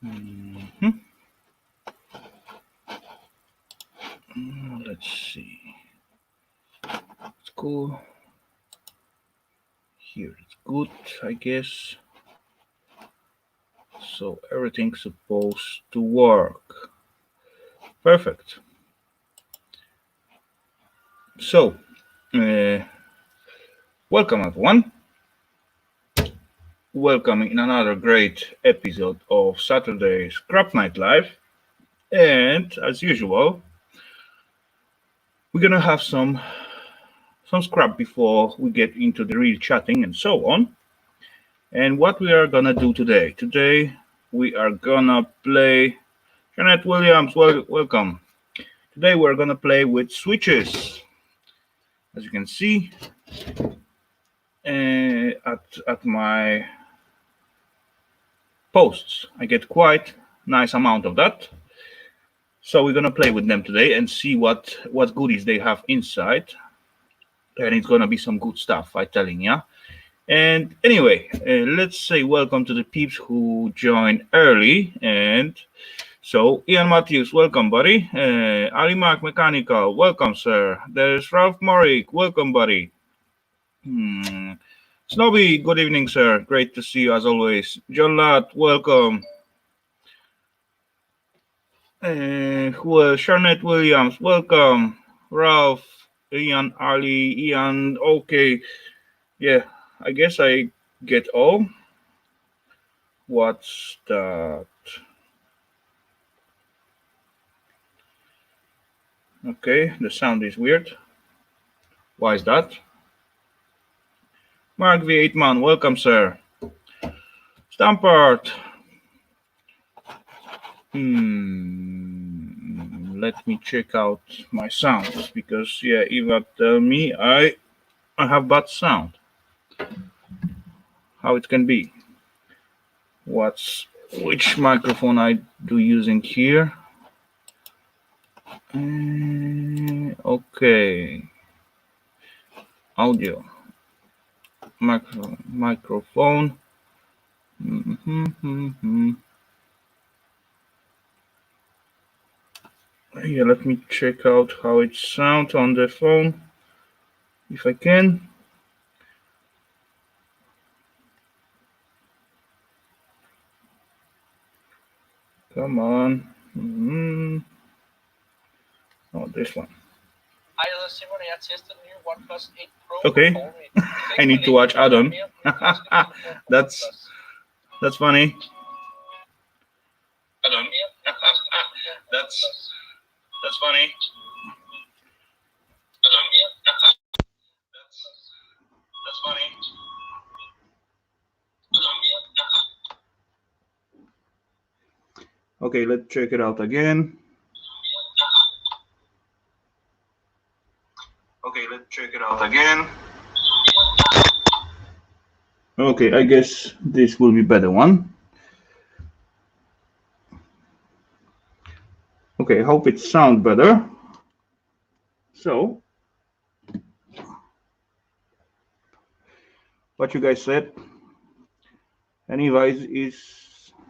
Mhm. Let's see. It's cool. Here it's good, I guess. So everything's supposed to work. Perfect. So, uh, welcome everyone. Welcome in another great episode of Saturday's Scrap Night Live. And as usual, we're gonna have some scrap before we get into the real chatting and so on. And what we are gonna do today? Today we are gonna play. Janet Williams, welcome. Today we're gonna play with switches. As you can see, at my posts, I get quite nice amount of that. So we're gonna play with them today and see what goodies they have inside. And it's gonna be some good stuff, I telling ya. And anyway, let's say welcome to the peeps who joined early. And so, Ian Matthews, welcome, buddy. Ali Mark Mechanical, welcome, sir. There's Ralph Morick, welcome, buddy. Snobby, good evening, sir. Great to see you as always. John Latt, welcome. Who else? Charlotte Williams, welcome. Ralph, Ian, Ali, Ian, okay. Yeah, I guess I get all. What's that? Okay, the sound is weird. Why is that? Mark V8 man, welcome, sir. Stampart. Let me check out my sounds because yeah, Eva tell me I have bad sound. How it can be? Which microphone I do using here? Okay. Audio. Microphone. Yeah, let me check out how it sounds on the phone, if I can. Come on. Oh, this one. Okay, I need to watch Adam. That's funny. Adam. That's funny. Adam. That's funny. Okay, let's check it out again. Okay, let's check it out again. Okay, I guess this will be better one. Okay, hope it sounds better. So, what you guys said? Anyways,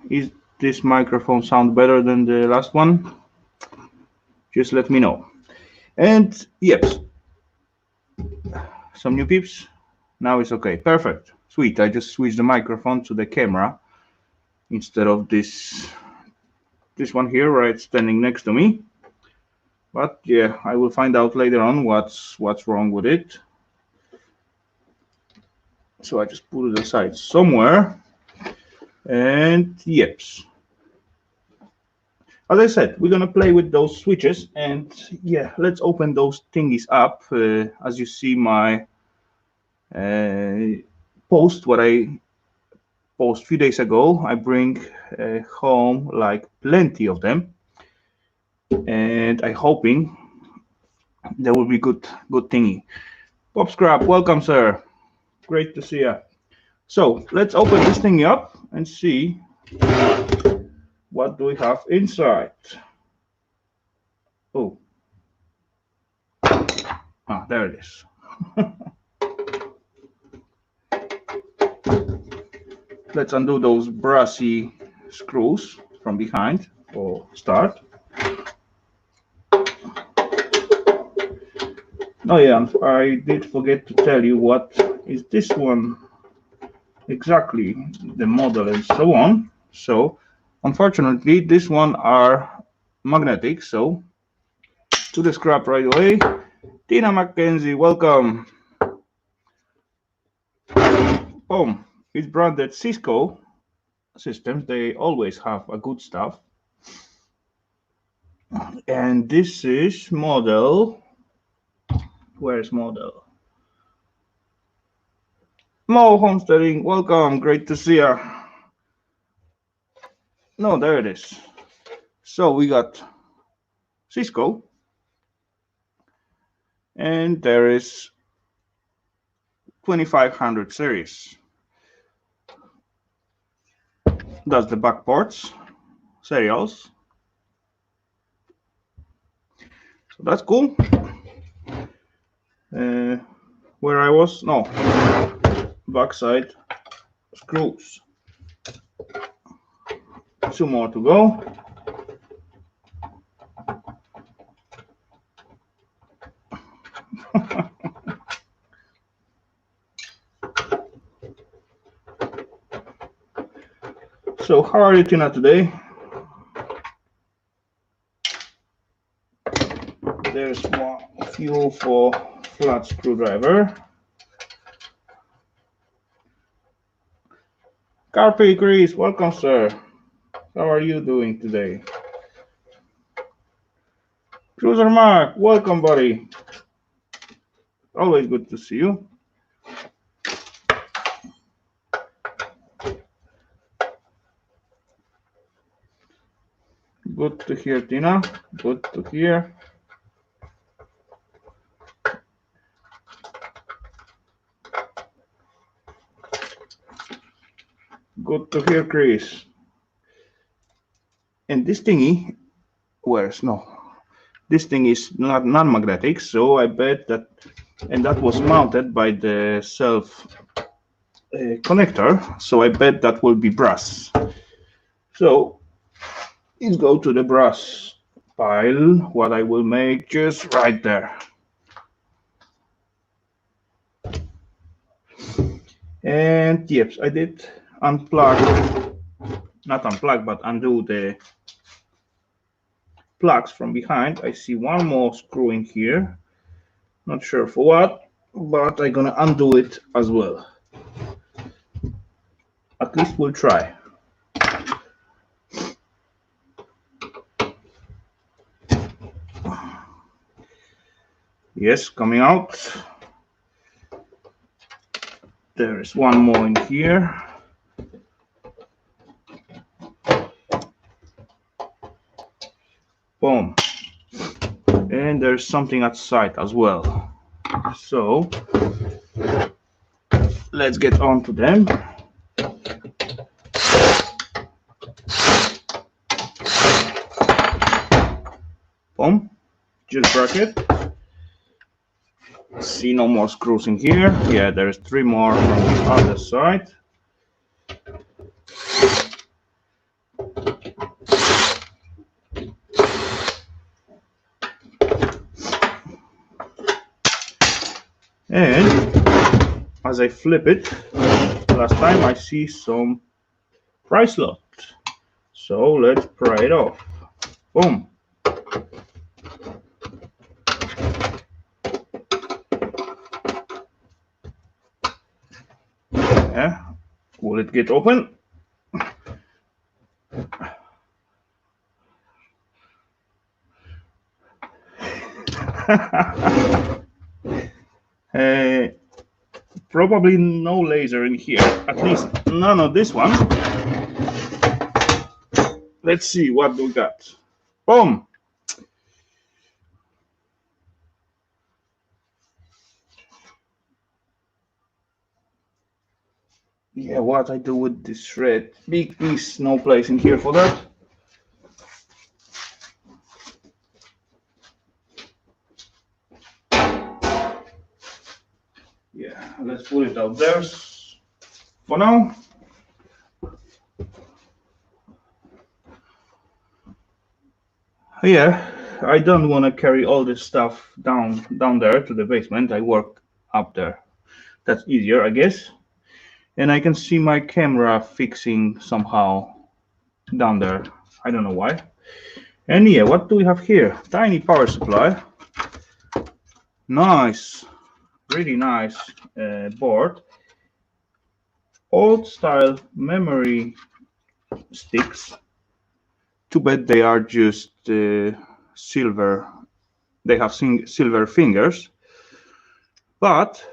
is this microphone sound better than the last one? Just let me know. And yep, some new peeps. Now it's okay. Perfect. Sweet. I just switched the microphone to the camera instead of this one here right standing next to me. But yeah, I will find out later on what's wrong with it. So I just put it aside somewhere. And yep. As I said, we're gonna play with those switches, and yeah, let's open those thingies up. As you see, my post, what I post a few days ago, I bring home like plenty of them, and I'm hoping there will be good thingy. Bob Scrap, welcome, sir. Great to see you. So let's open this thingy up and see what do we have inside. Oh, there it is. Let's undo those brassy screws. from behind for start. Oh yeah, I did forget to tell you what is this one exactly, the model and so on. So unfortunately this one are magnetic, so to the scrap right away. Tina Mackenzie, welcome. Boom. It's branded Cisco systems. They always have a good stuff. And this is model. Where's model? Mo Homesteading, welcome. Great to see you. No, there it is. So we got Cisco. And there is 2500 series. That's the back ports, serials. So that's cool. Where I was, no, backside screws. 2 more to go. So how are you, Tina, today? There's one fuel for flat screwdriver. Carpe Chris, welcome, sir. How are you doing today? Cruiser Mark, welcome, buddy. Always good to see you. Good to hear, Tina. Good to hear. Good to hear, Chris. And this thingy, where's no? This thing is not non-magnetic, so I bet that, and that was mounted by the self connector, so I bet that will be brass. So let's go to the brass pile, what I will make just right there. And yep, I did unplug, not unplug, but undo the plugs from behind. I see one more screw in here, not sure for what, but I'm gonna undo it as well. At least we'll try. Yes, coming out. There is one more in here. Boom. And there's something outside as well. So let's get on to them. Boom. Just bracket. See, no more screws in here. Yeah, there's 3 more on the other side. And as I flip it, last time I see some price lot. So let's pry it off. Boom. Yeah. Will it get open? Probably no laser in here, at least none of this one. Let's see what we got. Boom. Yeah, what I do with this thread? Big piece, no place in here for that. Yeah, let's put it out there for now. Yeah, I don't want to carry all this stuff down there to the basement. I work up there. That's easier, I guess. And I can see my camera fixing somehow down there. I don't know why. And yeah, what do we have here? Tiny power supply. Nice, really nice board. Old style memory sticks. Too bad they are just silver. They have silver fingers. But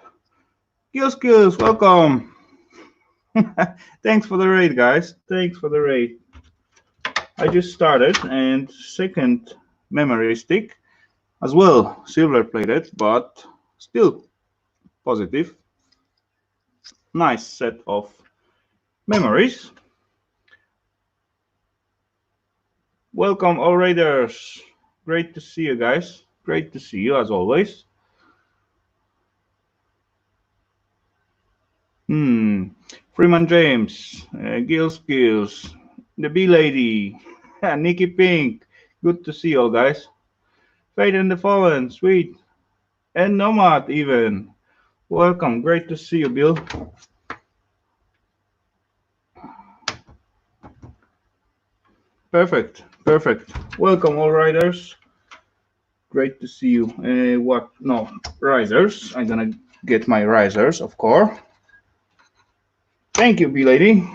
skills, welcome. Thanks for the raid, guys. Thanks for the raid. I just started, and second memory stick as well, silver plated, but still positive. Nice set of memories. Welcome, all raiders. Great to see you guys. Great to see you as always. Freeman James, Gil Skills, the Bee Lady, Nikki Pink. Good to see you all, guys. Fate and the Fallen, sweet. And Nomad, even. Welcome, great to see you, Bill. Perfect, perfect. Welcome, all riders. Great to see you. What? No, risers. I'm gonna get my risers, of course. Thank you, Bee Lady.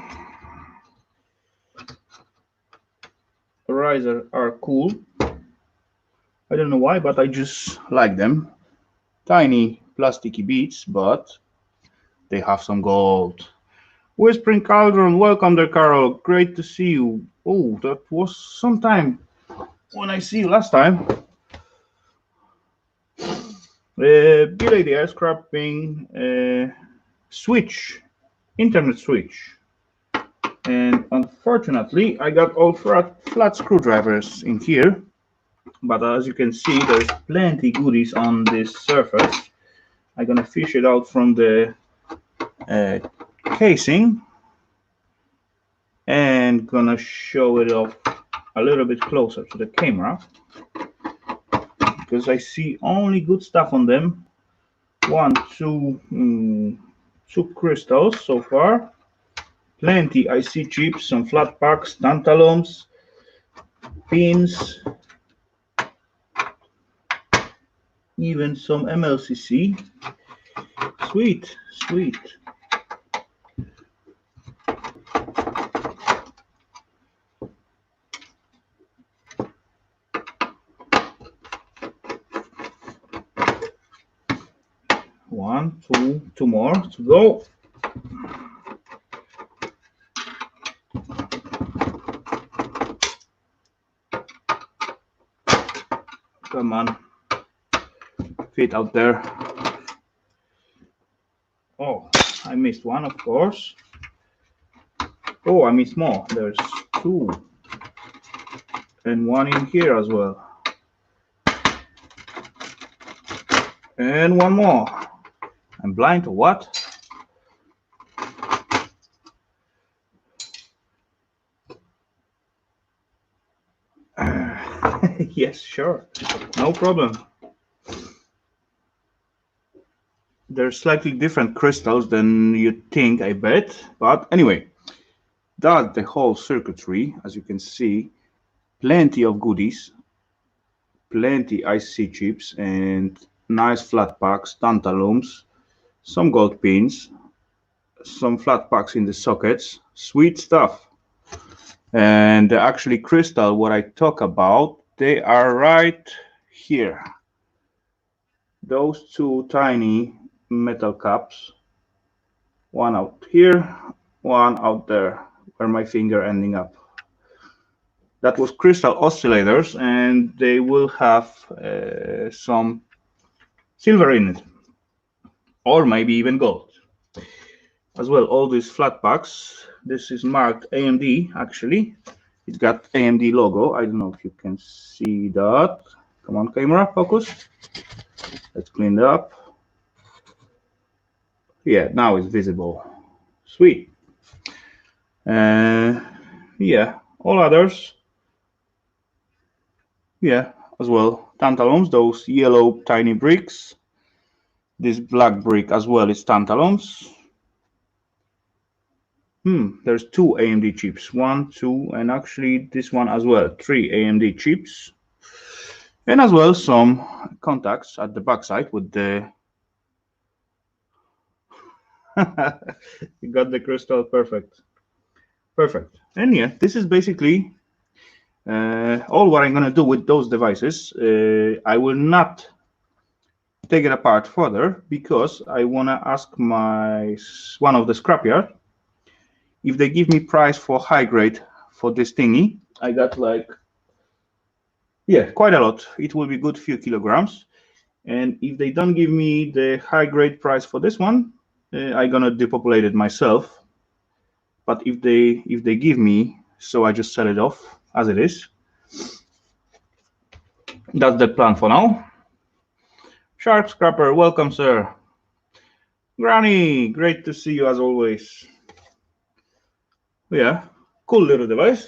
Risers are cool. I don't know why, but I just like them. Tiny plasticky beads, but they have some gold. Whispering Cauldron, welcome there, Carol. Great to see you. Oh, that was some time when I see you last time. Billy the air scrapping switch, internet switch. And unfortunately, I got all flat screwdrivers in here. But as you can see, there's plenty goodies on this surface. I'm gonna fish it out from the casing and gonna show it off a little bit closer to the camera because I see only good stuff on them. Two crystals so far. Plenty IC chips, some flat packs, tantalums, pins, even some MLCC. Sweet, sweet. One, two more to go. Come on, fit out there. Oh, I missed one, of course. Oh, I missed more. There's two. And one in here as well. And one more. I'm blind or what? Yes, sure. No problem. They're slightly different crystals than you'd think, I bet. But anyway, that's the whole circuitry. As you can see, plenty of goodies, plenty IC chips, and nice flat packs, tantalums, some gold pins, some flat packs in the sockets. Sweet stuff. And actually, crystal, what I talk about, they are right here. Those two tiny metal caps, one out here, one out there, where my finger ending up. That was crystal oscillators, and they will have some silver in it, or maybe even gold. As well, all these flat packs, this is marked AMD actually. It's got AMD logo. I don't know if you can see that. Come on, camera, focus. Let's clean it up. Yeah, now it's visible. Sweet. Yeah, all others Yeah, as well. Tantalums, those yellow tiny bricks. This black brick as well is tantalums. There's two AMD chips. One, two, and actually this one as well. Three AMD chips. And as well some contacts at the backside with the you got the crystal perfect. Perfect. And yeah, this is basically all what I'm gonna do with those devices. I will not take it apart further because I wanna ask my one of the scrapyard if they give me price for high grade for this thingy. I got like, yeah, quite a lot. It will be good few kilograms. And if they don't give me the high grade price for this one, I'm gonna depopulate it myself. But if they give me, so I just sell it off as it is. That's the plan for now. Shark Scrapper, welcome, sir. Granny, great to see you as always. Yeah, cool little device.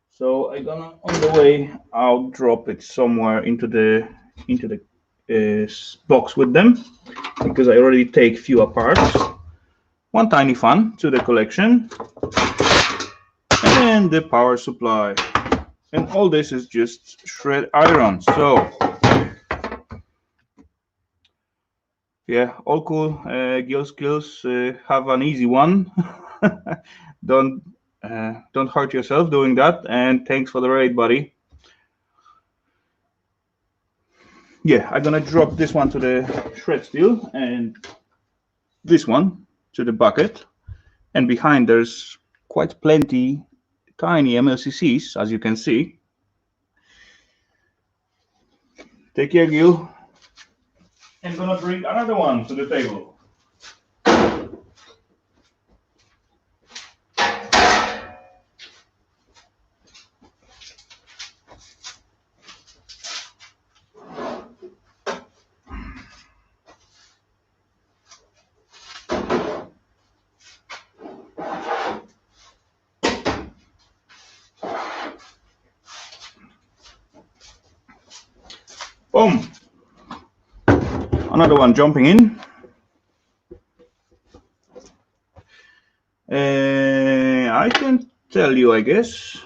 So I'm gonna, on the way, I'll drop it somewhere into the box with them because I already take few apart. One tiny fan to the collection and the power supply. And all this is just shred iron. So yeah, all cool. Gill skills, have an easy one. don't don't hurt yourself doing that. And thanks for the raid, buddy. Yeah, I'm gonna drop this one to the shred steel and this one to the bucket. And behind there's quite plenty tiny MLCCs, as you can see. Take care, Gil. And gonna bring another one to the table. Boom! Another one jumping in. I can tell you, I guess,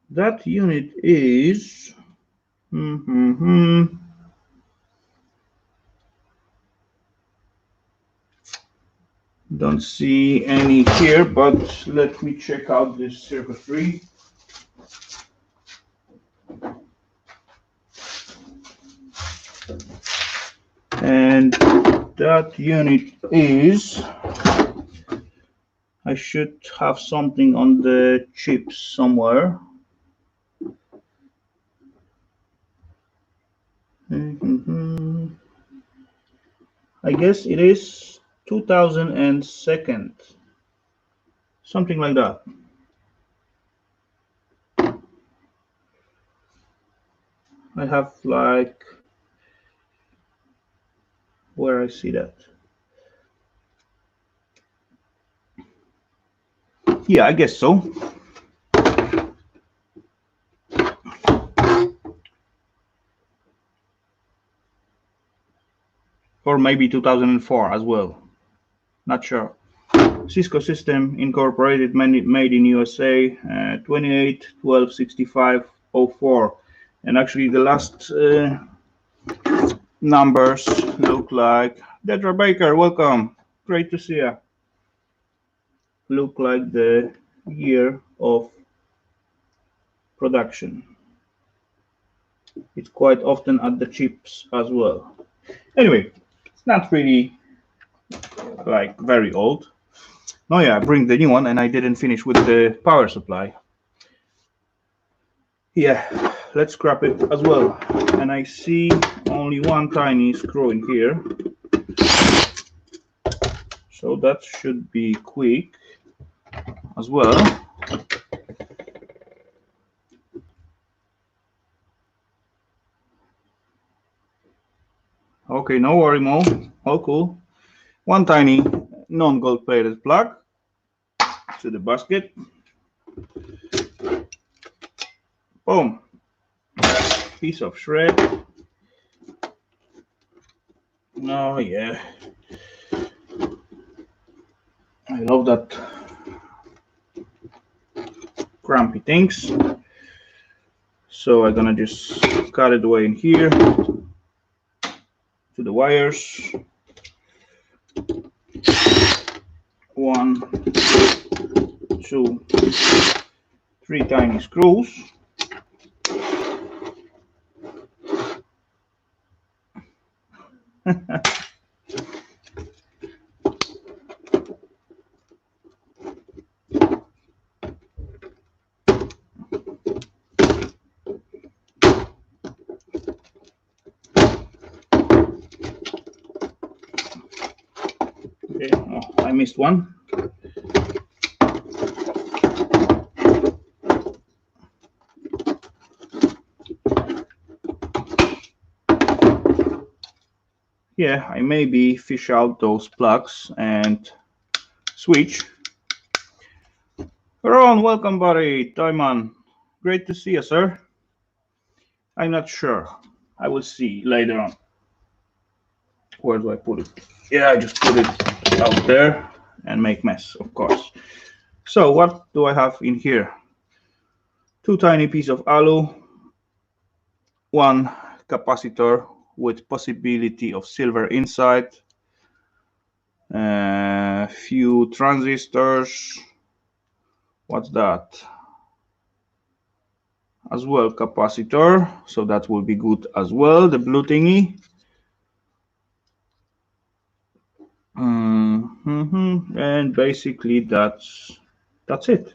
that unit is. Don't see any here, but let me check out this circuitry. And that unit is, I should have something on the chips somewhere. I guess it is 2002, something like that. I have like, where I see that. Yeah, I guess so. Or maybe 2004 as well. Not sure. Cisco system incorporated, made in USA, 28126504. And actually the last numbers look like Dedra Baker, welcome. Great to see you. Look like the year of production. It's quite often at the chips as well. Anyway, it's not really like very old. Oh yeah, I bring the new one and I didn't finish with the power supply. Yeah, let's scrap it as well. And I see only one tiny screw in here. So that should be quick as well. Okay, no worry, Mo. All cool. One tiny non-gold plated plug to the basket. Boom. Piece of shred. Oh yeah. I love that crampy things. So I'm gonna just cut it away in here to the wires. 1, 2, 3 tiny screws. Okay, oh, I missed one. Yeah, I maybe fish out those plugs and switch. Ron, welcome buddy. Toyman, great to see you, sir. I'm not sure. I will see later on. Where do I put it? Yeah, I just put it out there and make mess, of course. So what do I have in here? 2 tiny pieces of alu, 1 capacitor with possibility of silver inside, a few transistors. What's that? As well, capacitor, so that will be good as well, the blue thingy. And basically that's it.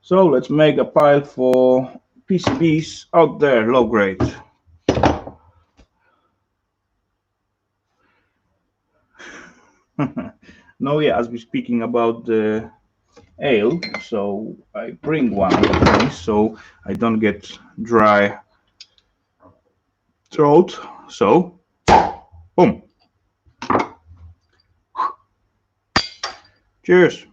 So let's make a pile for PCBs out there, low grade. No, yeah, as we're speaking about the ale, so I bring one with me so I don't get dry throat. So, boom. Cheers.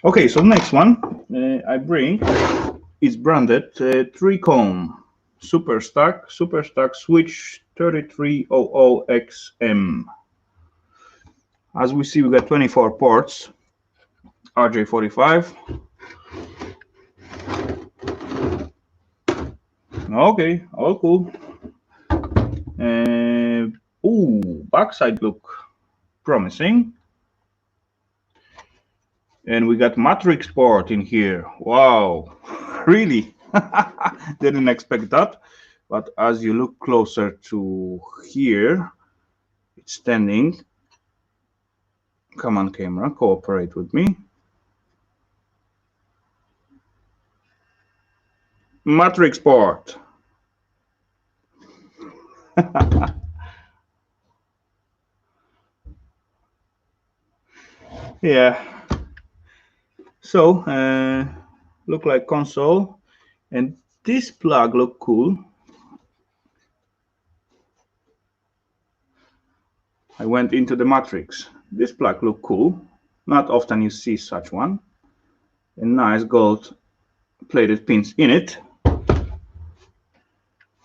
Okay, so next one I bring is branded 3-comb Super Stack Switch 3300XM. As we see, we got 24 ports, RJ45. Okay, all cool. Backside look promising. And we got matrix port in here. Wow, really? Didn't expect that. But as you look closer to here, it's standing. Come on, camera, cooperate with me. Matrix port. Yeah. So, look like console. And this plug look cool. I went into the matrix. This plug look cool. Not often you see such one. And nice gold plated pins in it.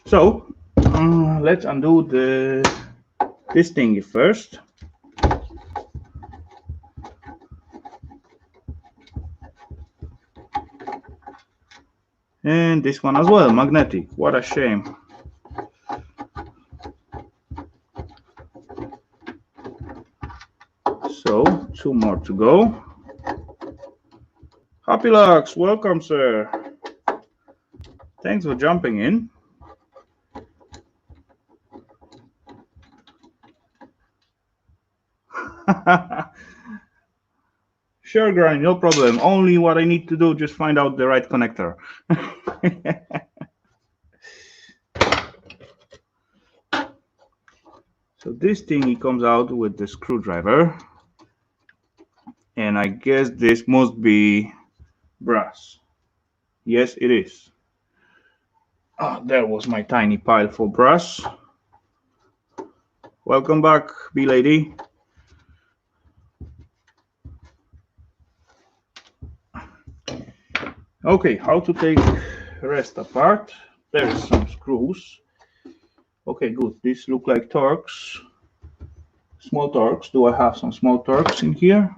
So let's undo this thingy first. And this one as well, magnetic. What a shame. So 2 more to go. Happy Lux, welcome sir. Thanks for jumping in. Sure, Grind, no problem. Only what I need to do, just find out the right connector. So this thingy comes out with the screwdriver. And I guess this must be brass. Yes, it is. Oh, there was my tiny pile for brass. Welcome back, B-Lady. Okay, how to take rest apart. There's some screws. Okay, good. These look like Torx. Small Torx. Do I have some small Torx in here?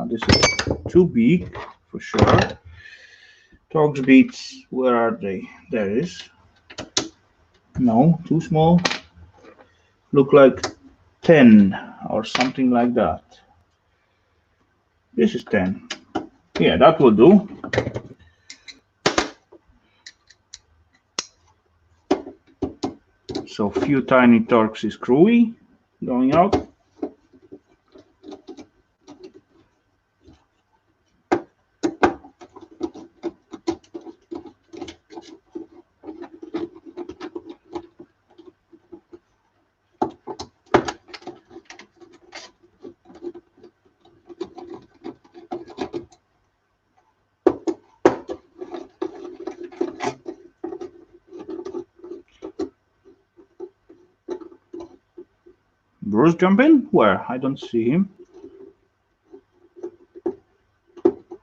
This is too big for sure. Torx beads, where are they? There is. No, too small. Look like 10 or something like that. This is 10. Yeah, that will do. So few tiny Torx is screwy going out. Bruce jump in? Where? I don't see him.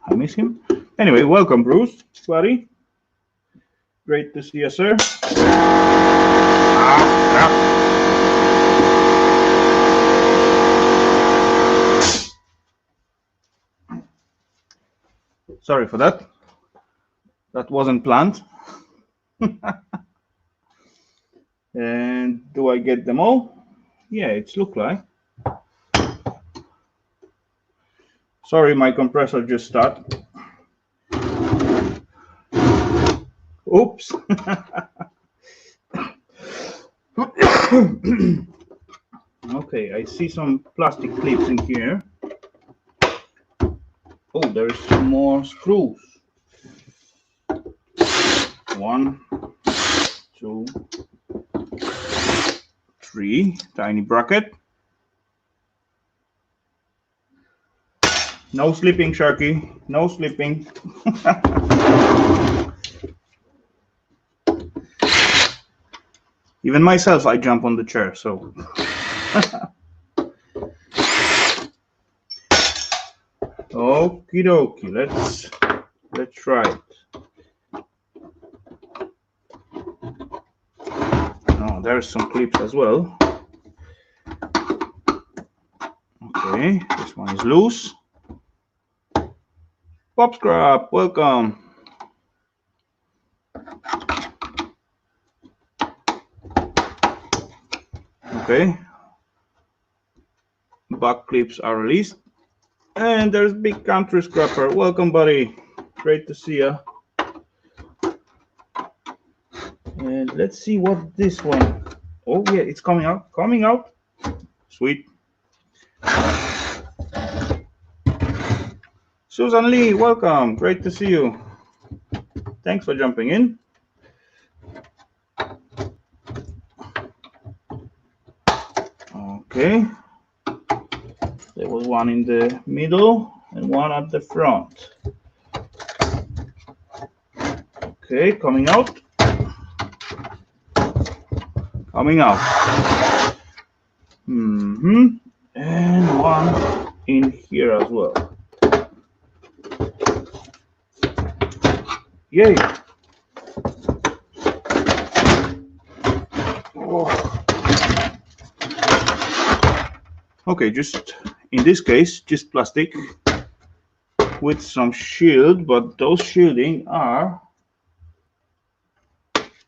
I miss him. Anyway, welcome Bruce, buddy. Great to see you, sir. Sorry for that. That wasn't planned. And do I get them all? Yeah, it's look like. Sorry, my compressor just started. Oops. Okay, I see some plastic clips in here. Oh, there's some more screws. 1, 2, 3. Tiny bracket. No slipping, Sharky. No slipping. Even myself, I jump on the chair, so. Okie dokie, let's try it. Oh, there's some clips as well. Okay, this one is loose. Pop Scrap, welcome. Okay, back clips are released. And there's Big Country Scrapper. Welcome, buddy. Great to see you. And let's see what this one. Oh yeah, it's coming out. Coming out. Sweet. Susan Lee, welcome. Great to see you. Thanks for jumping in. Okay. There was one in the middle and one at the front. Okay, coming out. Coming out. And one in here as well. Yay. Oh. Okay, just in this case, just plastic with some shield, but those shielding are,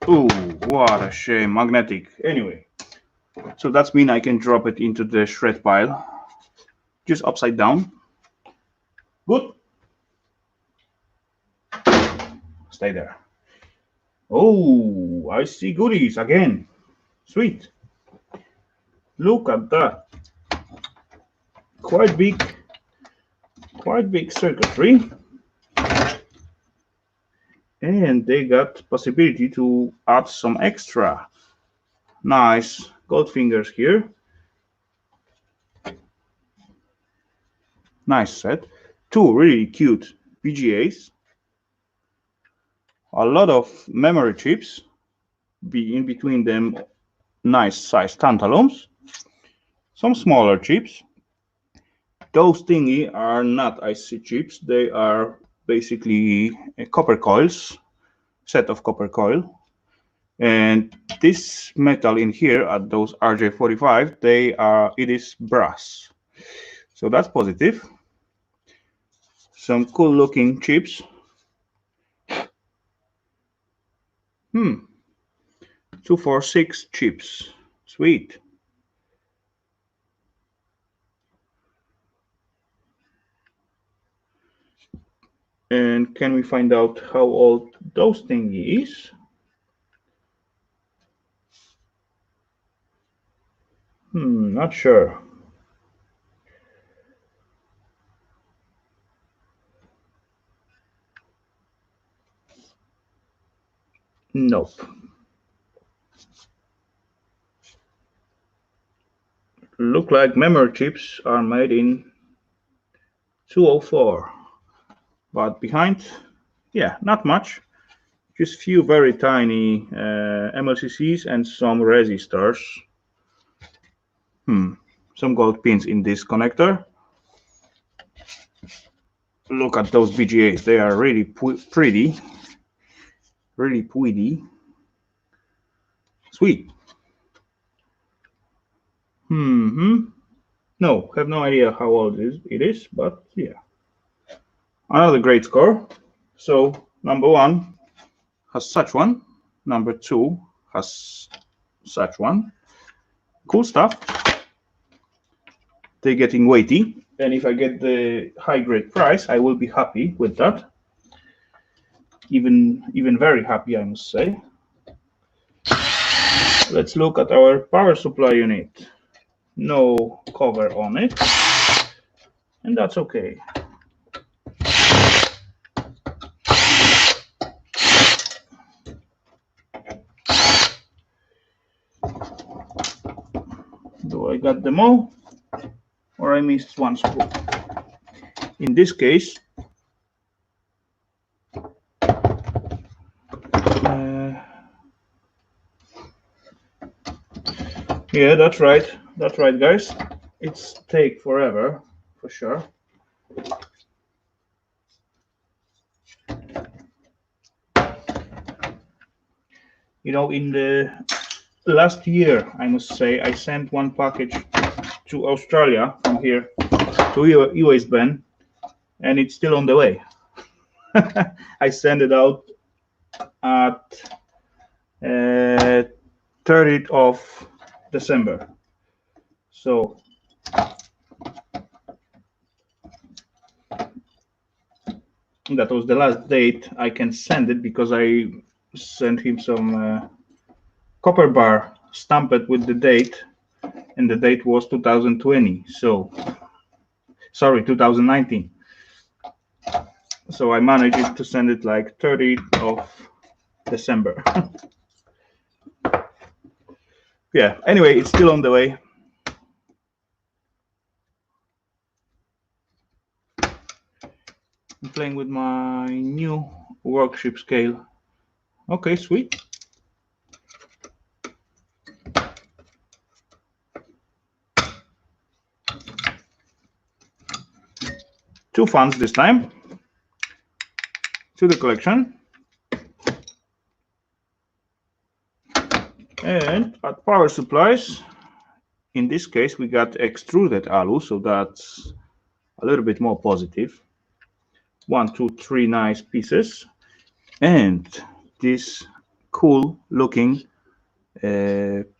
oh, what a shame, magnetic. Anyway, so that's mean I can drop it into the shred pile, just upside down. Good. Stay there. Oh, I see goodies again. Sweet. Look at that. Quite big circuitry. And they got possibility to add some extra nice gold fingers here. Nice set. 2 really cute VGAs. A lot of memory chips. Be in between them nice size tantalums. some smaller chips. Those thingy are not IC chips, they are basically copper coils, set of copper coil. And this metal in here at those RJ45, it is brass. So that's positive. Some cool looking chips. 246 chips. Sweet. And can we find out how old those thingy is? Not sure. Nope. Look like memory chips are made in 204. But behind, yeah, not much. Just few very tiny MLCCs and some resistors. Some gold pins in this connector. Look at those BGAs. They are really pretty. Really pretty. Sweet. No, have no idea how old it is, but yeah. Another great score. So number 1 has such one. Number 2 has such one. Cool stuff. They're getting weighty, and if I get the high grade price, I will be happy with that. Even very happy, I must say. Let's look at our power supply unit. No cover on it, and that's okay. Do I got them all, or I missed one spool? In this case, yeah, that's right, guys. It's take forever, for sure. You know, in the last year, I must say, I sent one package to Australia from here to US, and it's still on the way. I sent it out at 30th of December. So that was the last date I can send it, because I sent him some copper bar stamped with the date, and the date was 2020. So sorry, 2019. So I managed to send it like 30th of December. Yeah, anyway, it's still on the way. I'm playing with my new workshop scale. Okay, sweet. Two fans this time to the collection. And at power supplies, in this case, we got extruded alu, so that's a little bit more positive. 1, 2, 3 nice pieces, and this cool looking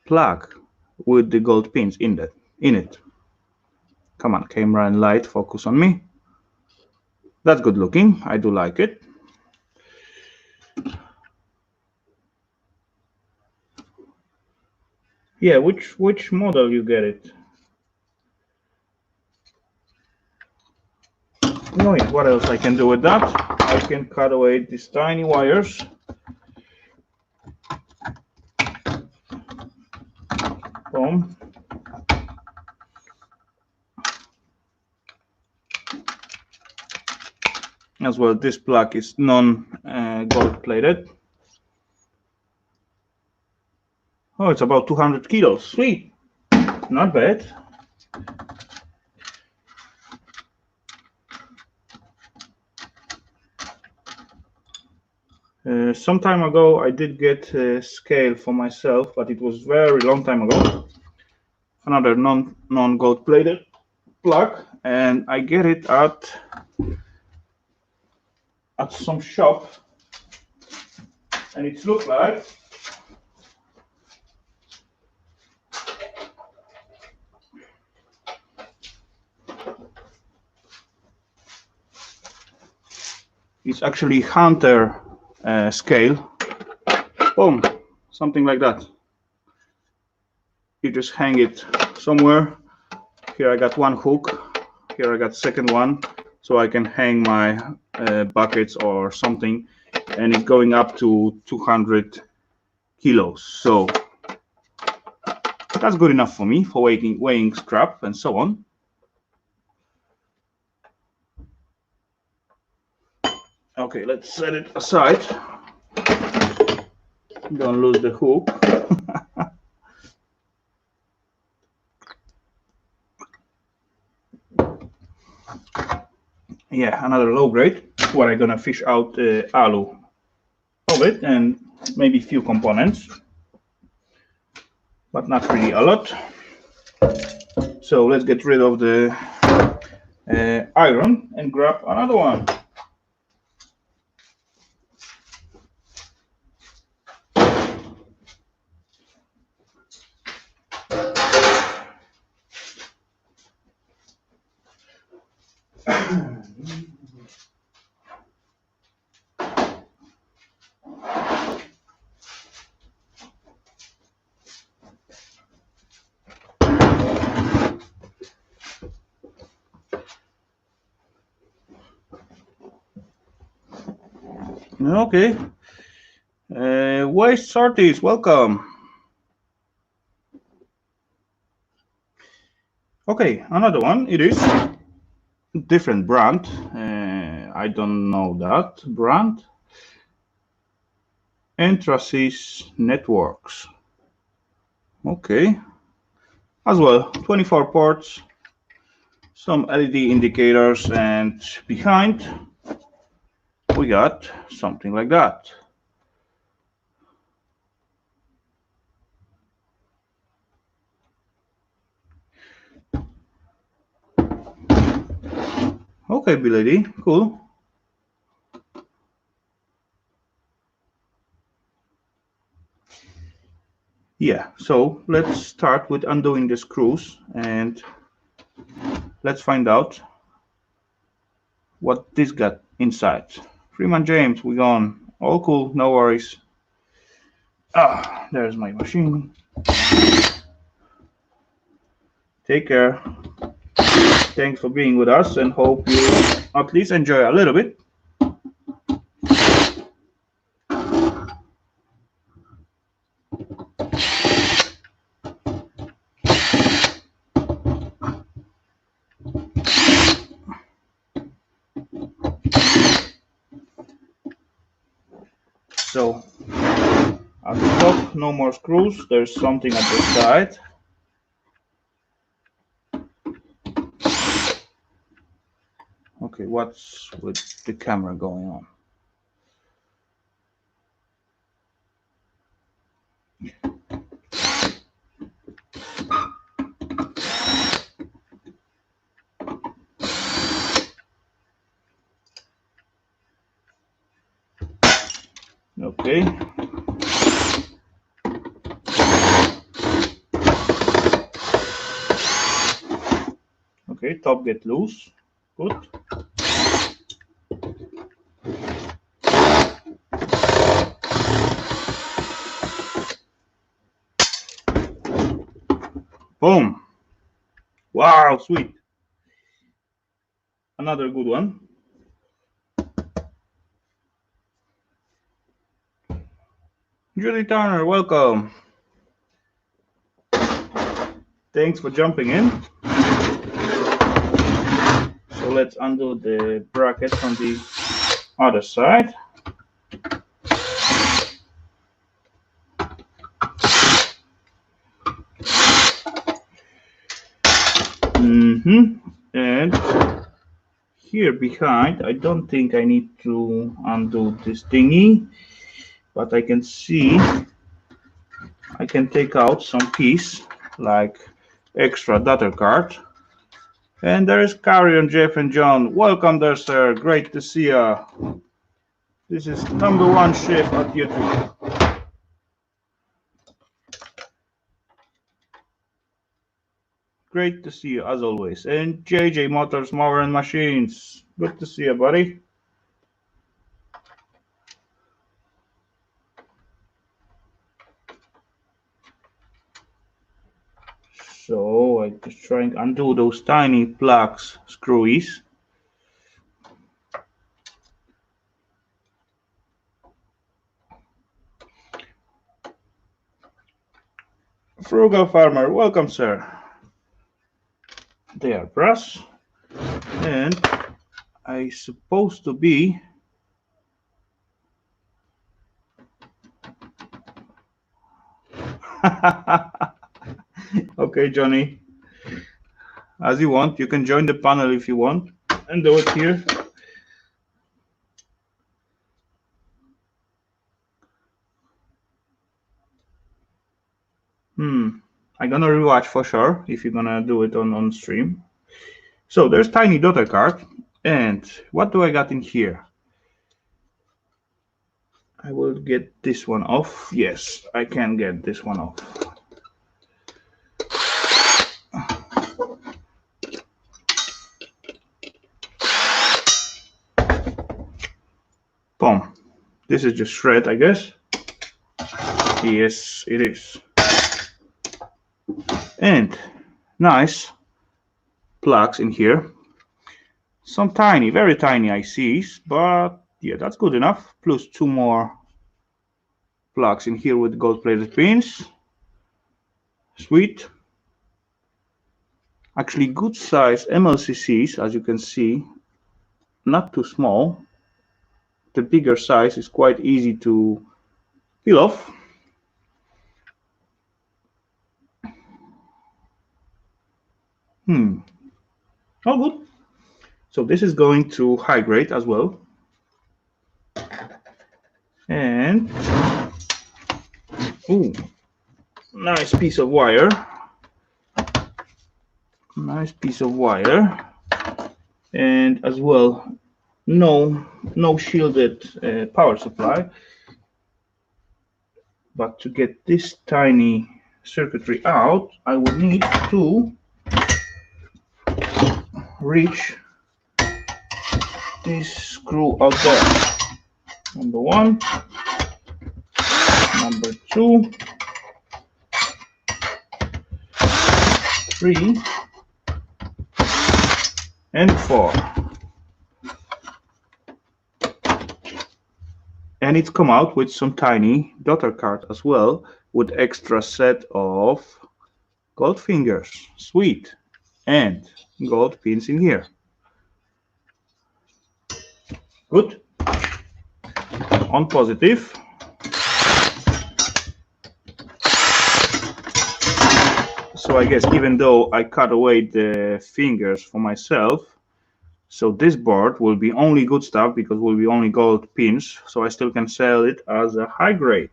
plug with the gold pins in it. Come on, camera and light, focus on me. That's good looking. I do like it. Yeah, which model you get it? No, yeah, what else I can do with that? I can cut away these tiny wires. Boom. As well, this plug is non-gold plated. Oh, it's about 200 kilos. Sweet. Not bad. Some time ago, I did get a scale for myself, but it was very long time ago. Another non-gold plated plug, and I get it at some shop, and it looks like it's actually Hunter scale. Boom, something like that. You just hang it somewhere. Here I got one hook, here I got second one, so I can hang my buckets or something, and it's going up to 200 kilos. So that's good enough for me for weighing scrap and so on. Okay, let's set it aside. Don't lose the hook. Yeah, another low grade where I'm gonna fish out alu of it and maybe a few components, but not really a lot. So let's get rid of the iron and grab another one. Okay. Waste sorties, welcome. Okay, another one. It is different brand. I don't know that brand. Entrasis Networks. Okay. As well, 24 ports, some LED indicators, and behind we got something like that. Okay, Billy, cool. Yeah, so let's start with undoing the screws and let's find out what this got inside. Freeman James, we gone. All cool, no worries. Ah, there's my machine. Take care. Thanks for being with us and hope you at least enjoy a little bit. So at the top, no more screws. There's something at the side. Okay, what's with the camera going on? Okay. Okay, top get loose. Good. Boom. Wow, sweet. Another good one. Judy Turner, welcome. Thanks for jumping in. So let's undo the bracket from the other side. And here behind, I don't think I need to undo this thingy, but I can see I can take out some piece like extra data card. And there is Carrion, Jeff, and John. Welcome there, sir. Great to see ya. This is #1 chef at YouTube. Great to see you as always. And JJ Motors, Mower and Machines. Good to see you, buddy. So I just try and undo those tiny plugs, screwies. Frugal Farmer, welcome, sir. They are brass, and I supposed to be okay, Johnny. As you want, you can join the panel if you want and do it here. I'm gonna rewatch for sure if you're gonna do it on stream. So there's tiny daughter card, and what do I got in here? I will get this one off. Yes, I can get this one off. Boom. This is just shred, I guess. Yes, it is. And nice plugs in here. Some tiny, very tiny ICs, but yeah, that's good enough. Plus 2 more plugs in here with gold-plated pins. Sweet. Actually, good size MLCCs, as you can see, not too small. The bigger size is quite easy to peel off. All good. So this is going to high grade as well. And ooh, nice piece of wire. Nice piece of wire. And as well, no shielded power supply. But to get this tiny circuitry out, I will need to reach this screw out there. Number 1, number 2, 3, and 4. And it's come out with some tiny daughter card as well, with extra set of gold fingers. Sweet. And gold pins in here. Good. On positive. So I guess even though I cut away the fingers for myself, so this board will be only good stuff because will be only gold pins, so I still can sell it as a high grade.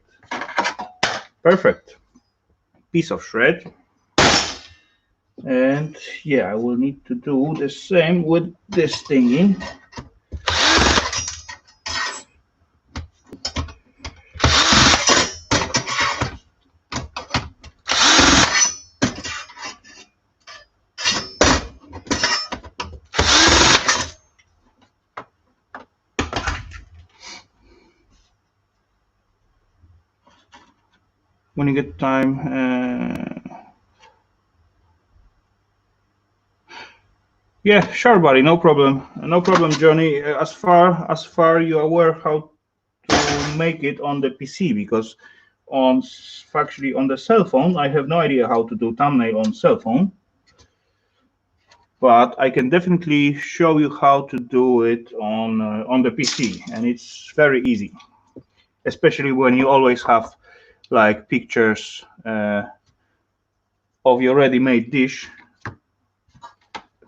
Perfect. Piece of shred. And yeah, I will need to do the same with this thingy. When you get time. Yeah, sure, buddy. No problem. No problem, Johnny. As far you are aware how to make it on the PC, because actually on the cell phone, I have no idea how to do thumbnail on cell phone. But I can definitely show you how to do it on the PC, and it's very easy, especially when you always have like pictures of your ready-made dish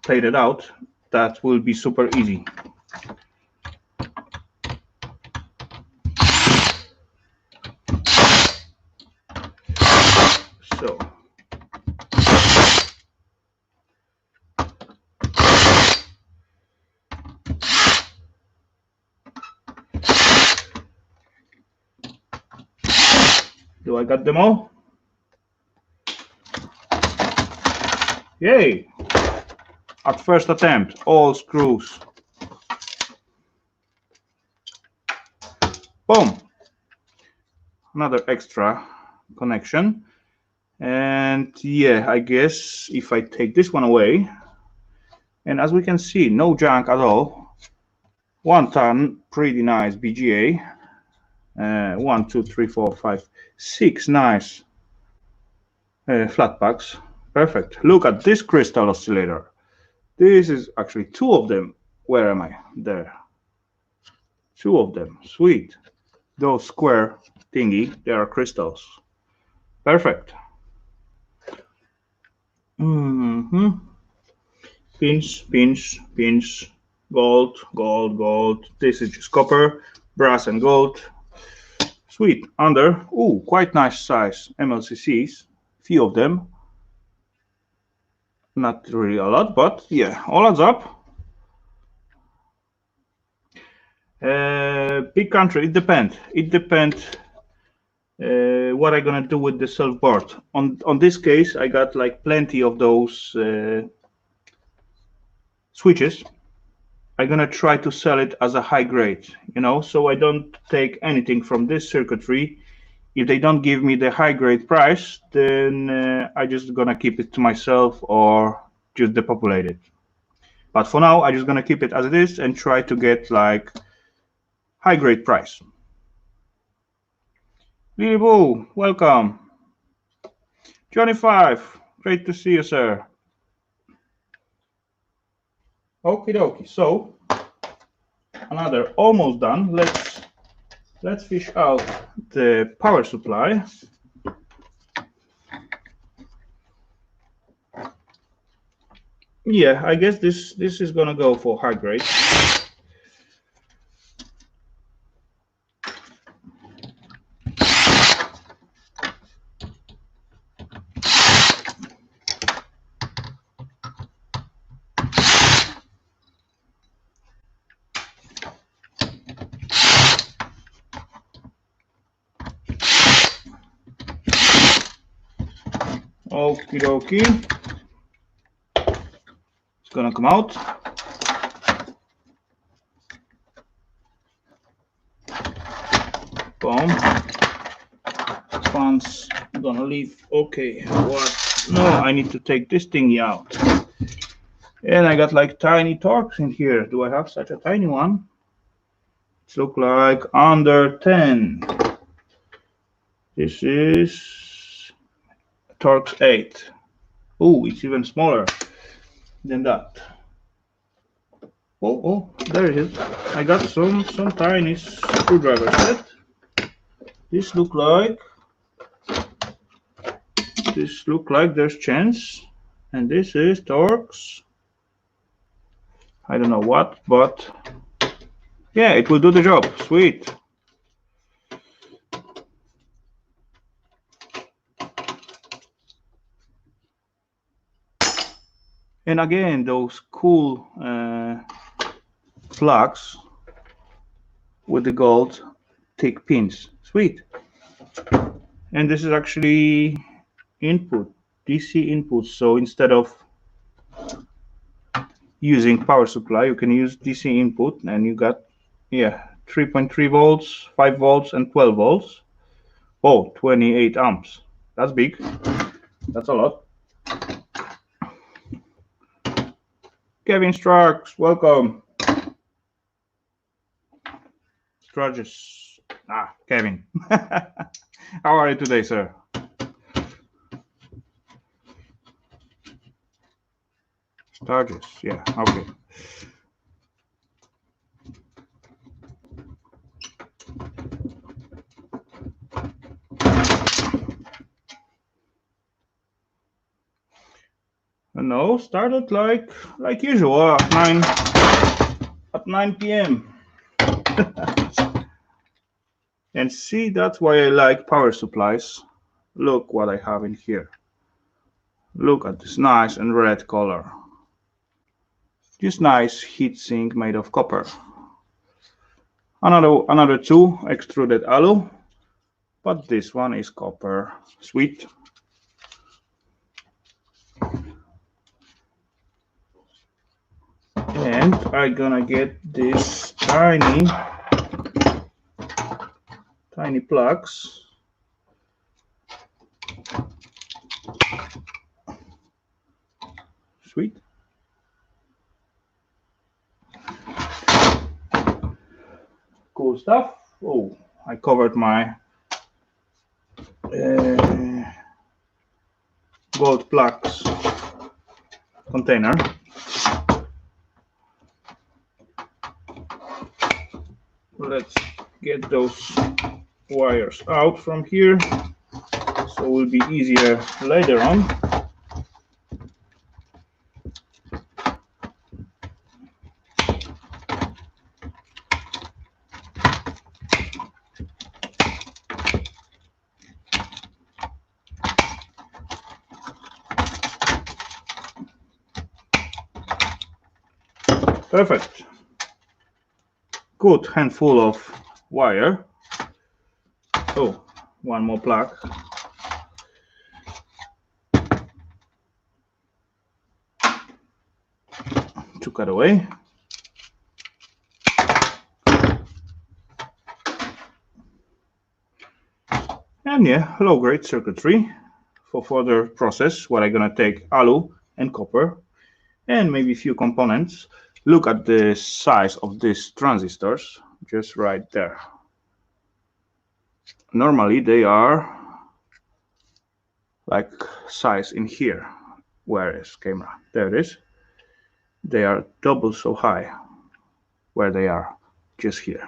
plate it out, that will be super easy. So do I got them all? Yay! At first attempt, all screws. Boom! Another extra connection. And yeah, I guess if I take this one away, and as we can see, no junk at all. 1 ton, pretty nice BGA. 1, 2, 3, 4, 5, 6 nice flat packs. Perfect. Look at this crystal oscillator. This is actually 2 of them. Where am I? There. 2 of them. Sweet. Those square thingy, they are crystals. Perfect. Pins, pins, pins. Gold, gold, gold. This is just copper, brass, and gold. Sweet. Under. Ooh, quite nice size MLCCs. Few of them. Not really a lot, but yeah, all adds up. Big country. It depends. It depends what I'm gonna do with the self board. On this case, I got like plenty of those switches. I'm gonna try to sell it as a high grade, you know, so I don't take anything from this circuitry. If they don't give me the high grade price, then I just gonna keep it to myself or just depopulate it. But for now, I'm just gonna keep it as it is and try to get like high grade price. Lily Boo, welcome. Johnny 5, great to see you, sir. Okie dokie, so another almost done. Let's fish out the power supply. Yeah, I guess this is gonna go for high grade. Okie dokie. It's gonna come out. Boom. Fans gonna leave. Okay, what? No, I need to take this thingy out. And I got like tiny torques in here. Do I have such a tiny one? It looks like under 10. This is Torx 8. Oh, it's even smaller than that. Oh, there it is. I got some tiny screwdriver set. This look like there's chance, and this is Torx. I don't know what, but yeah, it will do the job. Sweet. And again, those cool plugs with the gold thick pins. Sweet. And this is actually input, DC input. So instead of using power supply, you can use DC input, and you got 3.3 volts, 5 volts, and 12 volts. Oh, 28 amps. That's big. That's a lot. Kevin Strux, welcome. Strages. Kevin. How are you today, sir? Strages, yeah, okay. No, started like usual at 9 p.m. And see, that's why I like power supplies. Look what I have in here. Look at this nice and red color. This nice heat sink made of copper. Another two extruded alu, but this one is copper. Sweet. And I'm gonna get these tiny plugs. Sweet. Cool stuff. Oh, I covered my gold plugs container. Let's get those wires out from here, so it will be easier later on. Perfect. Good handful of wire. Oh, one more plug. To cut away. And yeah, low grade circuitry for further process. What I'm gonna take alu and copper and maybe a few components. Look at the size of these transistors, just right there. Normally they are like size in here. Where is camera? There it is. They are double so high where they are just here.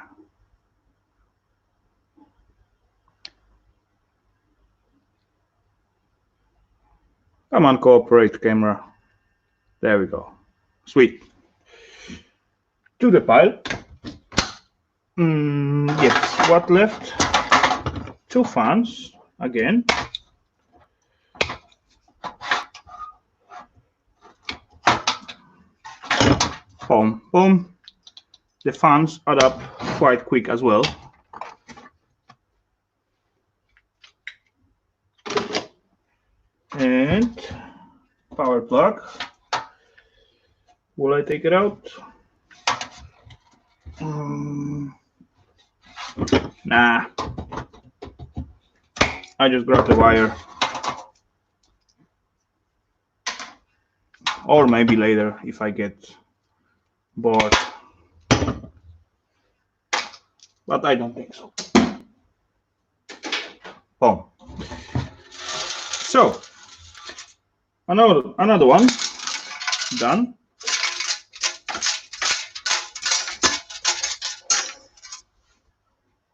Come on, cooperate camera. There we go. Sweet. To the pile. Yes, what left? Two fans again. Boom, boom. The fans add up quite quick as well. And power plug. Will I take it out? Nah. I just grab the wire. Or maybe later if I get bored. But I don't think so. Boom. So, another one done.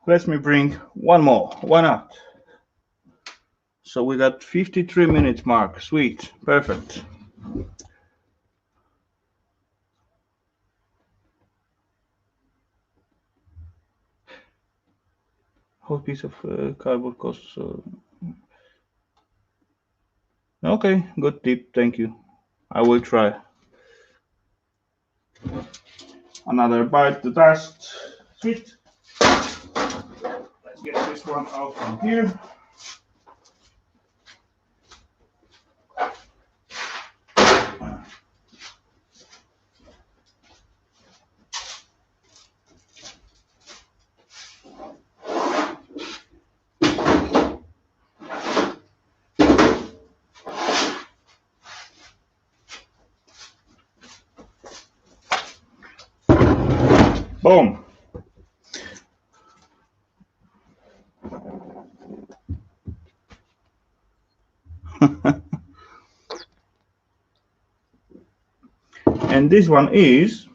Let me bring one more. Why not? So we got 53 minutes mark. Sweet. Perfect. Whole piece of cardboard costs. Okay, good tip. Thank you. I will try. Another bite to dust. Sweet. Let's get this one out from here. Boom. And this one is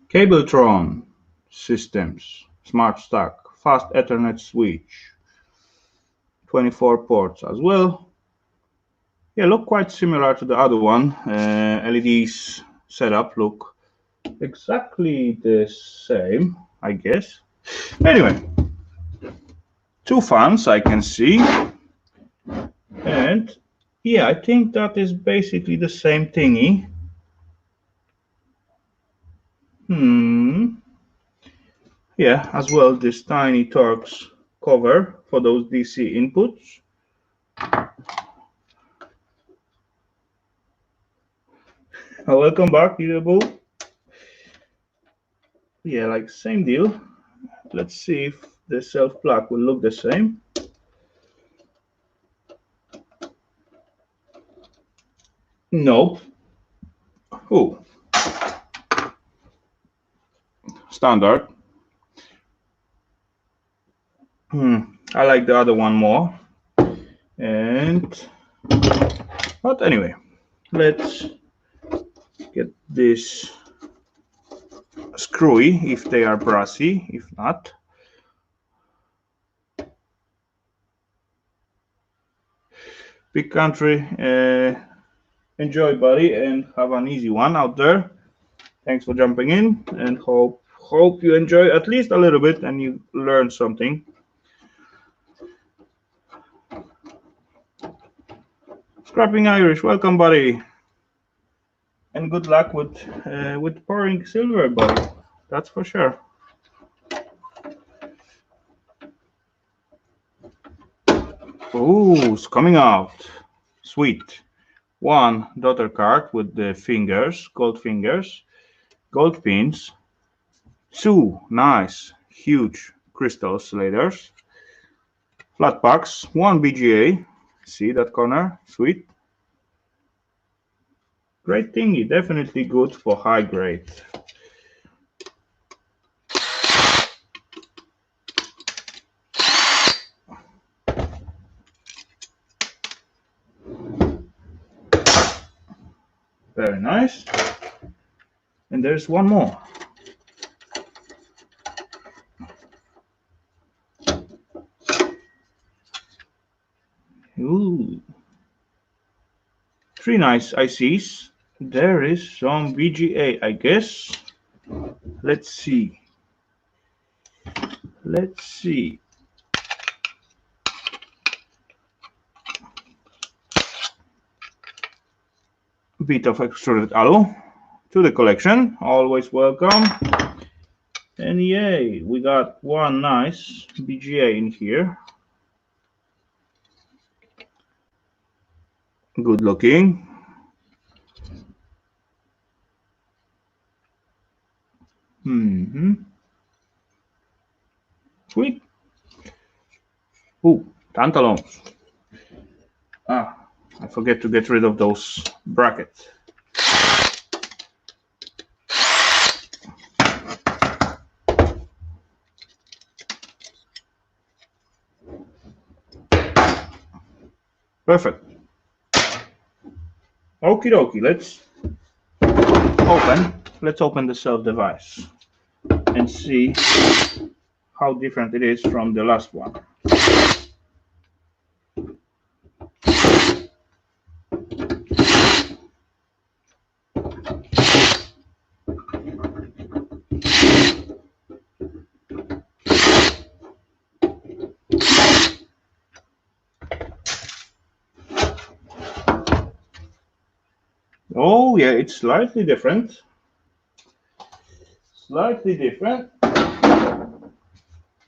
Cabletron Systems Smart Stack fast Ethernet switch. 24 ports as well. Yeah, look quite similar to the other one. LEDs setup look exactly the same, I guess. Anyway, 2 fans I can see. And yeah, I think that is basically the same thingy. Yeah, as well this tiny Torx cover for those DC inputs. Welcome back, Irable. Yeah, like same deal. Let's see if the self plug will look the same. Nope. Oh, standard. I like the other one more. But anyway, let's get this screwy if they are brassy. If not, big country. Enjoy, buddy, and have an easy one out there. Thanks for jumping in, and hope you enjoy at least a little bit and you learn something. Scrapping Irish, welcome, buddy, and good luck with pouring silver, buddy. That's for sure. Oh, it's coming out. Sweet. 1 daughter card with the fingers, gold pins. 2 nice, huge crystal oscillators. Flat packs. 1 BGA. See that corner? Sweet. Great thingy. Definitely good for high grade. Very nice. And there's one more. Ooh. 3 nice ICs. There is some VGA, I guess. Let's see. Bit of extruded alu to the collection. Always welcome. And yay, we got 1 nice VGA in here. Good looking. Sweet. Ooh, tantalons. I forget to get rid of those brackets. Perfect. Okie dokie, let's open the self device and see how different it is from the last one. Oh yeah, it's slightly different.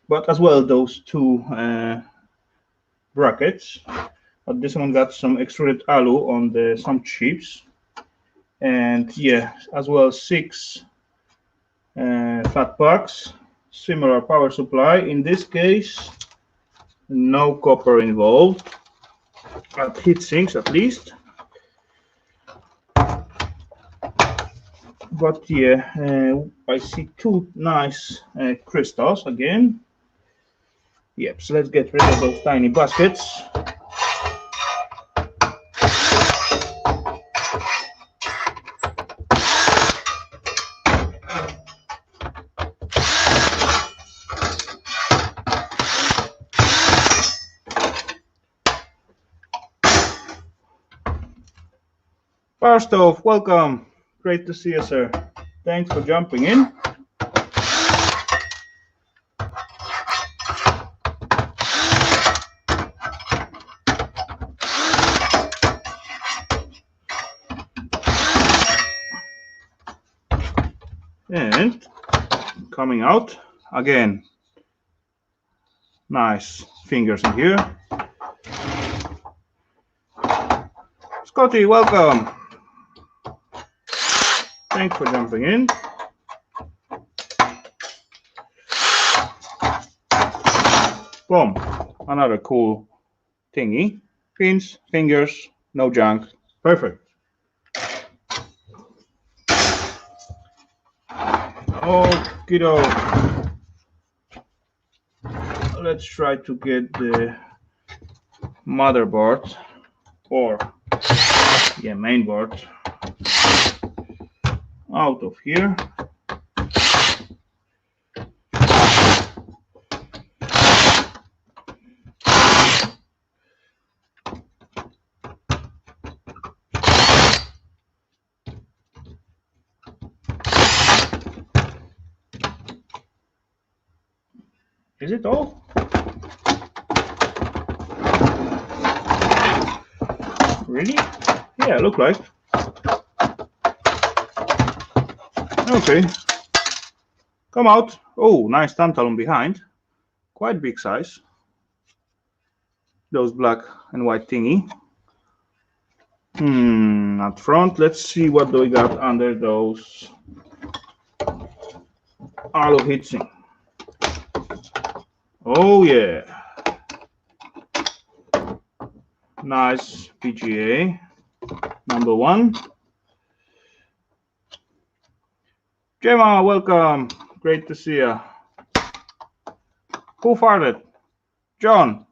But as well those 2 brackets. But this one got some extruded alu on some chips. And yeah, as well 6 flat packs, similar power supply. In this case, no copper involved, at heat sinks at least. But yeah, I see 2 nice crystals again. Yep, so let's get rid of those tiny baskets. Barstow, welcome. Great to see you, sir. Thanks for jumping in. And coming out again. Nice fingers in here. Scotty, welcome. Thanks for jumping in. Boom. Another cool thingy. Pins, fingers, no junk. Perfect. Okie doke. Let's try to get the motherboard or mainboard out of here. Is it all? Really? Yeah, look like. Okay. Come out. Oh, nice tantalum behind. Quite big size. Those black and white thingy. At front, let's see what do we got under those alu heatsink. Oh yeah. Nice PGA. Number 1. Gemma, welcome. Great to see you. Who farted? John.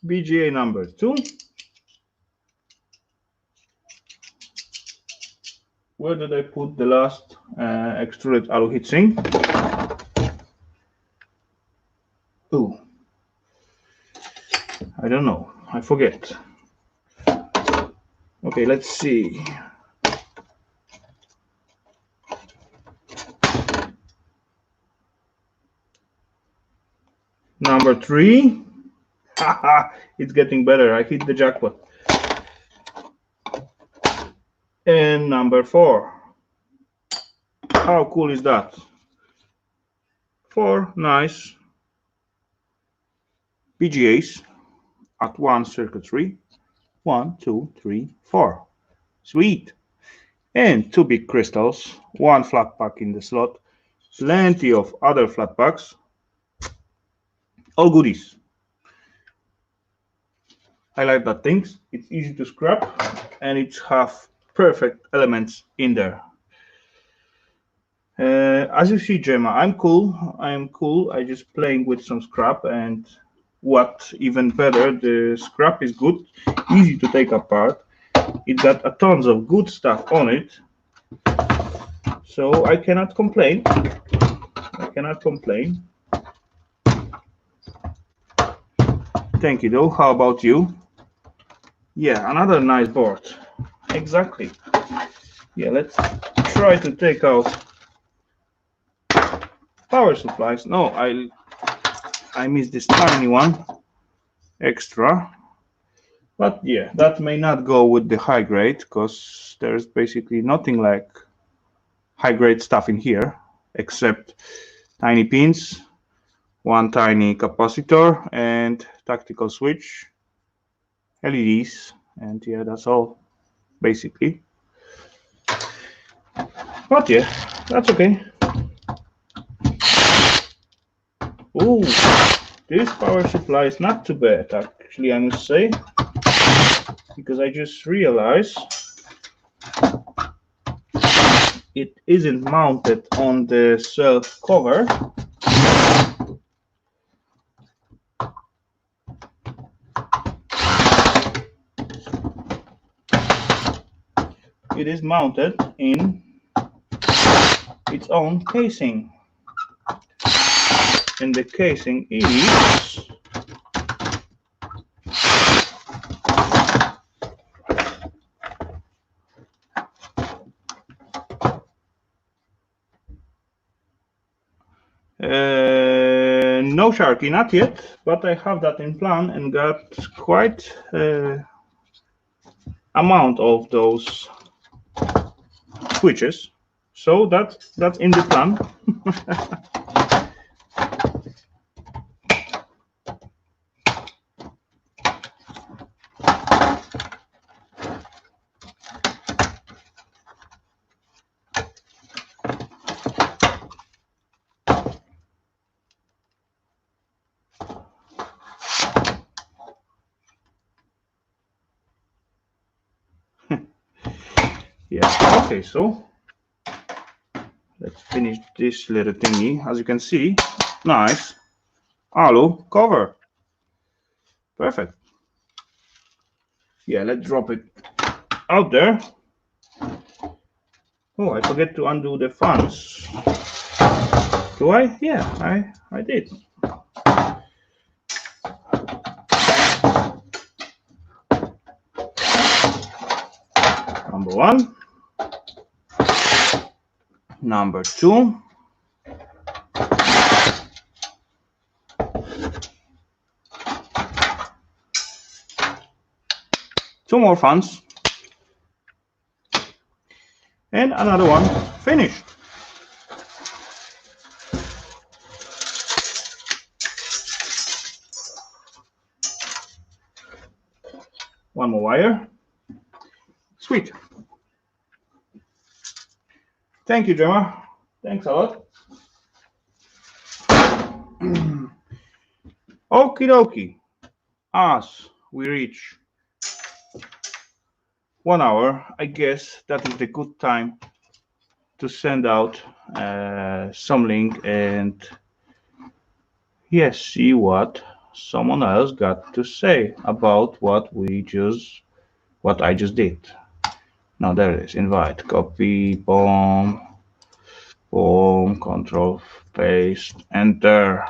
BGA number 2. Where did I put the last extruded alu heatsink? Oh, I don't know. I forget. Okay, let's see. Number 3. Haha, it's getting better. I hit the jackpot. And number 4. How cool is that? 4 nice PGAs at one circuitry. 1, 2, 3, 4. Sweet. And 2 big crystals, 1 flat pack in the slot, plenty of other flat packs. All goodies. I like that things. It's easy to scrap and it's have perfect elements in there. As you see, Gemma, I'm cool. I just playing with some scrap, and what even better, the scrap is good, easy to take apart. It got a tons of good stuff on it, so I cannot complain. Thank you though. How about you? Yeah, another nice board. Exactly. Yeah, let's try to take out power supplies. No, I missed this tiny one extra, but yeah, that may not go with the high grade because there's basically nothing like high grade stuff in here except tiny pins, 1 tiny capacitor and tactical switch, LEDs, and yeah, that's all basically. But yeah, that's okay. Oh, this power supply is not too bad, actually, I must say, because I just realized it isn't mounted on the self cover. It is mounted in its own casing. And the casing is No Sharky, not yet, but I have that in plan and got quite amount of those switches. So that's in the plan. Yeah, okay, so let's finish this little thingy. As you can see, nice alu cover. Perfect. Yeah, let's drop it out there. Oh, I forget to undo the fans. Do I? Yeah, I did. Number one. Number two. Two more fans. And another one finished. One more wire. Sweet. Thank you, Gemma. Thanks a lot. Okie dokie. As we reach 1 hour, I guess that is the good time to send out some link and yes, see what someone else got to say about what I just did. Now there it is. Invite, copy, boom, boom, control, paste, enter.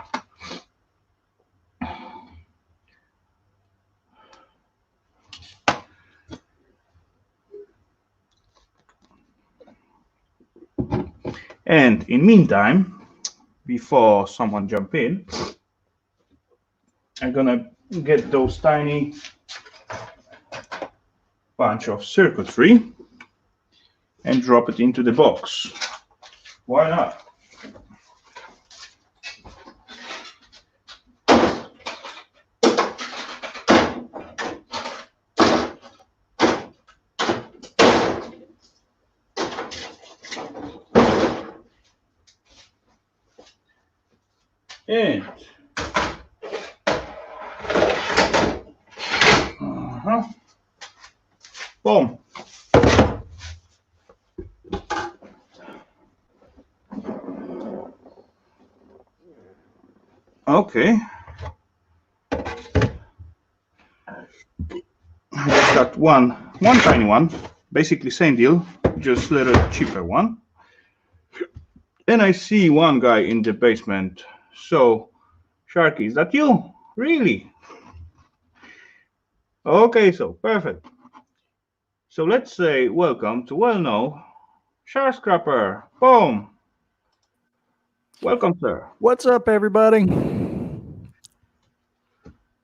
And in meantime, before someone jump in, I'm gonna get those tiny bunch of circuitry and drop it into the box. Why not? And boom. Okay. I just got one tiny one, basically same deal, just a little cheaper one. And I see one guy in the basement. So, Sharky, is that you? Really? Okay, so perfect. So let's say welcome to well-known Shark Scrapper. Boom. Welcome, sir. What's up, everybody?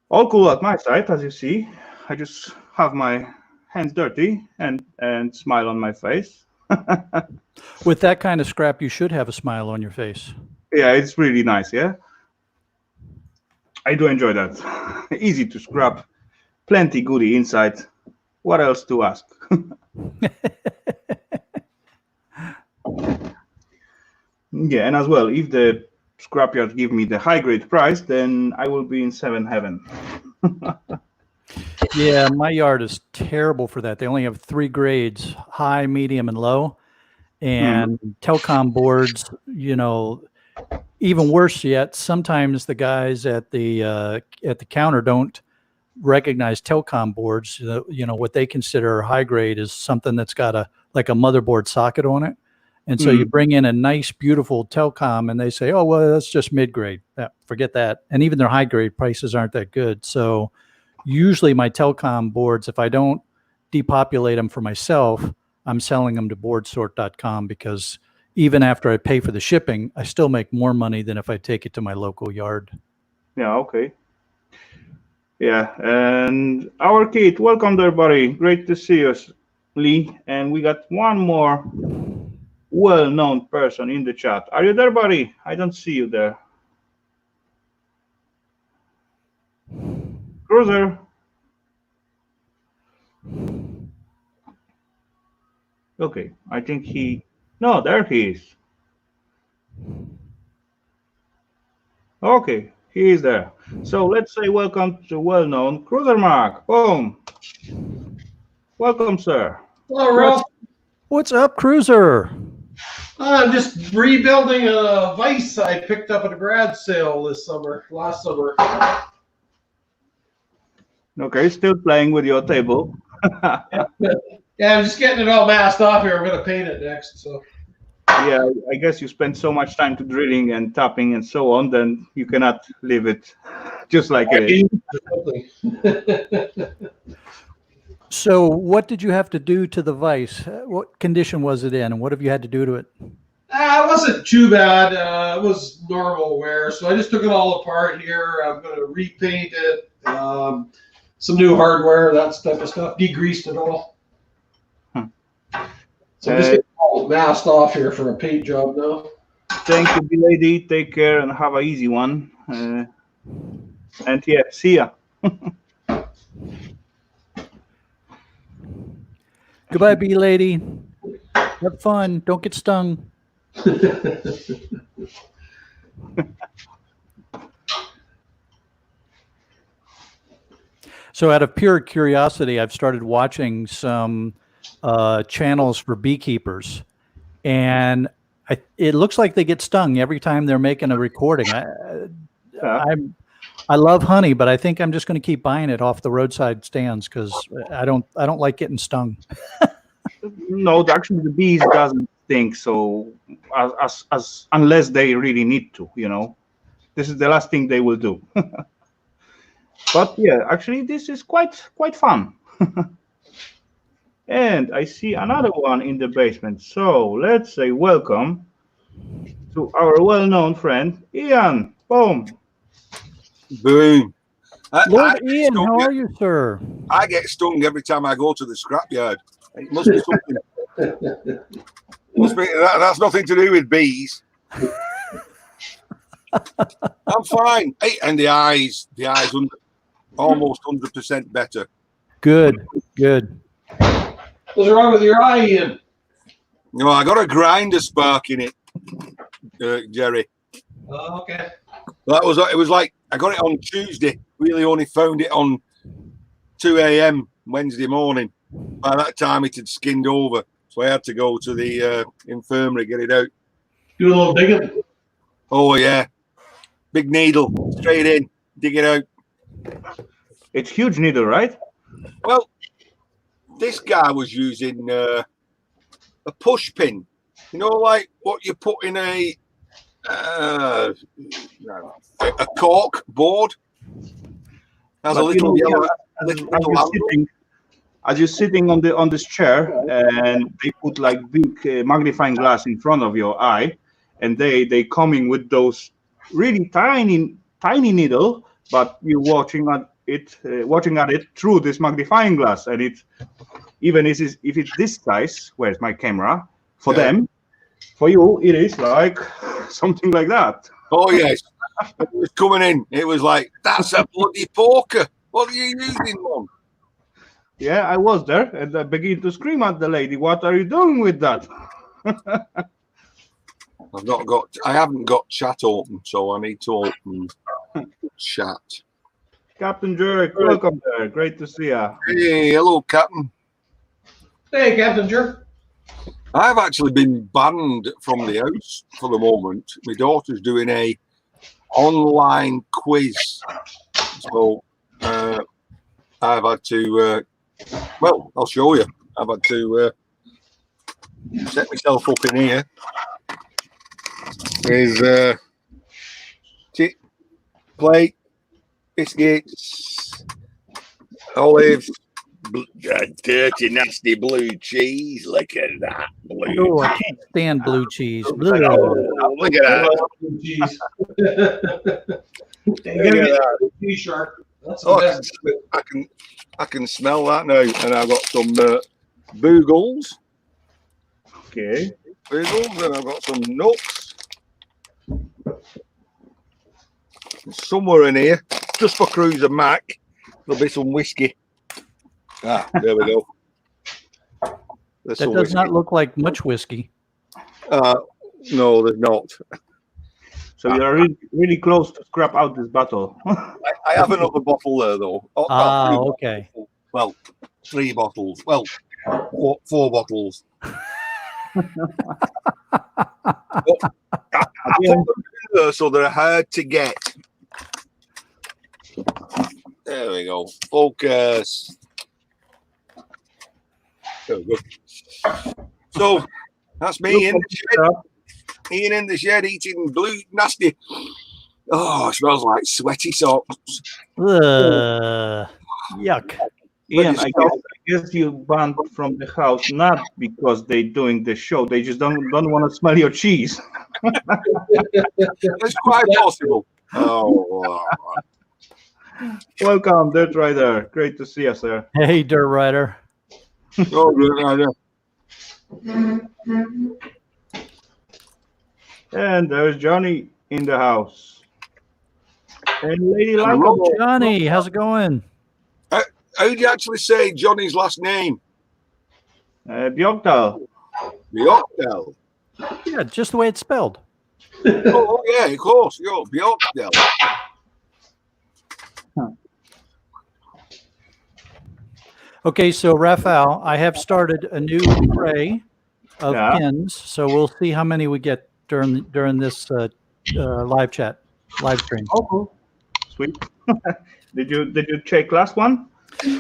All cool at my side, as you see. I just have my hands dirty and smile on my face. With that kind of scrap, you should have a smile on your face. Yeah, it's really nice, yeah? I do enjoy that. Easy to scrap, plenty goodie inside. What else to ask? Yeah, and as well, if the scrapyard give me the high grade price, then I will be in heaven. Yeah, my yard is terrible for that. They only have 3 grades: high, medium, and low. And telecom boards, you know, even worse yet, sometimes the guys at the counter don't recognize telecom boards. You know, what they consider high grade is something that's got a motherboard socket on it. And so you bring in a nice, beautiful telecom and they say, oh, well, that's just mid-grade. Forget that. And even their high-grade prices aren't that good. So usually my telecom boards, if I don't depopulate them for myself, I'm selling them to boardsort.com because even after I pay for the shipping, I still make more money than if I take it to my local yard. Yeah, okay. Yeah, and our kid, welcome there, buddy. Great to see you, Lee. And we got one more well-known person in the chat. Are you there, buddy? I don't see you there. Cruiser. Okay, I think he. No, there he is. Okay, he is there. So let's say welcome to well-known Cruiser Mark. Boom. Welcome, sir. Hello, What's Ralph. what's up, Cruiser? I'm just rebuilding a vise I picked up at a garage sale last summer. Okay, still playing with your table. Yeah, I'm just getting it all masked off here. I'm going to paint it next. So Yeah, I guess you spend so much time to drilling and tapping and so on, then you cannot leave it just like it is. So, what did you have to do to the vise? What condition was it in, and what have you had to do to it? It wasn't too bad. It was normal wear. So I just took it all apart here. I'm going to repaint it. Some new hardware, that type of stuff. Degreased it all. So I'm just getting it all masked off here for a paint job now. Thank you, lady. Take care and have an easy one. And yeah, see ya. Goodbye, bee lady. Have fun. Don't get stung. So, out of pure curiosity, I've started watching some channels for beekeepers, and it looks like they get stung every time they're making a recording. I love honey, but I think I'm just going to keep buying it off the roadside stands because I don't like getting stung. No, actually, the bees doesn't stink. So, as unless they really need to, this is the last thing they will do. But yeah, actually, this is quite fun. And I see another one in the basement. So let's say welcome to our well-known friend Ian. Boom. Boom. Lord Ian, how are you, sir? I get stung every time I go to the scrapyard. It must be something. That's nothing to do with bees. I'm fine. Hey, and the eyes almost 100% better. Good. What's wrong with your eye, Ian? No, I got a grinder spark in it, Jerry. Oh, okay. It was like I got it on Tuesday. Really only found it on 2 a.m. Wednesday morning. By that time, it had skinned over, so I had to go to the infirmary, get it out. Do a little digging. Oh yeah, big needle, straight in, dig it out. It's huge needle, right? Well, this guy was using a push pin. You know, like what you put in a cork board. Has a little yellow. As you're sitting on this chair, and they put like big magnifying glass in front of your eye, and they coming with those really tiny needle, but you're watching at it through this magnifying glass, and it even if it's this size. Where's my camera? For them, for you, it is like something like that. Oh yes, it was coming in. It was like, that's a bloody poker. What are you using, Mum? Yeah, I was there, and I began to scream at the lady, "What are you doing with that?" I haven't got chat open, so I need to open chat. Captain Jurek, welcome there. Great to see you. Hey, hello, Captain. Hey, Captain Jer. I've actually been banned from the house for the moment. My daughter's doing a online quiz, so I've had to. Well, I'll show you. I've had to set myself up in here. There's plate, biscuits, olives, dirty, nasty blue cheese. Look at that blue. Oh, I can't stand blue cheese. Blue. Oh, look at that. You gotta get a G-shark. That's the Oh, best. I can smell that now. And I've got some boogles, Okay. and I've got some nuts. And somewhere in here, just for Cruiser Mac, there'll be some whiskey. Ah, there we go. There's That some does whiskey. not look like much whiskey. No, there's not. So you're really, really close to scrap out this bottle. I have another bottle there, though. Oh, Ah, well, okay. Well, 3 bottles. Well, 4 bottles. I put them in there so they're hard to get. There we go. Focus. There we go. So that's me in the shed. Ian in the shed eating blue nasty. Oh, it smells like sweaty socks. Yuck. Ian, I guess you banned from the house not because they're doing the show. They just don't want to smell your cheese. That's quite possible. Oh, Welcome, Dirt Rider. Great to see you, sir. Hey, Dirt Rider. oh, right. And there's Johnny in the house. And Lady Hello, Likeable. Johnny, how's it going? How do you actually say Johnny's last name? Bjorkdal. The Octel. Yeah, just the way it's spelled. Oh, yeah, of course. Yo, Bjorkdal. Okay, so Rafal, I have started a new array of pins, so we'll see how many we get during this live stream. Oh, cool. Sweet. Did you check last one?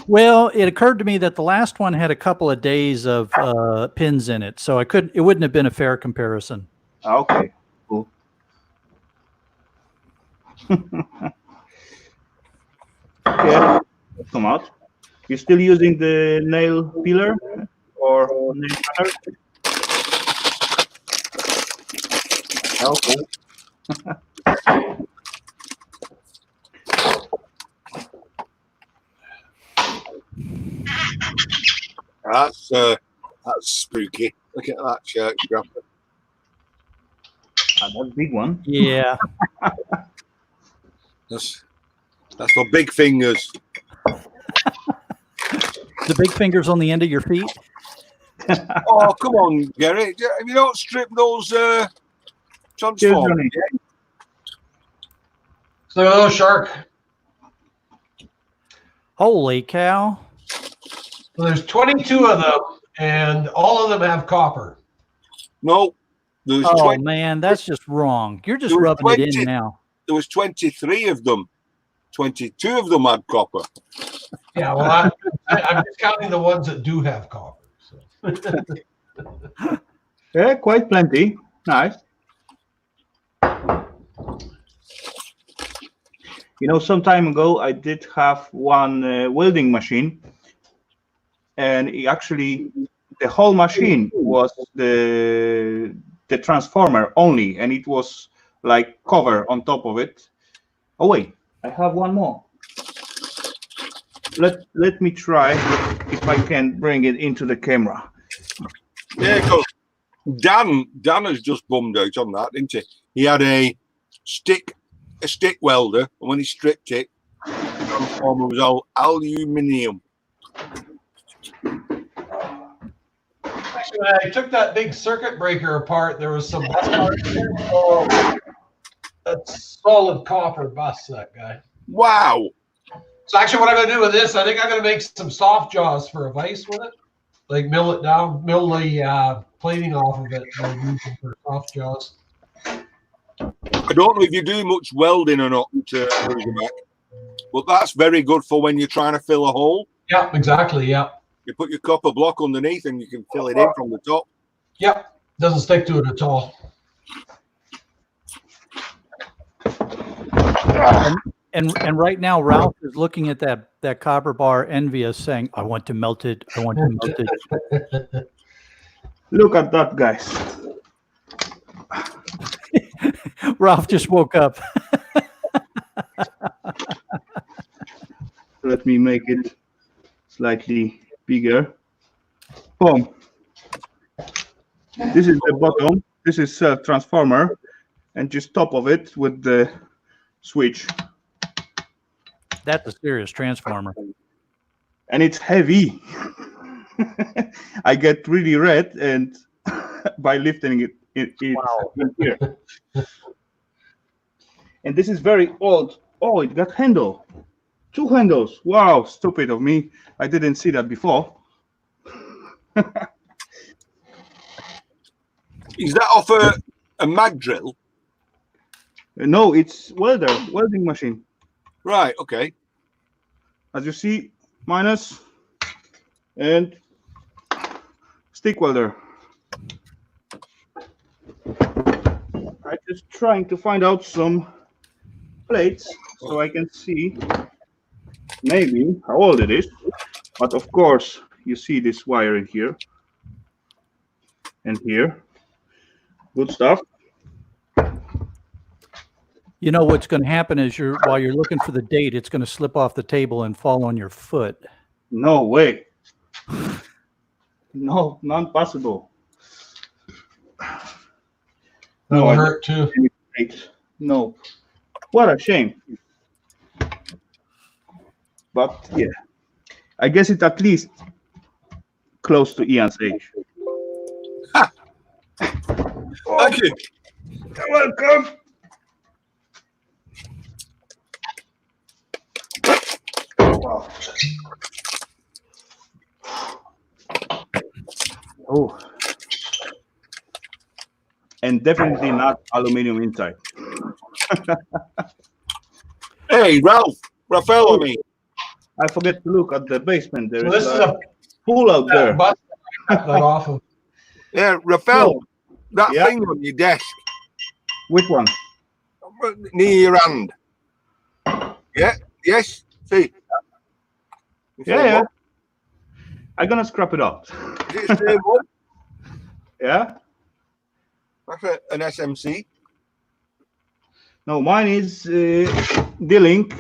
Well, it occurred to me that the last one had a couple of days of pins in it, so it wouldn't have been a fair comparison. Okay, cool. Okay, come out. You still using the nail peeler or nail cutter? Okay. That's spooky. Look at that shirt grapper. That's a big one. Yeah. That's for big fingers. The big fingers on the end of your feet? Oh, come on, Gary. Have you not stripped those transformers? So, little shark. Holy cow. Well, there's 22 of them, and all of them have copper. No. There was Oh, 20, man, that's just wrong. You're just There was rubbing it 20. in now. there was 23 of them. 22 of them had copper. Yeah, well, I'm just counting the ones that do have copper. So. Yeah, quite plenty. Nice. You know, some time ago, I did have one welding machine, and it actually, the whole machine was the transformer only, and it was like cover on top of it. Oh wait, I have one more. Let me try if I can bring it into the camera. Yeah, because Dan has just bummed out on that, didn't he? He had a stick welder, and when he stripped it, the transformer was all aluminium. Actually, when I took that big circuit breaker apart, there was some bus parts there. Oh, that's solid copper bus, that guy. Wow. So actually what I'm going to do with this, I think I'm going to make some soft jaws for a vise with it. Like mill it down, mill the plating off of it, and use it for soft jaws. I don't know if you do much welding or not, but that's very good for when you're trying to fill a hole. Yeah, exactly, yeah. You put your copper block underneath and you can fill it in from the top. Yep, doesn't stick to it at all. And right now, Ralph is looking at that copper bar envious, saying, I want to melt it. I want to melt it. Look at that, guys. Ralph just woke up. Let me make it slightly bigger. Boom. This is the bottom. This is self-transformer, and just top of it with the switch. That's a serious transformer. And it's heavy. I get really red, and by lifting it Wow. here. And this is very old. Oh, it got handle. 2 handles. Wow, stupid of me. I didn't see that before. Is that off a mag drill? No, it's welding machine. Right, okay. As you see, minus and stick welder. I'm just trying to find out some plates so I can see maybe how old it is. But of course, you see this wire in here and here. Good stuff. You know what's going to happen is while you're looking for the date, it's going to slip off the table and fall on your foot. No way. No, not possible. That'll hurt too. No. What a shame. But yeah, I guess it's at least close to Ian's age. Thank you. You're welcome. Oh. And definitely not aluminum inside. Hey, Rafal, I mean. I forget to look at the basement. There So is this is a pool out there. button that off of. Yeah, Rafal, Oh, that yeah. thing on your desk, Which one? near your hand. Yeah, yes, see. Yeah. I'm gonna scrap it up. Is it the same one? Yeah. That's an SMC. No, mine is D-Link.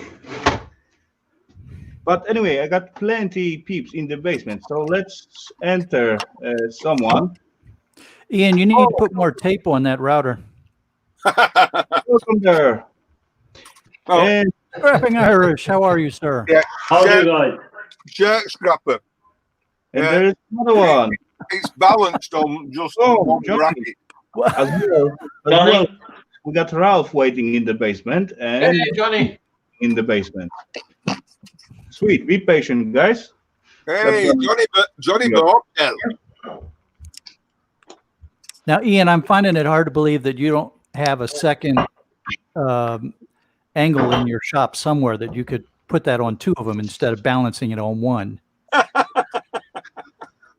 But anyway, I got plenty peeps in the basement. So let's enter someone. Ian, you need to put more tape on that router. Welcome there. Oh. And Scrapping Irish, how are you, sir? Yeah, How do you guys? jerk scrapper. Yeah. there's another one. It's balanced on just Oh, one Johnny. bracket. As well, we got Ralph waiting in the basement and Hey, Johnny. in the basement. Sweet. Be patient, guys. Hey, Johnny Yeah. Bartel. Now, Ian, I'm finding it hard to believe that you don't have a second angle in your shop somewhere that you could put that on 2 of them instead of balancing it on 1.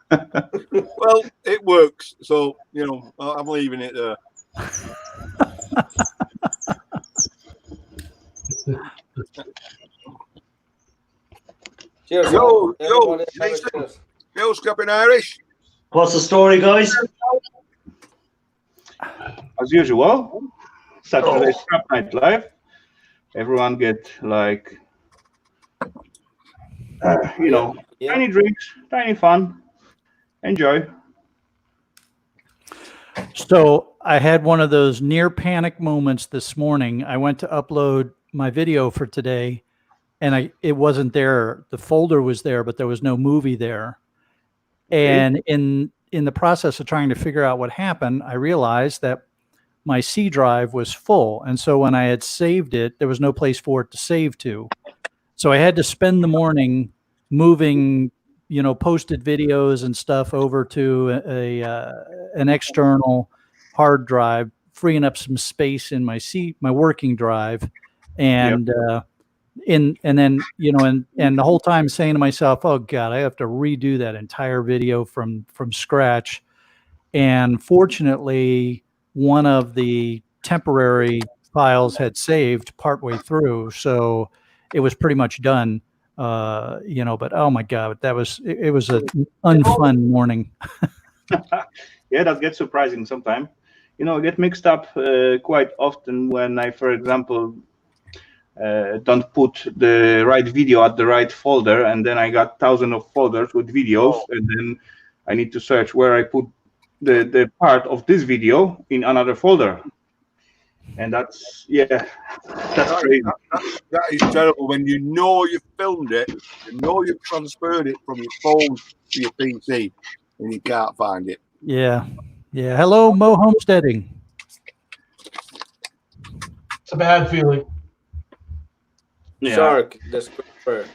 Well, it works, so I'm leaving it there. Cheers. Yo, everyone. Jason. Cheers. Yo, Scrapping Irish. What's the story, guys? As usual, Saturday Scrap Night Live. Everyone get like, Yeah. tiny drinks, tiny fun. Enjoy. So I had one of those near panic moments this morning. I went to upload my video for today and it wasn't there. The folder was there, but there was no movie there. And in the process of trying to figure out what happened, I realized that my C drive was full. And so when I had saved it, there was no place for it to save to. So I had to spend the morning moving, posted videos and stuff over to an external hard drive, freeing up some space in my working drive. And, and then, and the whole time saying to myself, oh God, I have to redo that entire video from scratch. And fortunately, one of the temporary files had saved partway through. So it was pretty much done, but oh my God, it was an unfun morning. Yeah, that gets surprising sometimes. I get mixed up quite often when I, for example, don't put the right video at the right folder, and then I got thousands of folders with videos, and then I need to search where I put the part of this video in another folder. And that's crazy. That is terrible when you know you've filmed it, you know you've transferred it from your phone to your PC, and you can't find it. Yeah. Hello, Mo Homesteading. It's a bad feeling. Yeah. Shark, the scrapper.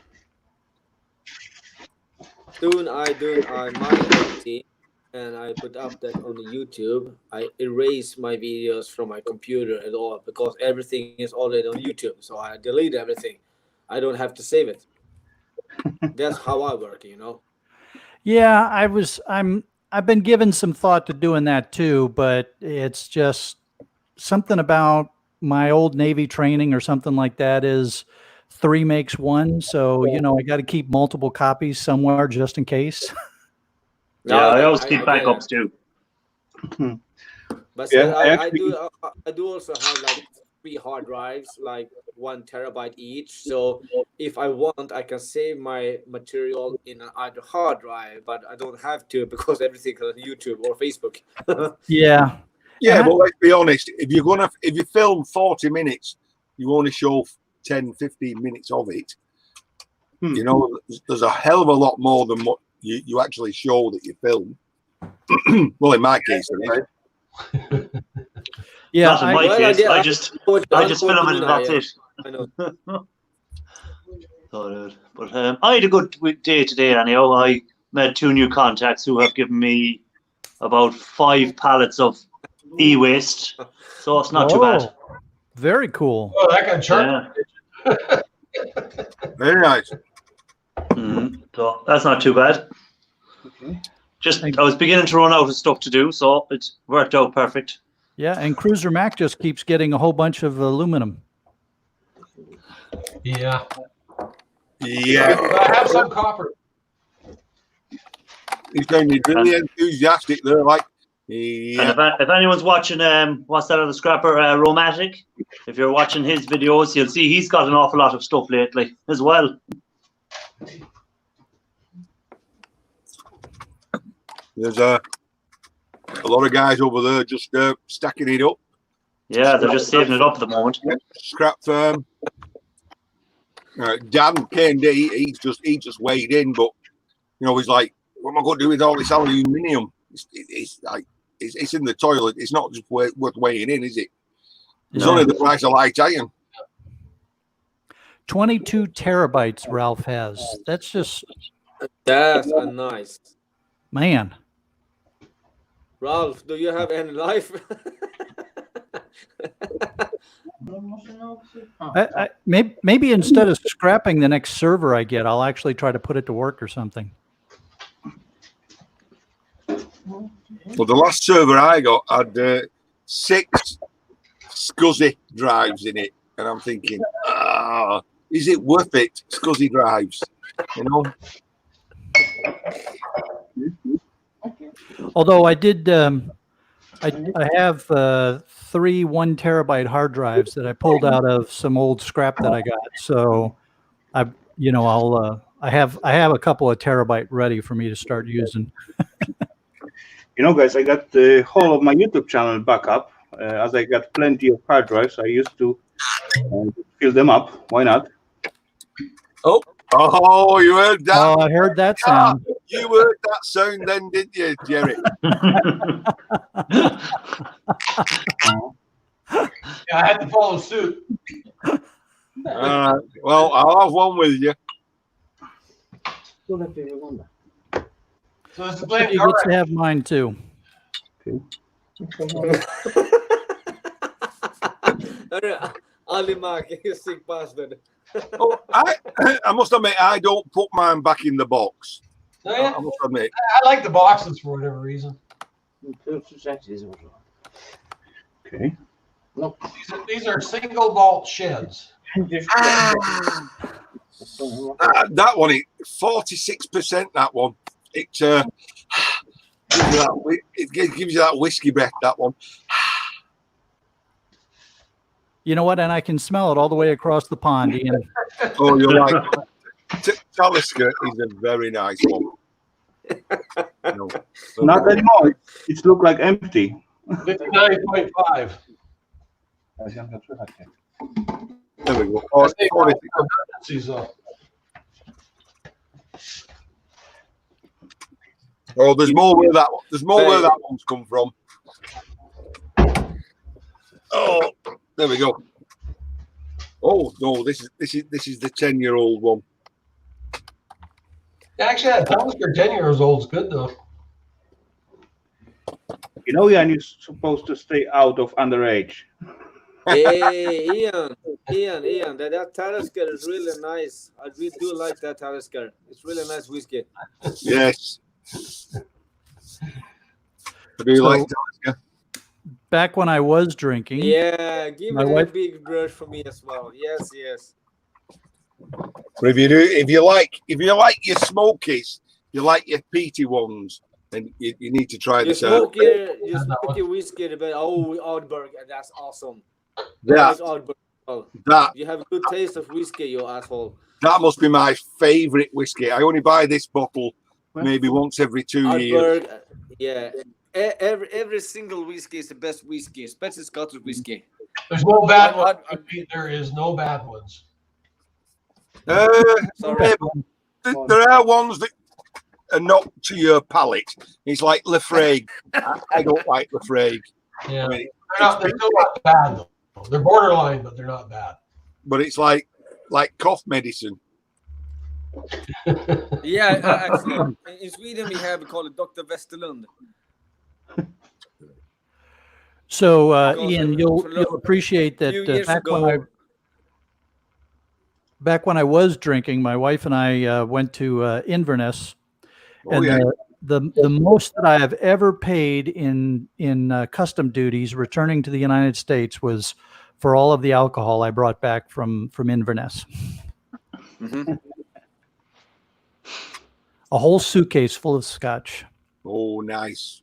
Soon I my editing, and I put up that on the YouTube. I erase my videos from my computer and all because everything is already on YouTube. So I delete everything. I don't have to save it. That's how I work, you know. Yeah, I've been given some thought to doing that too, but it's just something about my old Navy training or something like that is 3 makes 1. So, I got to keep multiple copies somewhere just in case. Yeah, I always keep backups too. But Yeah, I do also have like 3 hard drives, like 1 terabyte each. So if I want, I can save my material in either hard drive, but I don't have to because everything is on YouTube or Facebook. Yeah. Yeah, but let's be honest, if you film 40 minutes, you only show 10, 15 minutes of it. You know, there's a hell of a lot more than what you actually show that you film. Well, in my case, right? Yeah. Not in my case. I just film it and that's it. I know. Oh, dude. But I had a good day today, anyhow. I met 2 new contacts who have given me about 5 pallets of e-waste, so it's not too bad. Very cool. Oh, that got sharp. Yeah. Very nice. So that's not too bad. Just I was beginning to run out of stuff to do, so it worked out perfect. Yeah, and Cruiser Mac just keeps getting a whole bunch of aluminum. Yeah. Yeah. I have some copper. He's going to be really enthusiastic there, like, yeah. And if anyone's watching, what's that other scrapper, Romantic? If you're watching his videos, you'll see he's got an awful lot of stuff lately as well. There's a lot of guys over there just stacking it up. Yeah, they're just saving it up at the moment. Scrap firm. Dan K&D, he just weighed in, but he's like, what am I going to do with all this aluminium? It's like it's in the toilet. It's not just worth weighing in, is it? It's only the price of light iron. 22 terabytes Ralph has. That's nice. Man. Ralph, do you have any life? Maybe instead of scrapping the next server I get, I'll actually try to put it to work or something. Well, the last server I got had 6 SCSI drives in it, and I'm thinking, is it worth it? SCSI drives, Although I did, I have 3 1 terabyte hard drives that I pulled out of some old scrap that I got. So I have a couple of terabyte ready for me to start using. Guys, I got the whole of my YouTube channel back up. As I got plenty of hard drives, I used to fill them up. Why not? Oh, you heard that? Oh, I heard that sound. You heard that sound then, didn't you, Jerry? Yeah, I had to follow suit. Well, I'll have one with you. So it's He gets to have mine too. Ali Mark, you sick bastard. I must admit, I don't put mine back in the box. Oh, yeah? I must admit. I like the boxes for whatever reason. Okay. These are single bolt sheds. That one, 46%. That one, it gives you that whiskey breath. That one. You know what? And I can smell it all the way across the pond, Ian. Oh, you're like Talisker is a very nice one. No. Not anymore. It looks like empty. 59.5. There we go. Oh, I think 40. redundancies, though. Oh, there's more where that one's come from. Oh, there we go. Oh no, this is the 10-year-old one. Actually, that Talisker 10 years old is good, though. You know, Ian, you're supposed to stay out of underage. Hey, Ian, that Talisker is really nice. I really do like that Talisker. It's really nice whiskey. Yes. I do like Talisker. Back when I was drinking, Yeah, give My me a wife- big brush for me as well. Yes. But if you like your smokies, you like your peaty ones, then you need to try You this out. smoke your whiskey, but Ardbeg, that's awesome. I That like Ardbeg. Oh, that you have a good taste of whiskey, you asshole. that must be my favourite whiskey. I only buy this bottle maybe once every 2 years. Ardbeg, yeah. Every single whiskey is the best whiskey, especially Scottish whiskey. There's no bad What- ones. There is no bad ones. Sorry. Yeah, but there are ones that are not to your palate. It's like Lafrague. I don't like Lafrague. Yeah. I mean, They're still not bad, though. They're borderline, but they're not bad. but it's like cough medicine. Yeah, actually, in Sweden we have called it Dr. Westerlund. so Because Ian, for you'll appreciate that few years back ago, when I was drinking, my wife and I went to Inverness, Oh, and yeah. the most that I have ever paid in custom duties returning to the United States was for all of the alcohol I brought back from Inverness. Mhm. A whole suitcase full of scotch. Oh, nice.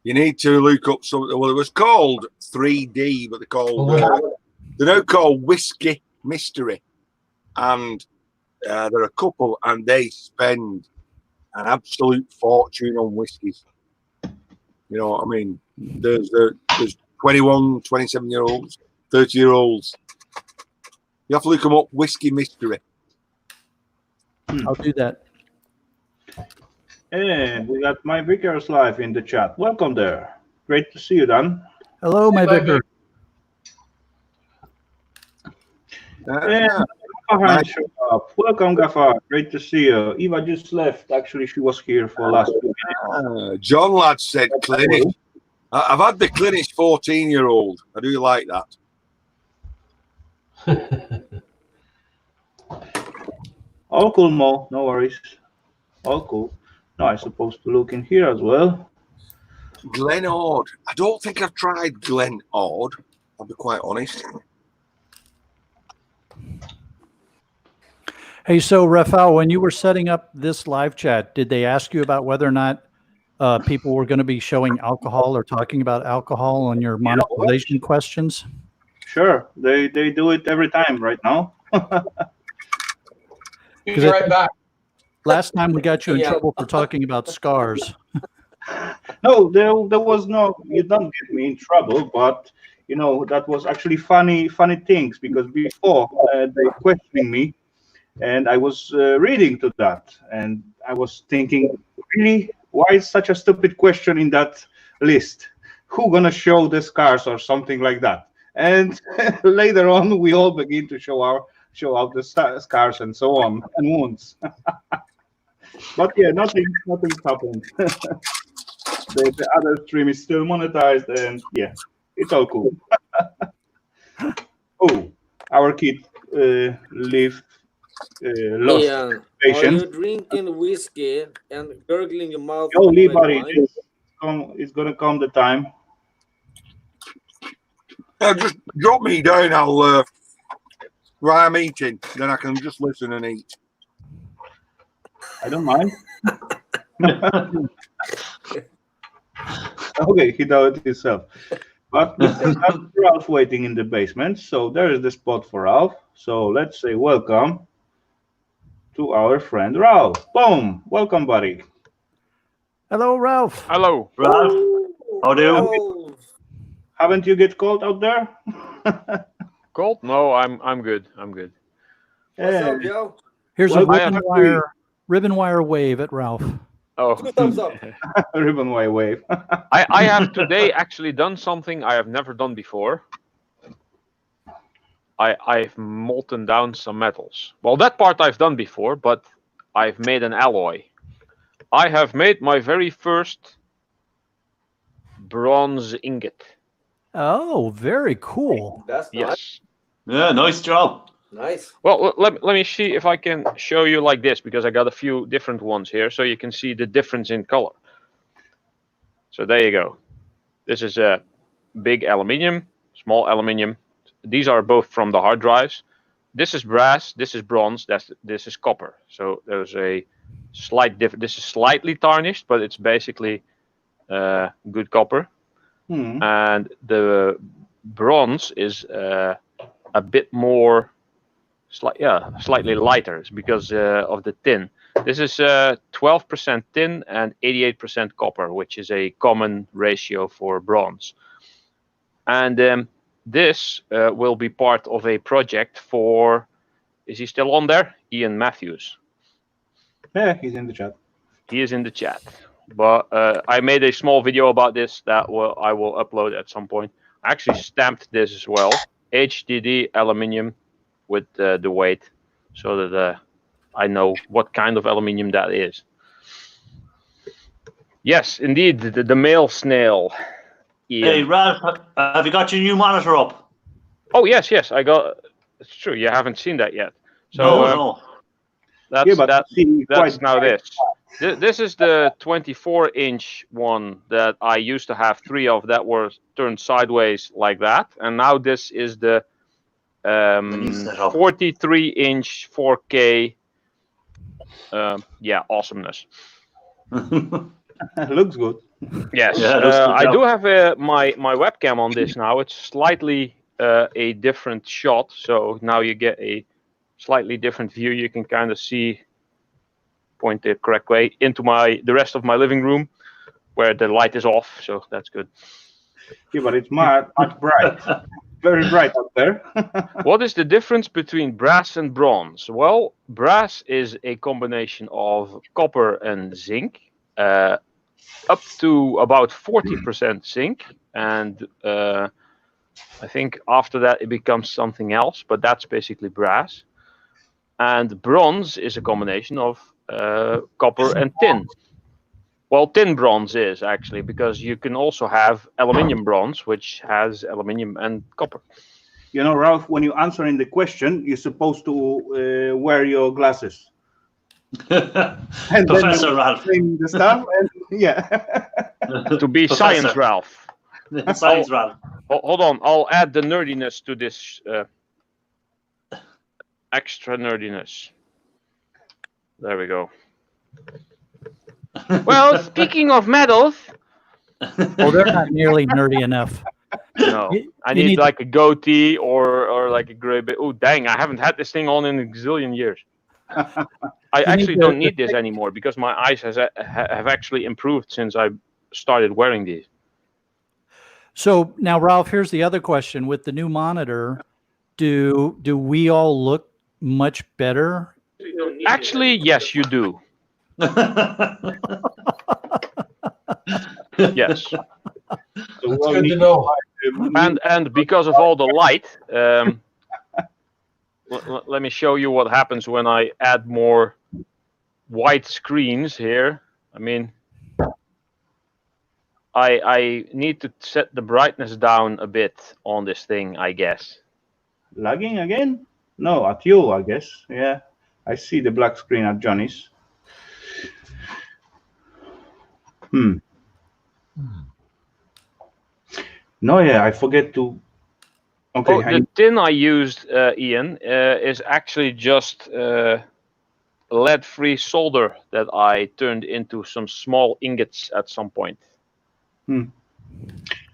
You need to look up something. Well, it was called 3D, but they're now called Whiskey Mystery. And there are a couple, and they spend an absolute fortune on whiskies. You know what I mean? There's 21, 27-year-olds, 30-year-olds. You have to look them up, Whiskey Mystery. I'll do that. And we got my Vicar's Life in the chat. Welcome there. Great to see you, Dan. Hello, my vicar. And Gaffar showed up. Welcome, Gaffar. Great to see you. Eva just left. Actually, she was here for last 2 minutes. John Ladd said Clinic. I've had the Clinic 14-year-old. I do like that. All cool, Mo. No worries. All cool. No, I'm supposed to look in here as well. Glen Ord. I don't think I've tried Glen Ord. I'll be quite honest. Hey, so Rafal, when you were setting up this live chat, did they ask you about whether or not people were going to be showing alcohol or talking about alcohol on your monetization questions? Sure. They do it every time right now. Be right back. Last time we got you in Yeah. trouble for talking about scars. No, there was no. You don't get me in trouble, but you know that was actually funny things because before they questioning me, and I was reading to that, and I was thinking, really, why is such a stupid question in that list? Who gonna show the scars or something like that? And later on, we all begin to show out the scars and so on and wounds. But yeah, nothing happened. The other stream is still monetized, and yeah, it's all cool. Oh, our kid lost Ian, are patience. you drinking whiskey and gurgling your mouth? Yo, with Lee, red buddy, wine? it's gonna come the time. Just drop me down. I'll while I'm eating, then I can just listen and eat. I don't mind. Okay, he did it himself. But we still have Ralph waiting in the basement, so there is the spot for Ralph. So let's say welcome to our friend Ralph. Boom! Welcome, buddy. Hello, Ralph. Hello. Ralph, how do you? Oh, Haven't you get cold out there? Cold? No, I'm good. I'm good. what's Yeah. up, yo? Here's Well, a I ribbon wire wave at Ralph. Oh, 2 thumbs up. Ribbon wave. I have today actually done something I have never done before. I've molten down some metals. Well, that part I've done before, but I've made an alloy. I have made my very first bronze ingot. Oh, very cool. That's Yes. Yeah, nice job. nice. Well, let me see if I can show you like this, because I got a few different ones here, so you can see the difference in color. So there you go. This is a big aluminium, small aluminium. These are both from the hard drives. This is brass, this is bronze, this is copper. So there's a slight difference. This is slightly tarnished, but it's basically good copper. And the bronze is a bit more, slightly lighter. It's because of the tin. This is 12% tin and 88% copper, which is a common ratio for bronze. And this will be part of a project for, is he still on there? Ian Matthews. Yeah, he's in the chat. He is in the chat. But I made a small video about this that I will upload at some point. I actually stamped this as well. HDD aluminium with the weight, so that I know what kind of aluminium that is. Yes, indeed, the male snail. Ian. Hey, Ralph, have you got your new monitor up? Oh, yes, I got. It's true. You haven't seen that yet. So No. that's Yeah, but see, that's quite now bright. this. This is the 24-inch one that I used to have 3 of that were turned sideways like that, and now this is the new setup. 43-inch 4K. Awesomeness. Looks good. Yes, Yeah, it looks good, I yeah. do have my webcam on this now. It's slightly a different shot, so now you get a slightly different view. You can kind of see, point the correct way into the rest of my living room, where the light is off. So that's good. Yeah, but it's much bright. Very bright up there. What is the difference between brass and bronze? Well, brass is a combination of copper and zinc, up to about 40% zinc, and I think after that it becomes something else, but that's basically brass. And bronze is a combination of copper and tin. Well, tin bronze is actually, because you can also have aluminium bronze, which has aluminium and copper. You know, Ralph, when you're answering the question, you're supposed to wear your glasses. And Professor then Ralph. the stuff, and yeah. To be Professor. science Ralph. Science Ralph. Hold on, I'll add the nerdiness to this. Extra nerdiness. There we go. Well, speaking of metals. Oh, they're not nearly nerdy enough. No, I You need like a goatee or like a gray bit. Oh, dang, I haven't had this thing on in a gazillion years. I actually don't need this anymore because my eyes have actually improved since I started wearing these. So now, Ralph, here's the other question. With the new monitor, do we all look much better? Actually, yes, you do. Yes. So That's we'll good need to know. And because of all the light, let me show you what happens when I add more white screens here. I mean, I need to set the brightness down a bit on this thing, I guess. Lagging again? No, at you, I guess. Yeah, I see the black screen at Johnny's. No, yeah, I forget to. Okay, Oh, the tin I used, Ian, is actually just lead-free solder that I turned into some small ingots at some point.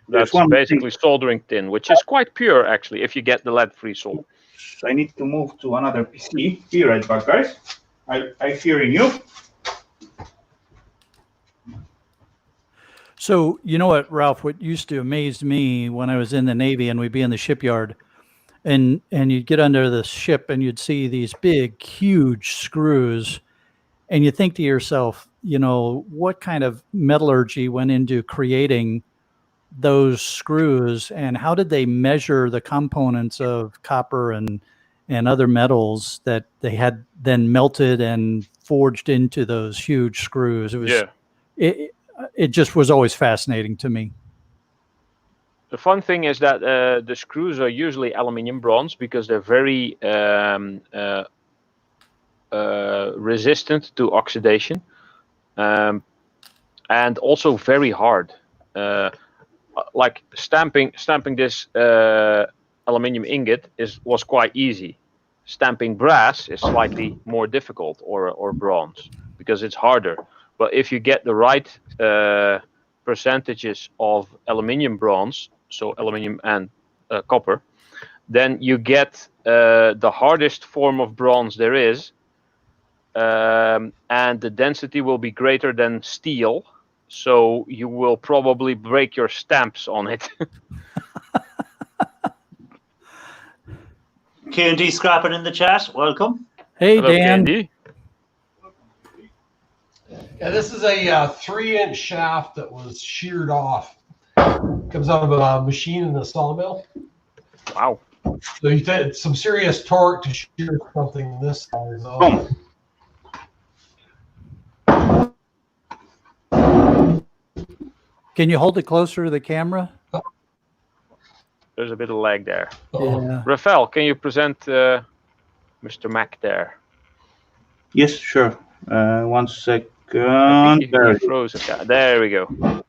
That's one basically soldering tin, which is quite pure actually if you get the lead-free solder. I need to move to another PC. Be right back, guys. I'm hearing you. So, you know what, Ralph, what used to amaze me when I was in the Navy and we'd be in the shipyard and you'd get under the ship and you'd see these big, huge screws. And you think to yourself, you know, what kind of metallurgy went into creating those screws and how did they measure the components of copper and other metals that they had then melted and forged into those huge screws? It was, it just was always fascinating to me. The fun thing is that the screws are usually aluminium bronze because they're very resistant to oxidation, and also very hard. Like stamping this aluminium ingot was quite easy. Stamping brass is slightly more difficult, or bronze, because it's harder. But if you get the right percentages of aluminium bronze, so aluminium and copper, then you get the hardest form of bronze there is, and the density will be greater than steel, so you will probably break your stamps on it. K&D Scrapping in the chat, welcome. Hey, Hello, Dan. Candy. Yeah, this is a 3-inch shaft that was sheared off. Comes out of a machine in the sawmill. Wow. So you take some serious torque to shear something this size off. Can you hold it closer to the camera? There's a bit of lag there. Yeah. Rafal, can you present Mr. Mac there? Yes, sure. 1 second. I think There he froze it. There we go.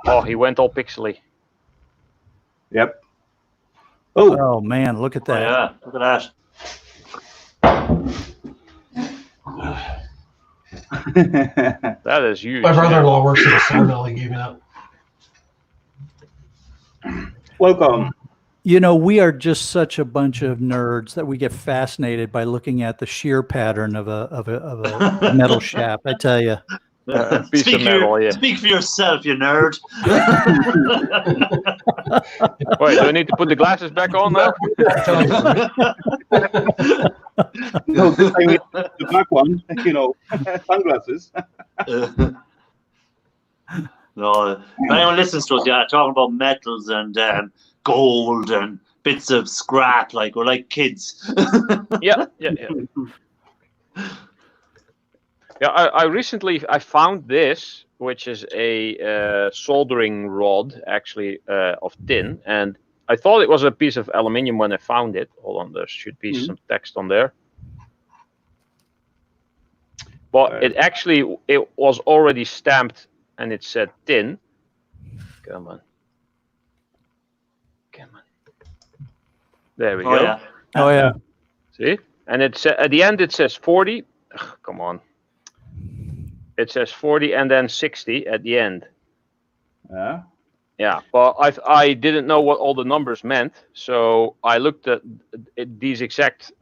Oh, he went all pixely. Yep. Oh. Oh man, look at Oh, that. yeah, look at that. That is huge. My brother-in-law works at a sawmill. He gave me that. Welcome. You know, we are just such a bunch of nerds that we get fascinated by looking at the shear pattern of a metal shaft. I tell you. Piece of metal, yeah. Speak for yourself, you nerd. Wait, do I need to put the glasses back on now? No, this time the black one, you know, sunglasses. No, if anyone listens to us, yeah, talking about metals and gold and bits of scrap, like we're like kids. Yeah. Yeah, I recently found this, which is a soldering rod, actually, of tin, and I thought it was a piece of aluminium when I found it. Hold on, there should be some text on there. But it was already stamped, and it said tin. Come on. There we go. Yeah. Oh yeah. See? And it's at the end it says 40. Ugh, come on. It says 40 and then 60 at the end. Yeah. Yeah, but I didn't know what all the numbers meant, so I looked at these exact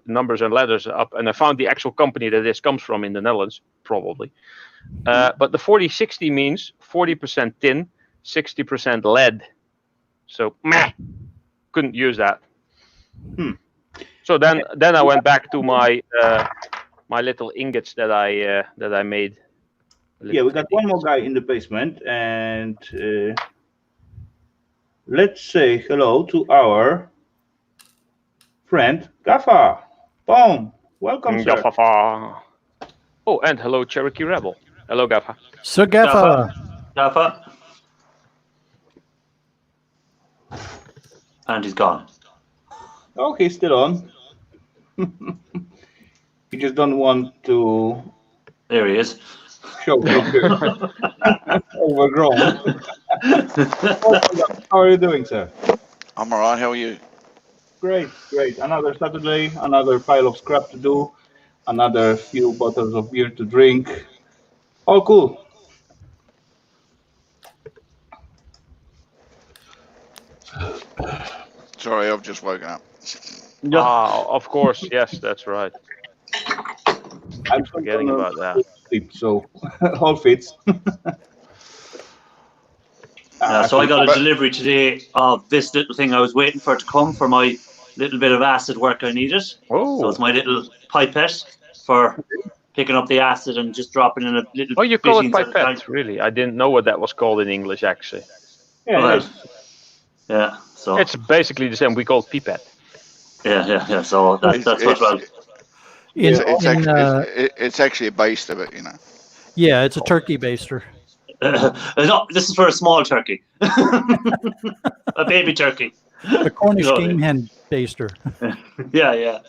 numbers and letters up, and I found the actual company that this comes from in the Netherlands, probably. But the 40-60 means 40% tin, 60% lead. So, meh, couldn't use that. So then I went back to my my little ingots that I made. Yeah, we got one more guy in the basement, and let's say hello to our friend Gaffa. Boom! Welcome, sir. Gaffa. Oh, and hello, Cherokee Rebel. Hello, Gaffa. So Gaffa. Gaffa. And he's gone. Oh, he's still on. He just don't want to. There he is. Show overgrown. How are you doing, sir? I'm all right. How are you? Great. Another Saturday, another pile of scrap to do, another few bottles of beer to drink. All cool. Sorry, I've just woken up. Ah, of course. Yes, that's right. I'm Forgetting about that. sleep, so all fits. So I got a But- delivery today of this little thing I was waiting for it to come for my little bit of acid work I needed. So Oh, it's my little pipette for picking up the acid and just dropping in a little. oh, you call it bit into the tank. pipette? Really? I didn't know what that was called in English. Actually, Yeah, Well, it is. yeah. So it's basically the same. We call it pipette. yeah. So that's what. Well, It's actually a base of it, you know. Yeah, it's a turkey baster. no, this is for a small turkey, a baby turkey. A Cornish You know, game hen baster. Yeah.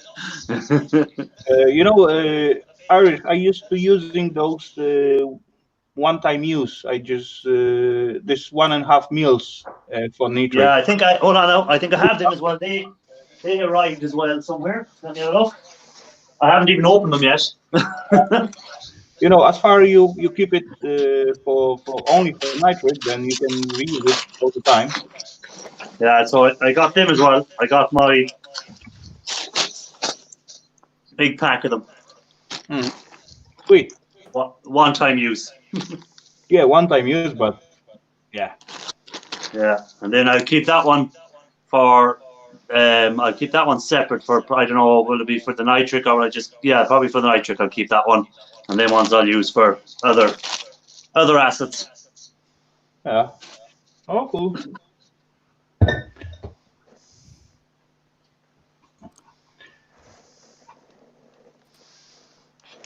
Irish, I used to using those one-time use. I just this 1.5 meals for nitrate. Yeah, I think hold on now. I think I have them as well. They arrived as well somewhere. Let me have a look. I haven't even opened them yet. As far as you keep it for only for nitrate, then you can reuse it all the time. Yeah, so I got them as well. I got my big pack of them. Sweet. One-time use. Yeah, one-time use, but yeah. Yeah, and then I'll keep that one for. I'll keep that one separate for. I don't know, will it be for the nitric or probably for the nitric. I'll keep that one, and then ones I'll use for other assets. Yeah. Oh, cool.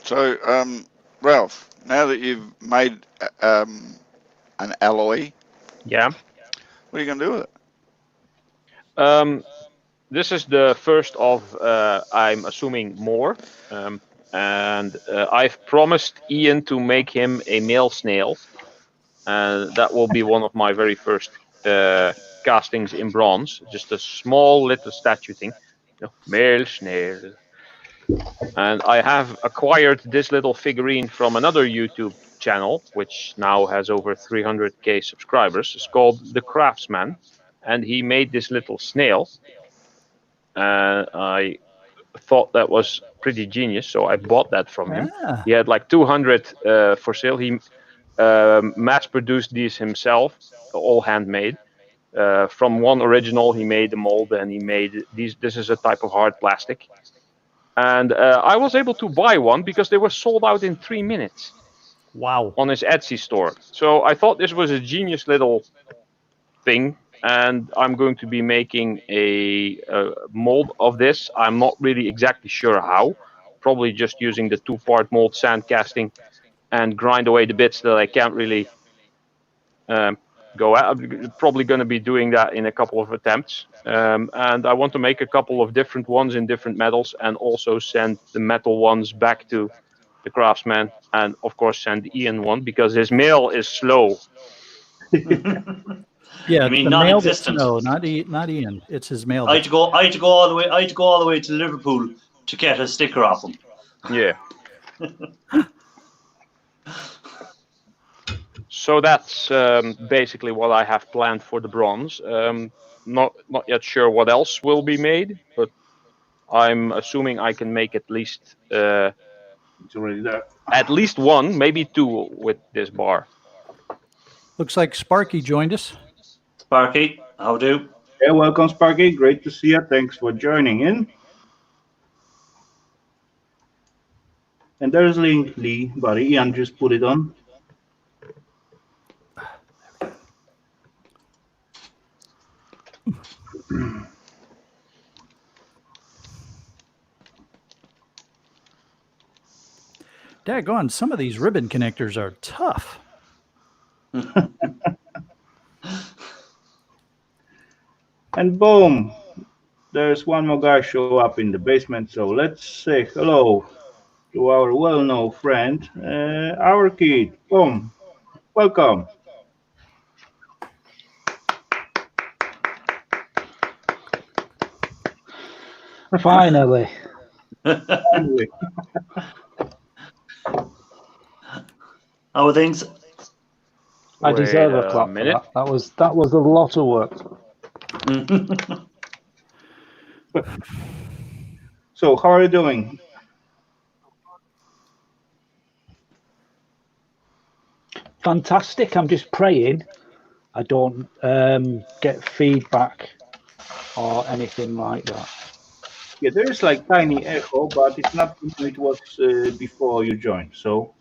So, Ralph, now that you've made an alloy, Yeah. what are you going to do with it? This is the first of, I'm assuming, more. And I've promised Ian to make him a male snail. And that will be one of my very first castings in bronze. Just a small little statue thing. Male snail. And I have acquired this little figurine from another YouTube channel, which now has over 300k subscribers. It's called The Craftsman. And he made this little snail. I thought that was pretty genius, so I bought that from him. Ah. He had like 200 for sale. He mass-produced these himself, all handmade. From one original, he made the mold, and he made these. This is a type of hard plastic. And I was able to buy one because they were sold out in 3 minutes. Wow. On his Etsy store. So I thought this was a genius little thing. And I'm going to be making a mold of this. I'm not really exactly sure how. Probably just using the 2-part mold sand casting and grind away the bits that I can't really go at. I'm probably going to be doing that in a couple of attempts. And I want to make a couple of different ones in different metals and also send the metal ones back to the craftsman. And of course send Ian one because his mail is slow. Yeah, I mean, the mail that's non-existent. no, not Ian. It's his mail. I had to go all the way. I had to go all the way to Liverpool to get a sticker off him. Yeah. So that's basically what I have planned for the bronze. Not yet sure what else will be made, but I'm assuming I can make at least It's already there. at least one, maybe two with this bar. Looks like Sparky joined us. Sparky, how do? Yeah, welcome, Sparky. Great to see you. Thanks for joining in. And there's Link Lee, but Ian just put it on. Daggone, some of these ribbon connectors are tough. And boom, there's one more guy show up in the basement. So let's say hello to our well-known friend, our kid. Boom, welcome. Finally. Anyway, How are things? I deserve Wait a clap for minute. that. That was a lot of work. So, how are you doing? Fantastic. I'm just praying I don't get feedback or anything like that. Yeah, there is like tiny echo, but it's not what it was before you joined. So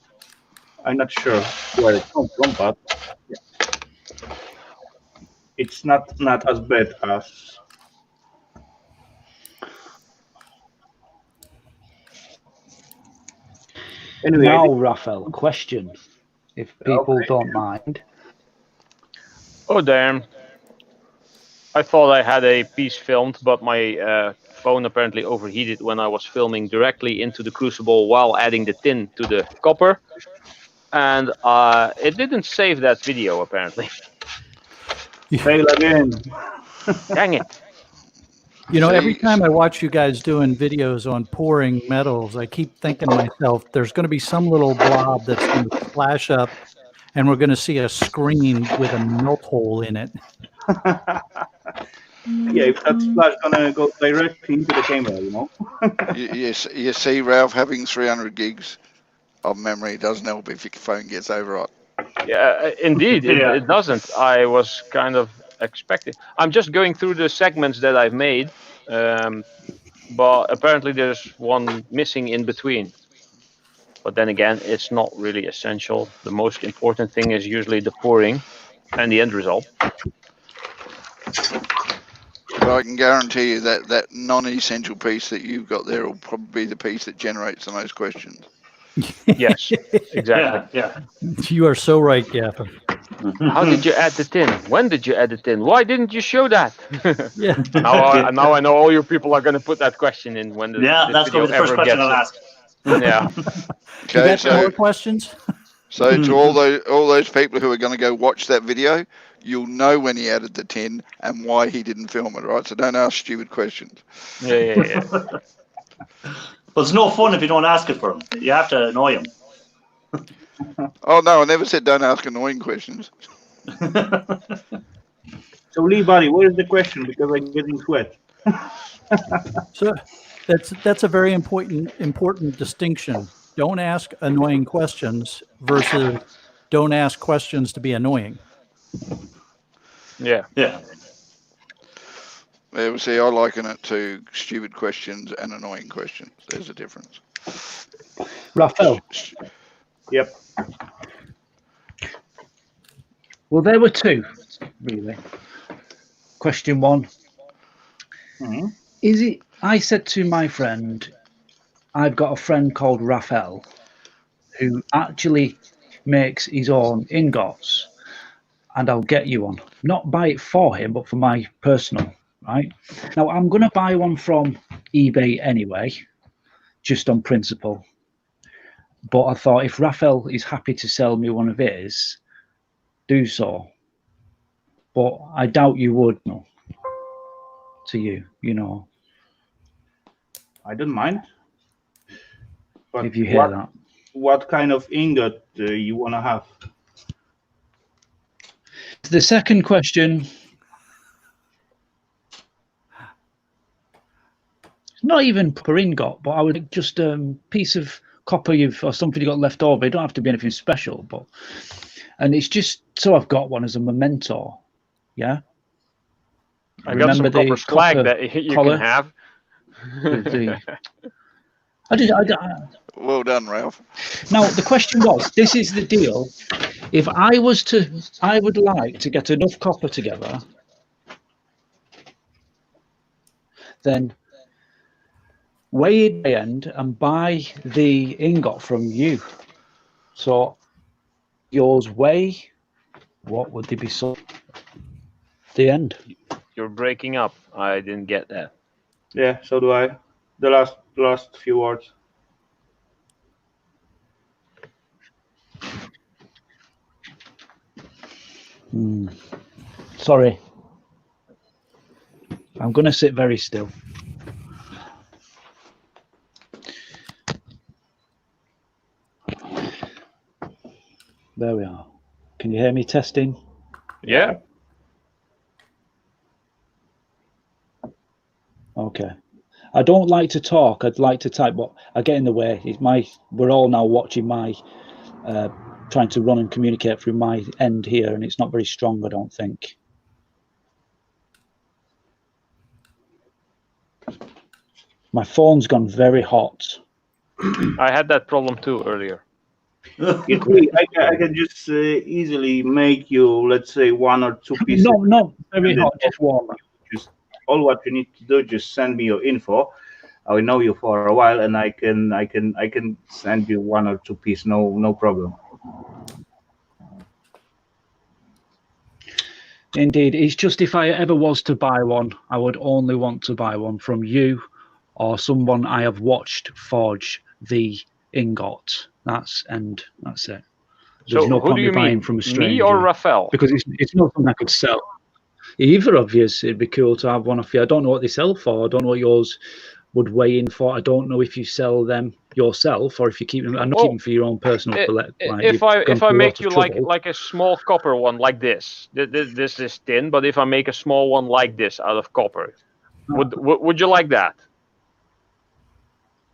I'm not sure where it comes from, but yeah, it's not as bad as. Anyway, Now, Rafal, question, if people okay. don't mind. Oh damn! I thought I had a piece filmed, but my phone apparently overheated when I was filming directly into the crucible while adding the tin to the copper, and it didn't save that video apparently. Fail again. Dang it! You know, every See, time I watch you guys doing videos on pouring metals, I keep thinking to myself, there's going to be some little blob that's going to flash up, and we're going to see a screen with a melt hole in it. Yeah, if that splash gonna go directly into the camera, you know. you see, Ralph, having 300 gigs of memory doesn't help if your phone gets overhot. Yeah, indeed, Yeah. it doesn't. I was kind of expecting. I'm just going through the segments that I've made, but apparently there's one missing in between. But then again, it's not really essential. The most important thing is usually the pouring and the end result. But I can guarantee you that that non-essential piece that you've got there will probably be the piece that generates the most questions. Yes, exactly. Yeah. You are so right, Gaffer. How did you add the tin? When did you add the tin? Why didn't you show that? Yeah. now I know all you people are going to put that question in when this That's video going to be the first ever question gets I'll it. ask. Yeah. You Okay, got more questions? so to all those people who are going to go watch that video, you'll know when he added the tin and why he didn't film it, right? So don't ask stupid questions. Yeah. But it's no fun if you don't ask it for him. You have to annoy him. Oh no, I never said don't ask annoying questions. So, Lee Buddy, what is the question? Because I'm getting sweat. So that's a very important distinction. Don't ask annoying questions versus don't ask questions to be annoying. Yeah. Yeah. Yeah, well, see, I liken it to stupid questions and annoying questions. There's a difference. Rafal, Yep. well, there were two, really. Question one. Mhm. Is it, I said to my friend, I've got a friend called Rafal who actually makes his own ingots, and I'll get you one. Not buy it for him, but for my personal, right? Now, I'm going to buy one from eBay anyway, just on principle. But I thought if Rafal is happy to sell me one of his, do so. But I doubt you would, no, to you, you know, I don't mind. But if you hear that. what kind of ingot you wanna have? The second question, not even per ingot, but I would just piece of copper or something you got left over. It don't have to be anything special, but and it's just so I've got one as a memento. Yeah. I got some copper slag that you collar can have. with the. Well done, Ralph. Now the question was: this is the deal. If I would like to get enough copper together, then weigh it by end and buy the ingot from you. So yours weigh, what would they be sold? The end. You're breaking up. I didn't get that. Yeah, so do I. The last few words. Sorry. I'm going to sit very still. There we are. Can you hear me testing? Yeah. Okay. I don't like to talk. I'd like to type, but I get in the way. We're all now watching my, trying to run and communicate through my end here, and it's not very strong, I don't think. My phone's gone very hot. I had that problem too earlier. You see, I can just easily make you, let's say, 1 or 2 pieces. No, not very and then hot, just warm. Just all what you need to do, just send me your info. I will know you for a while, and I can send you 1 or 2 pieces. No problem. Indeed, it's just if I ever was to buy one, I would only want to buy one from you or someone I have watched forge the ingot. That's it. There's So no who point do me you buying mean, from a me stranger or Rafal? because it's not something I could sell. Either of you, it'd be cool to have one of you. I don't know what they sell for. I don't know what yours would weigh in for. I don't know if you sell them yourself or if you keep them. I'm not keeping for your own personal collect. Like, If I make you trouble. like a small copper one like this is thin, but if I make a small one like this out of copper, would you like that?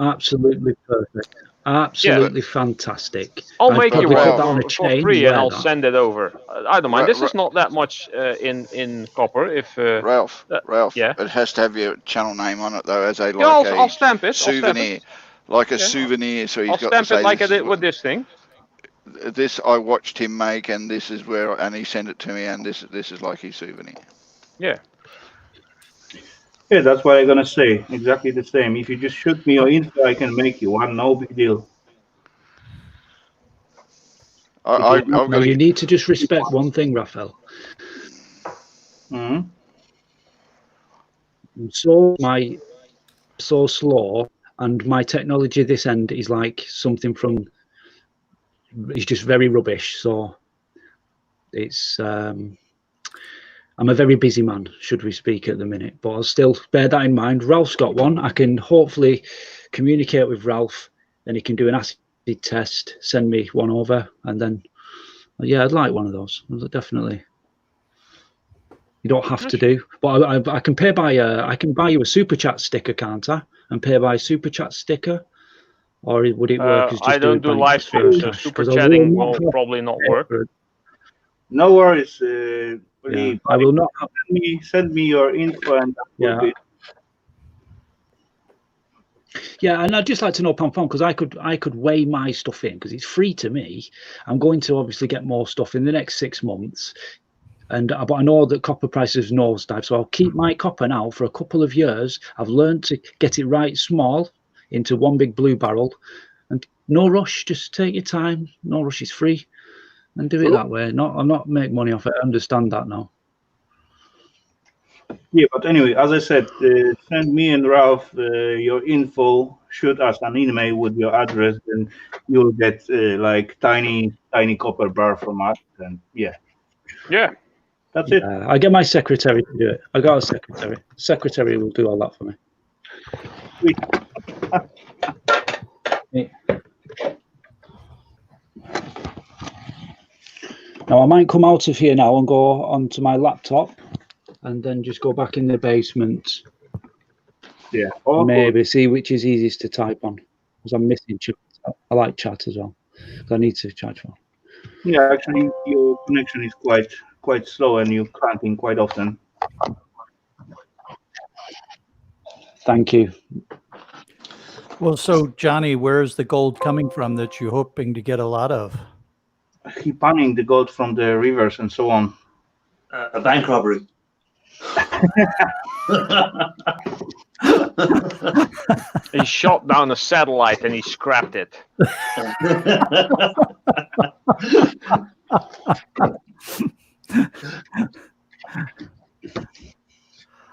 Absolutely perfect. Absolutely fantastic. I'll I'd make you probably one put that on a for chain free, and wear I'll that. send it over. I don't mind. This is not that much in copper. If Ralph, yeah, it has to have your channel name on it though, as a I'll stamp it. souvenir, like a souvenir. So he's I'll got stamp to say it like I this is did with this thing. this I watched him make, and this is where, and he sent it to me, and this is like his souvenir. Yeah. Yeah, that's what I'm gonna say. Exactly the same. If you just shoot me your info, I can make you one. No big deal. You need to just respect one thing, Rafal. Mm-hmm. So slow, and my technology this end is like something from. It's just very rubbish. So it's. I'm a very busy man, should we speak at the minute, but I'll still bear that in mind. Ralph's got one. I can hopefully communicate with Ralph, and he can do an acid test, send me one over, and then, yeah, I'd like one of those, definitely. You don't have to do, but I can pay by. I can buy you a super chat sticker, can't I? And pay by a super chat sticker, or would it work as just I don't do live streams, so super chatting will probably not work. No worries. Yeah, I will not. Send me your info, and that will be. Yeah, and I'd just like to know, Pom Pom, because I could weigh my stuff in because it's free to me. I'm going to obviously get more stuff in the next 6 months, but I know that copper prices nosedive, so I'll keep my copper now for a couple of years. I've learned to get it right small into one big blue barrel, and no rush. Just take your time. No rush. It's free, and do it that way. I'm not make money off it. I understand that now. Yeah, but anyway, as I said, send me and Ralph your info. Shoot us an email with your address, and you'll get like tiny copper bar from us. And yeah, that's it. I get my secretary to do it. I got a secretary. Secretary will do all that for me. Yeah. Now I might come out of here now and go onto my laptop, and then just go back in the basement. Yeah. Maybe see which is easiest to type on, because I'm missing chat. I like chat as well, because I need to chat for. Yeah, actually, your connection is quite slow, and you're cranking quite often. Thank you. Well, so Johnny, where's the gold coming from that you're hoping to get a lot of? Keep panning the gold from the rivers and so on. A bank robbery. He shot down a satellite and he scrapped it.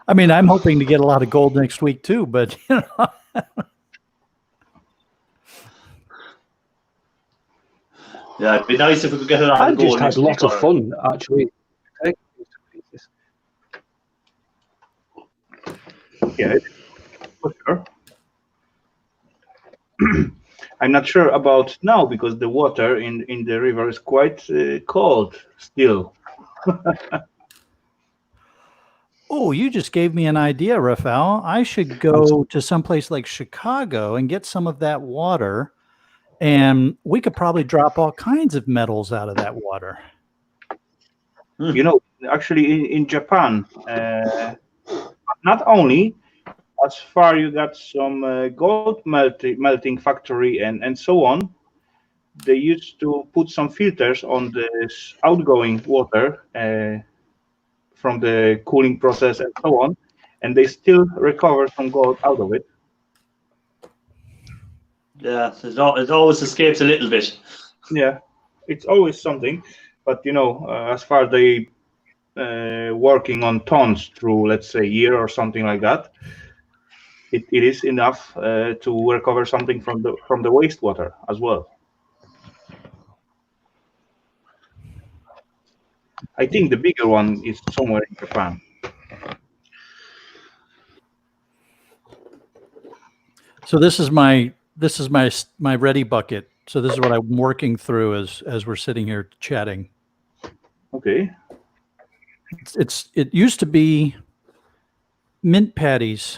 I mean, I'm hoping to get a lot of gold next week too, but you know. Yeah, it'd be nice if we could get it on. I've just had a lot of fun, actually. Yeah, for sure. I'm not sure about now because the water in the river is quite cold still. Oh, you just gave me an idea, Rafal. I should go to someplace like Chicago and get some of that water, and we could probably drop all kinds of metals out of that water. You know, actually in Japan, not only, as far you got some gold melting factory and so on, they used to put some filters on this outgoing water from the cooling process and so on, and they still recover some gold out of it. Yeah, it always escapes a little bit. Yeah, it's always something, but you know, as far as they working on tons through, let's say, a year or something like that, it is enough to recover something from the wastewater as well. I think the bigger one is somewhere in Japan. So this is my ready bucket. So this is what I'm working through as we're sitting here chatting. Okay. It used to be mint patties.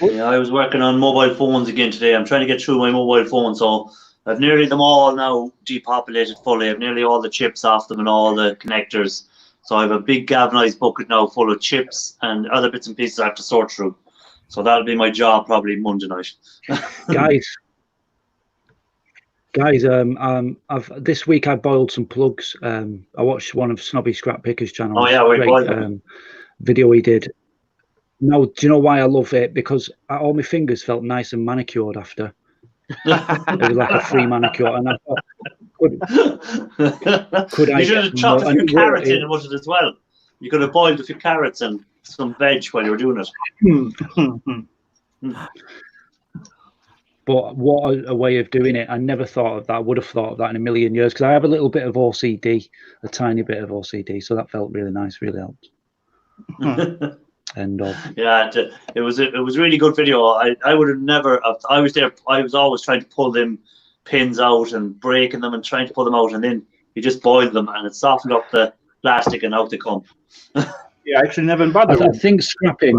Yeah, I was working on mobile phones again today. I'm trying to get through my mobile phone, so I've nearly them all now depopulated fully. I've nearly all the chips off them and all the connectors. So I have a big galvanized bucket now full of chips and other bits and pieces I have to sort through. So that'll be my job probably Monday night. Guys, I've this week I boiled some plugs. I watched one of Snobby Scrap Picker's channels. Oh yeah, we boiled great video he did. No, do you know why I love it? Because all my fingers felt nice and manicured after. It was like a free manicure, and I thought, could I? You should have chopped a few carrots in with it as well. You could have boiled a few carrots and some veg while you were doing it. But what a way of doing it. I never thought of that. I would have thought of that in a million years, because I have a little bit of OCD, a tiny bit of OCD. So that felt really nice, really helped. And yeah, it was a really good video. I would have never. I was there. I was always trying to pull them pins out and breaking them and trying to pull them out, and then you just boil them and it softened up the plastic and out they come. Yeah, I actually never bothered. I think scrapping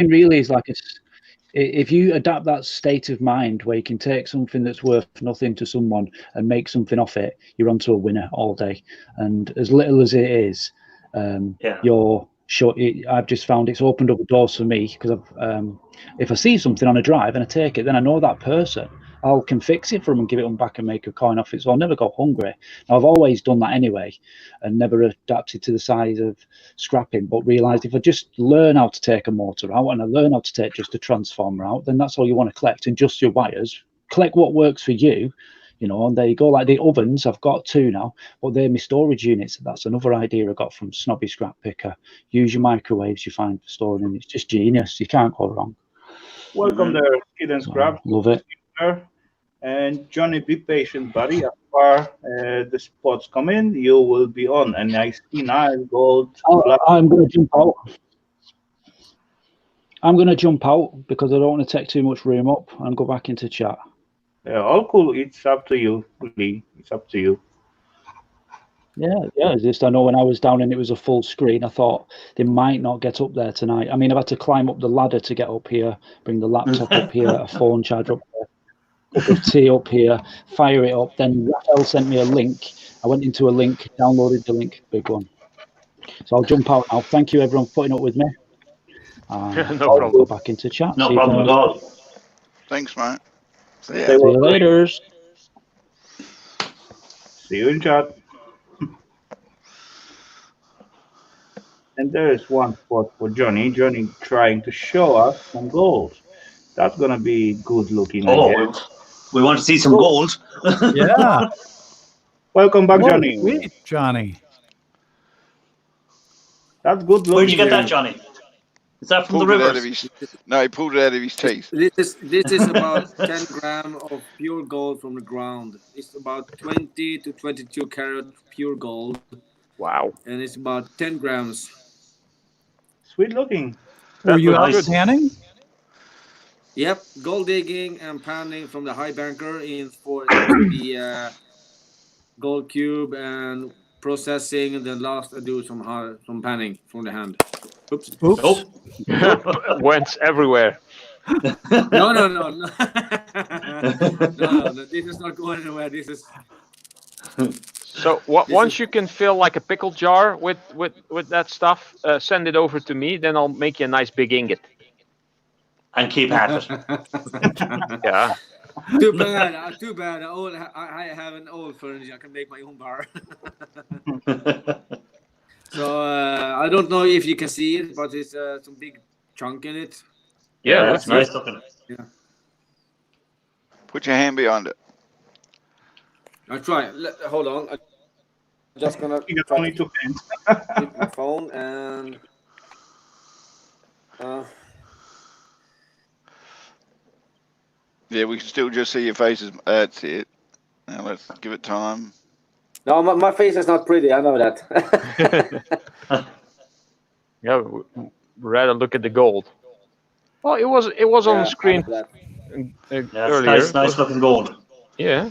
really is like if you adapt that state of mind where you can take something that's worth nothing to someone and make something off it, you're onto a winner all day. And as little as it is, you're sure. I've just found it's opened up doors for me, because if I see something on a drive and I take it, then I know that person. I can fix it for them and give it them back and make a coin off it. So I'll never go hungry. Now, I've always done that anyway and never adapted to the size of scrapping, but realised if I just learn how to take a motor out and I learn how to take just a transformer out, then that's all you want to collect, and just your wires. Collect what works for you, you know, and there you go. Like the ovens, I've got 2 now, but they're my storage units. That's another idea I got from Snobby Scrap Picker. Use your microwaves you find for storing them. It's just genius. You can't go wrong. Welcome there, Skid and Scrap. Love it. And Johnny, be patient, buddy. As far the spots come in, you will be on. And I see nice gold. I'm going to jump out. I'm going to jump out because I don't want to take too much room up and go back into chat. Yeah, all cool. It's up to you, Lee. It's up to you. Yeah. It's just, I know when I was down and it was a full screen, I thought they might not get up there tonight. I mean, I've had to climb up the ladder to get up here, bring the laptop up here, a phone charger up there, cup of tea up here, fire it up. Then Rafal sent me a link. I went into a link, downloaded the link, big one. So I'll jump out now. Thank you, everyone, for putting up with me. No I'll problem. go back into chat. No problem at all. Thanks, mate. See you later. See you in chat. And there is one spot for Johnny. Johnny trying to show us some gold. That's gonna be good looking. Oh, we want to see some gold. Yeah. Welcome back, Whoa, Johnny. sweet, Johnny. That's good looking. Where'd you get that, Johnny? Is that from the river? No, he pulled it out of his teeth. This is about 10 grams of pure gold from the ground. It's about 20 to 22 carat pure gold. Wow. And it's about 10 grams. Sweet looking. Were you out nice. panning? Yep, gold digging and panning from the high banker in for the gold cube and processing, and then last I do some panning from the hand. Oops. Oops. Oh. Went everywhere. No, no, no, no. No. This is not going anywhere. This is. So once you can fill like a pickle jar with that stuff, send it over to me. Then I'll make you a nice big ingot. And keep half it. Yeah. Too bad. Too bad. I have an old furniture. I can make my own bar. So I don't know if you can see it, but it's some big chunk in it. Yeah, Yeah, looks that's nice good. looking. Yeah. Put your hand behind it. I try. Hold on. I'm just gonna You got try only to two hands. keep my phone and. Yeah, we can still just see your faces. That's it. Now let's give it time. No, my face is not pretty. I know that. Yeah, rather look at the gold. Well, it was on the Yeah, I screen know that. Yeah, it's earlier. nice looking gold. Yeah.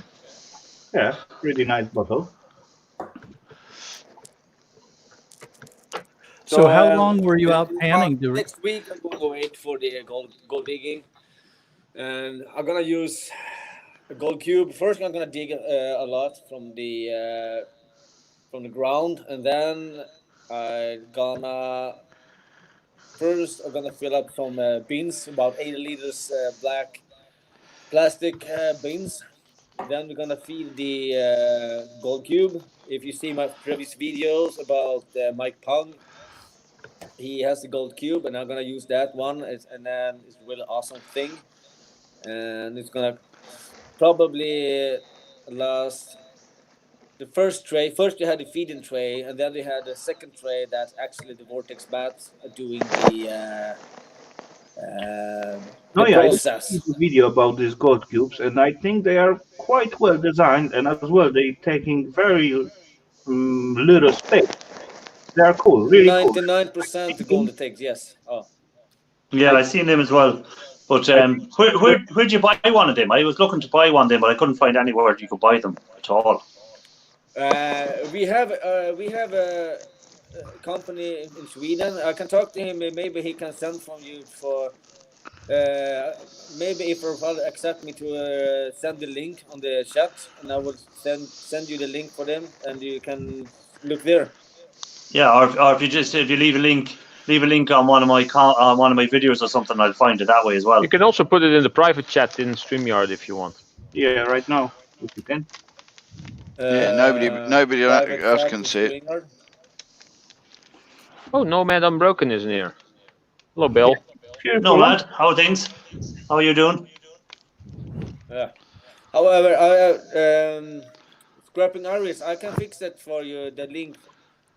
Yeah, pretty nice bottle. So how long were you out in panning? about next week, I'm going to wait for the gold digging, and I'm gonna use a gold cube. First, I'm gonna dig a lot from the ground, and then I'm gonna fill up some bins, about 80 liters black plastic bins. Then we're gonna feed the gold cube. If you see my previous videos about Mike Pung, he has the gold cube, and I'm gonna use that one. And then it's a really awesome thing, and it's gonna probably last. The first tray. First, you had the feeding tray, and then we had the second tray. That's actually the vortex bats doing No, the yeah, I did process. see the video about these gold cubes, and I think they are quite well designed, and as well, they taking very little space. They are cool, really cool. 99% the gold it takes. Yes. Oh. Yeah, I seen them as well. But where'd you buy one of them? I was looking to buy one of them, but I couldn't find anywhere you could buy them at all. We have a company in Sweden. I can talk to him. Maybe he can send from you for. Maybe if Rafal accept me to send the link on the chat, and I will send you the link for them, and you can look there. Yeah, or if you leave a link on one of my videos or something, I'll find it that way as well. You can also put it in the private chat in StreamYard if you want. Yeah, right now, if you can. Yeah, nobody else can see it. Oh, Nomad Unbroken is here. Hello, Bill. Nomad, how are things? How are you doing? Yeah. However, scrapping Iris, I can fix that for you. The link,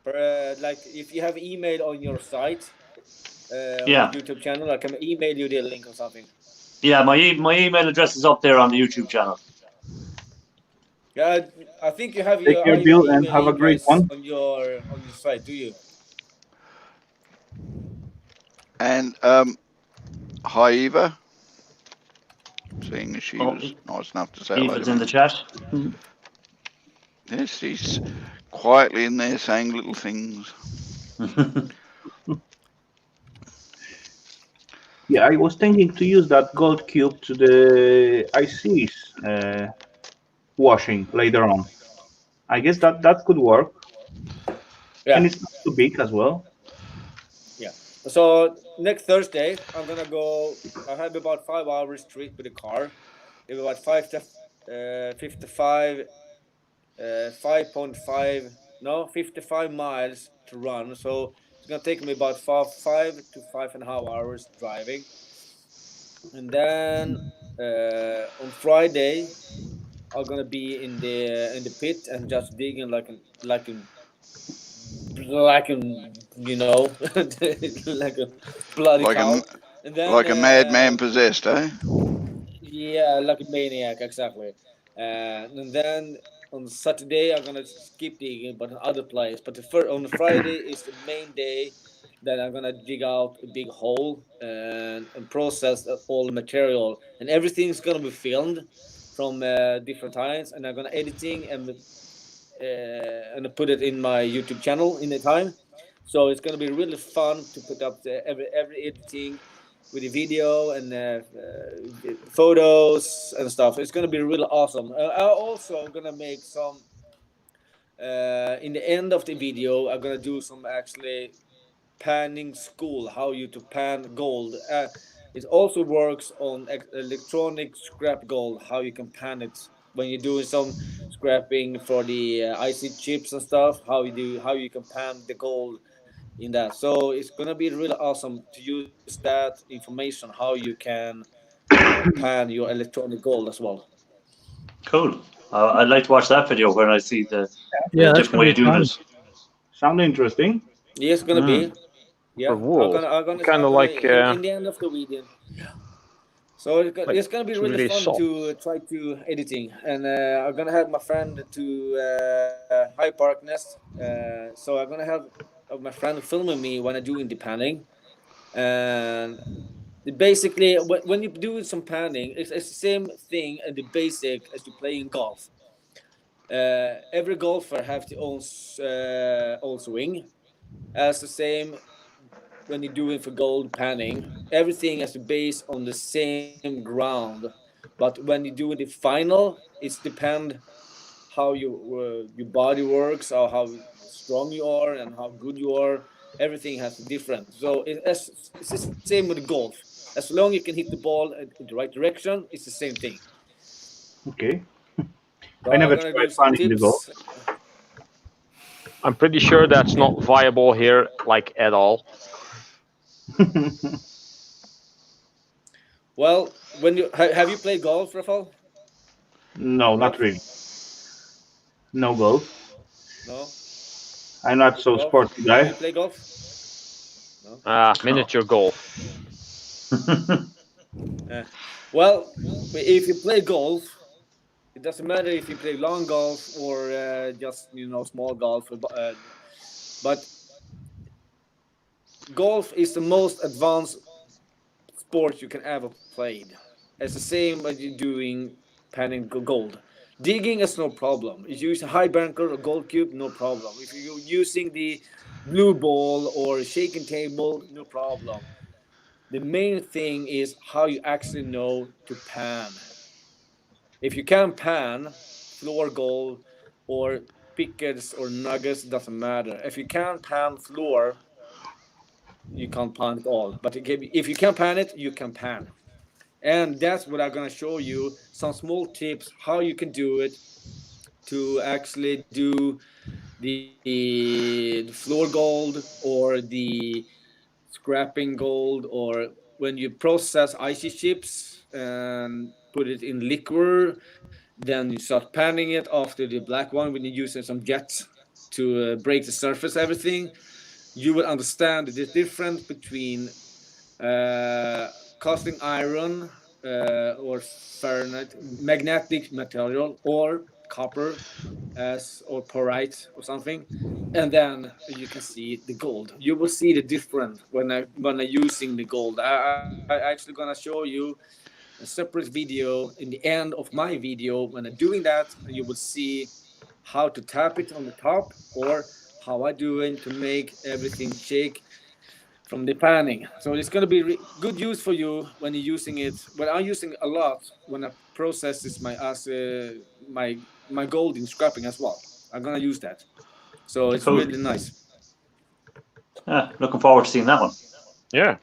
like if you have email on your site, on Yeah. the YouTube channel, I can email you the link or something. Yeah, my email address is up there on the YouTube channel. Yeah, I think you have Take your care, Bill, and email have a great address one. on your site. Do you? And hi, Eva. Seeing as she was nice enough to say hello Eva's to in me. the chat. Yes, she's quietly in there saying little things. Yeah, I was thinking to use that gold cube to the ICs washing later on. I guess that could work. Yeah. And it's not too big as well. Yeah. So next Thursday, I'm gonna go. I have about 5 hours trip with the car. It's about 55, 5.5, no, 55 miles to run. So it's gonna take me about 5 to 5.5 hours driving. And then on Friday, I'm gonna be in the pit and just digging like a you know like a bloody Like cow. And then like a madman possessed, eh? yeah, like a maniac, exactly. And then on Saturday I'm gonna skip digging, but in other place. But on Friday is the main day that I'm gonna dig out a big hole and process all the material, and everything's gonna be filmed from different times, and I'm gonna editing and and put it in my YouTube channel in the time. So it's gonna be really fun to put up every editing with the video and photos and stuff. It's gonna be really awesome. I'm also gonna make some. In the end of the video, I'm gonna do some actually panning school, how you to pan gold. It also works on electronic scrap gold, how you can pan it when you're doing some scrapping for the IC chips and stuff. How you can pan the gold in that. So it's gonna be really awesome to use that information how you can pan your electronic gold as well. Cool. I'd like to watch that video when I see the Yeah, that's different gonna way be of doing fun. this. Sound interesting? Yeah, it's gonna be. For Yeah, wool, kind I'm of gonna like in the end of the video. So it's gonna be it's really really fun soft. to try to editing, and I'm gonna have my friend to High Park Nest. So I'm gonna have my friend filming me when I'm doing the panning, and basically when you do some panning, it's the same thing and the basic as you play in golf. Every golfer have their own swing, as the same when you're doing for gold panning. Everything has to base on the same ground, but when you do the final, it's depend how your body works or how strong you are and how good you are. Everything has different. So it's the same with golf. As long as you can hit the ball in the right direction, it's the same thing. Okay. So I I'm never gonna do tried some panning the gold. tips. I'm pretty sure that's not viable here, like at all. Well, when you have you played golf, Rafal? No, not Ralph? really. No golf. No I'm not so golf. sporty Have you guy. played golf? No. Miniature golf. Eh. Well, if you play golf, it doesn't matter if you play long golf or just small golf. But golf is the most advanced sport you can ever played. It's the same as you doing panning gold. Digging is no problem. If you use a high bunker or gold cube, no problem. If you're using the blue ball or shaking table, no problem. The main thing is how you actually know to pan. If you can pan floor goal or pickets or nuggets, doesn't matter. If you can pan floor, you can't pan it all. But if you can pan it, you can pan. And that's what I'm gonna show you some small tips how you can do it to actually do the floor gold or the scrapping gold, or when you process icy chips and put it in liquor, then you start panning it after the black one when you're using some jets to break the surface everything. You will understand the difference between casting iron or ferrite magnetic material or copper as or porite or something, and then you can see the gold. You will see the difference when I using the gold. I actually gonna show you a separate video in the end of my video when I'm doing that, and you will see how to tap it on the top or how I doing to make everything shake from the panning. So it's going to be good use for you when you're using it. But I'm using a lot when I process this my gold in scrapping as well. I'm gonna use that. So it's Cool. really nice. Yeah, looking forward to seeing that one. Yeah.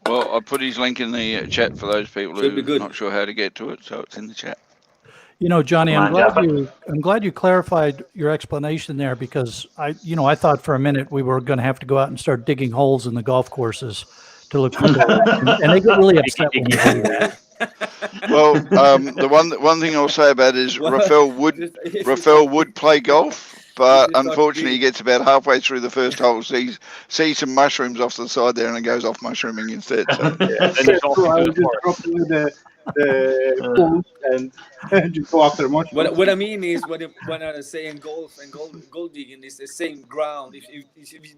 Well, I put his link in the chat for those people Should be who are good. not sure how to get to it, so it's in the chat. Johnny, Come on, Jaffa. I'm glad you clarified your explanation there, because I thought for a minute we were going to have to go out and start digging holes in the golf courses to look for gold, and they get really upset when we do that. Well, the one thing I'll say about it is Well, Rafal if would play golf, but you start unfortunately he dig- gets about halfway through the first hole, sees some mushrooms off the side there, and it goes off mushrooming instead. So Then That's it's off true. I to was the just forest. dropping with the pools and just go after mushrooms. what I mean is when I was saying golf and gold digging is the same ground. If you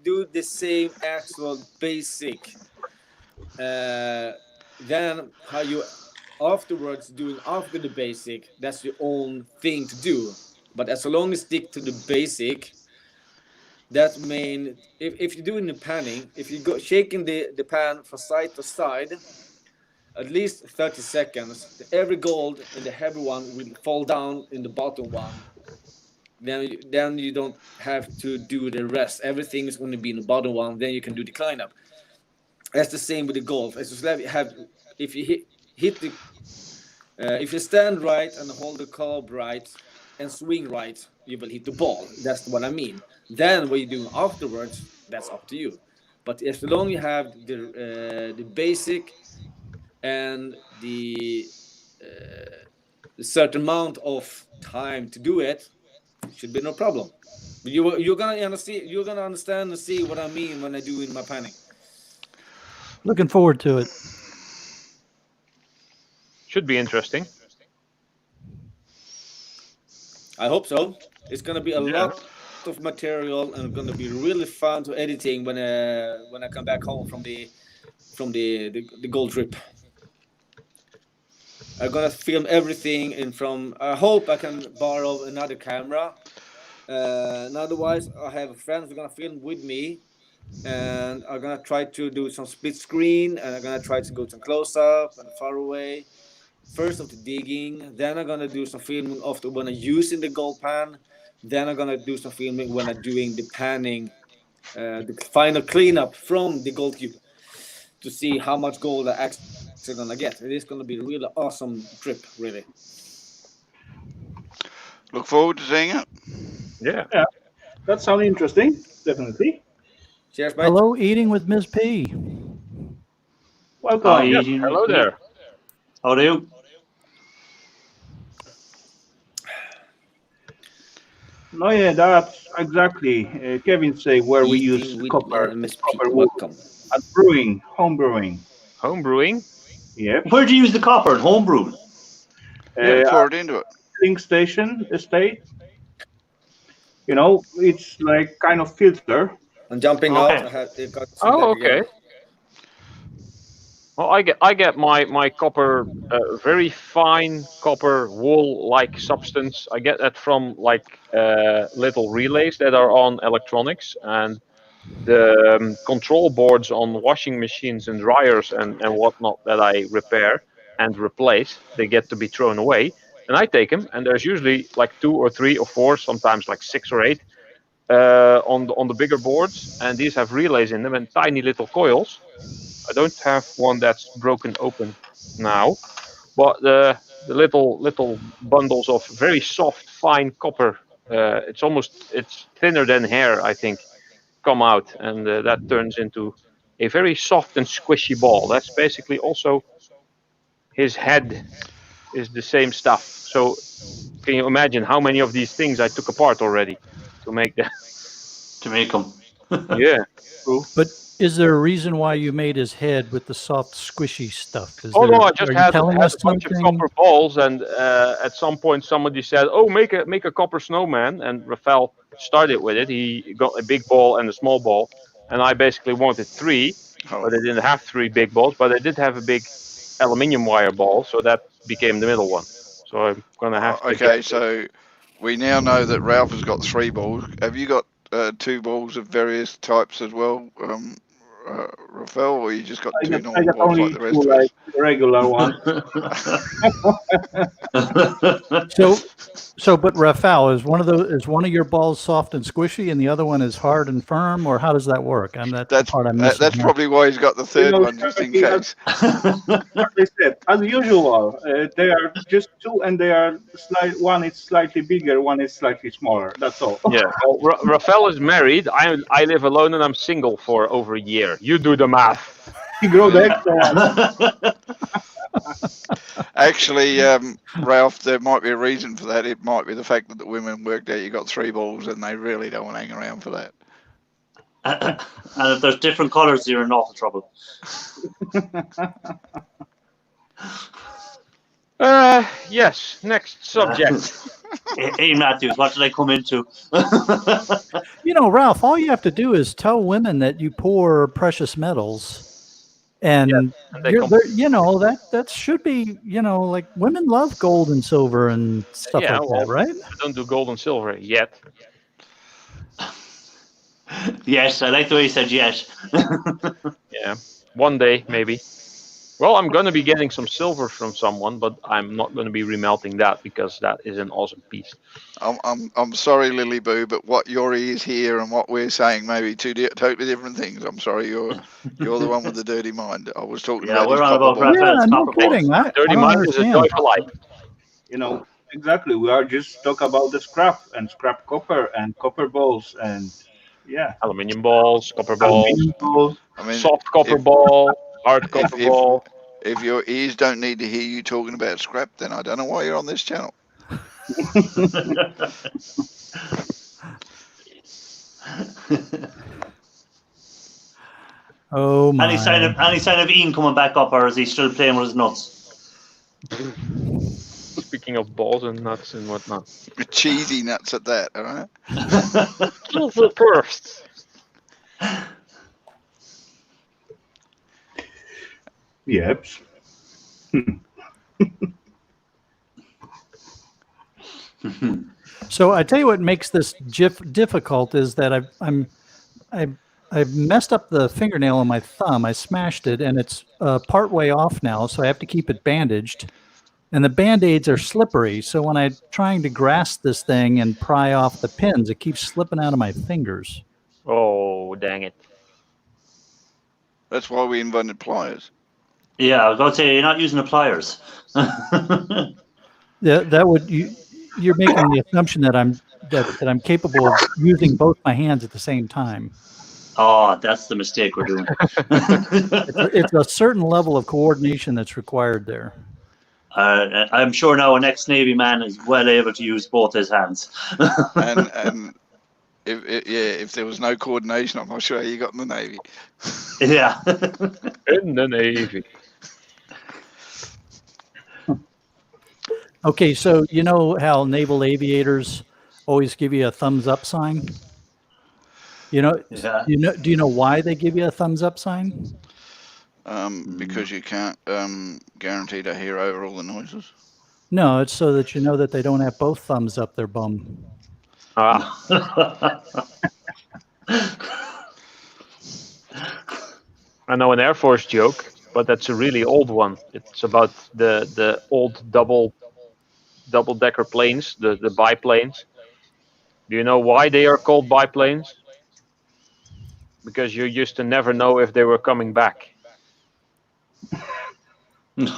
do the same actual basic, then how you afterwards doing after the basic, that's your own thing to do. But as long as you stick to the basic, that mean if you're doing the panning, if you go shaking the pan from side to side, at least 30 seconds, every gold in the heavy one will fall down in the bottom one. Then you don't have to do the rest. Everything is going to be in the bottom one. Then you can do the cleanup. That's the same with the golf. As you have, if you hit the, if you stand right and hold the club right and swing right, you will hit the ball. That's what I mean. Then what you do afterwards, that's up to you. But as long as you have the basic and the certain amount of time to do it, should be no problem. You're gonna understand and see what I mean when I do in my panning. Looking forward to it. Should be interesting. I hope so. It's gonna be a lot of material and gonna be really fun to editing when I come back home from the gold trip. I'm gonna film everything in from. I hope I can borrow another camera. And otherwise, I have friends who are gonna film with me, and I'm gonna try to do some split screen, and I'm gonna try to go to close up and far away. First of the digging, then I'm gonna do some filming of when I'm using the gold pan. Then I'm gonna do some filming when I'm doing the panning, the final cleanup from the gold cube, to see how much gold I actually gonna get. It is gonna be a really awesome trip, really. Look forward to seeing it. Yeah. That sounds interesting. Definitely. Cheers, mate. Hello, eating with Ms. P. Welcome. Hi, Yeah, Eugene. hello there. How are you? No, yeah, that's exactly. Kevin say where we use Eating with copper MSP. wood Welcome. at brewing, home brewing. Home brewing. Yep. Where do you use the copper in homebrew? Pour it into it. Filling station estate. You know, it's like kind of filter. I'm jumping Okay. out. It got some Oh, lag again. okay. Well, I get my copper, very fine copper wool-like substance. I get that from like little relays that are on electronics, and the control boards on washing machines and dryers and whatnot that I repair and replace. They get to be thrown away, and I take them. And there's usually like 2 or 3 or 4, sometimes like 6 or 8 on the bigger boards, and these have relays in them and tiny little coils. I don't have one that's broken open now, but the little bundles of very soft, fine copper. It's thinner than hair, I think, come out, and that turns into a very soft and squishy ball. That's basically also his head is the same stuff. So can you imagine how many of these things I took apart already to make that? To make them. Yeah. But is there a reason why you made his head with the soft, squishy stuff? Oh no, I just are you had telling a us bunch of something? copper balls, and at some point somebody said, "Oh, make a copper snowman," and Rafal started with it. He got a big ball and a small ball, and I basically wanted 3, but I didn't have 3 big balls, but I did have a big aluminium wire ball, so that became the middle one. So I'm gonna have to. Okay, so we now know that Ralph has got 3 balls. Have you got 2 balls of various types as well, Rafal, or you just got 2 I normal got balls only like the rest 2 of us? like regular ones. But Rafal, is one of your balls soft and squishy, and the other one is hard and firm, or how does that work? That's the part I'm missing. That's here. probably why he's got the 3rd know, one, just in case. Like I said, as usual, they are just 2, and they are one is slightly bigger, one is slightly smaller. That's all. Yeah, well, Rafal is married. I live alone, and I'm single for over a year. You do the math. He grow the extra one. Actually, Ralph, there might be a reason for that. It might be the fact that the women worked out you got 3 balls, and they really don't want to hang around for that. And if there's different colours, you're in awful trouble. Yes. Next subject. Hey, Matthews, what did I come into? Ralph, all you have to do is tell women that you pour precious metals, And and they come. that should be, like women love gold and silver and stuff Yeah, like well, that, right? I don't do gold and silver yet. Yes, I like the way you said yes. Yeah, one day maybe. Well, I'm going to be getting some silver from someone, but I'm not going to be remelting that because that is an awesome piece. I'm sorry, Lily Boo, but what Yori is here and what we're saying may be totally different things. I'm sorry, you're the one with the dirty mind. I was talking Yeah, about his we're on copper about balls. Yeah, Raphael's no copper balls. kidding. I Dirty don't mind is a understand. joy for life. Exactly. We are just talk about the scrap and scrap copper and copper balls and yeah, Aluminium balls, copper balls, aluminum balls. I mean, soft copper ball, hard copper if ball. if your ears don't need to hear you talking about scrap, then I don't know why you're on this channel. Oh my. Any sign of Ian coming back up, or is he still playing with his nuts? Speaking of balls and nuts and whatnot. Cheesy nuts at that, all right? Silver bursts. Yep. So I tell you what makes this difficult is that I've messed up the fingernail on my thumb. I smashed it, and it's part way off now, so I have to keep it bandaged. And the Band-Aids are slippery, so when I'm trying to grasp this thing and pry off the pins, it keeps slipping out of my fingers. Oh, dang it. That's why we invented pliers. Yeah, I was going to say, you're not using the pliers. Yeah, that would you're making the assumption that I'm capable of using both my hands at the same time. Oh, that's the mistake we're doing. It's a certain level of coordination that's required there. I'm sure now an ex-Navy man is well able to use both his hands. and if there was no coordination, I'm not sure how you got in the Navy. Yeah. In the Navy. Okay, so you know how naval aviators always give you a thumbs up sign? Yeah. Do you know why they give you a thumbs up sign? Because you can't guarantee to hear over all the noises. No, it's so that you know that they don't have both thumbs up their bum. I know an Air Force joke, but that's a really old one. It's about the old double-decker planes, the biplanes. Do you know why they are called biplanes? Because you used to never know if they were coming back. Is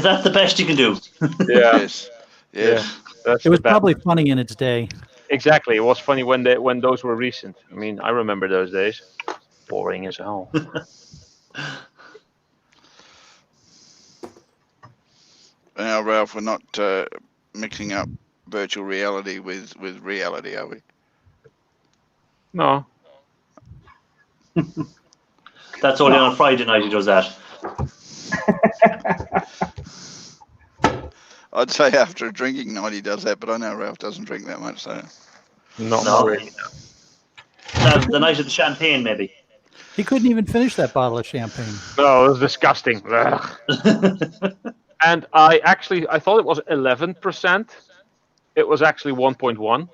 that the best you can do? Yeah. Yes. Yeah. That's It was the best. probably funny in its day. Exactly. It was funny when those were recent. I mean, I remember those days. Boring as hell. Now, Ralph, we're not mixing up virtual reality with reality, are we? No. That's only on a Friday night he does that. I'd say after a drinking night he does that, but I know Ralph doesn't drink that much, so. Not really. The night of the champagne, maybe. He couldn't even finish that bottle of champagne. No, it was disgusting. And I thought it was 11%. It was actually 1.1.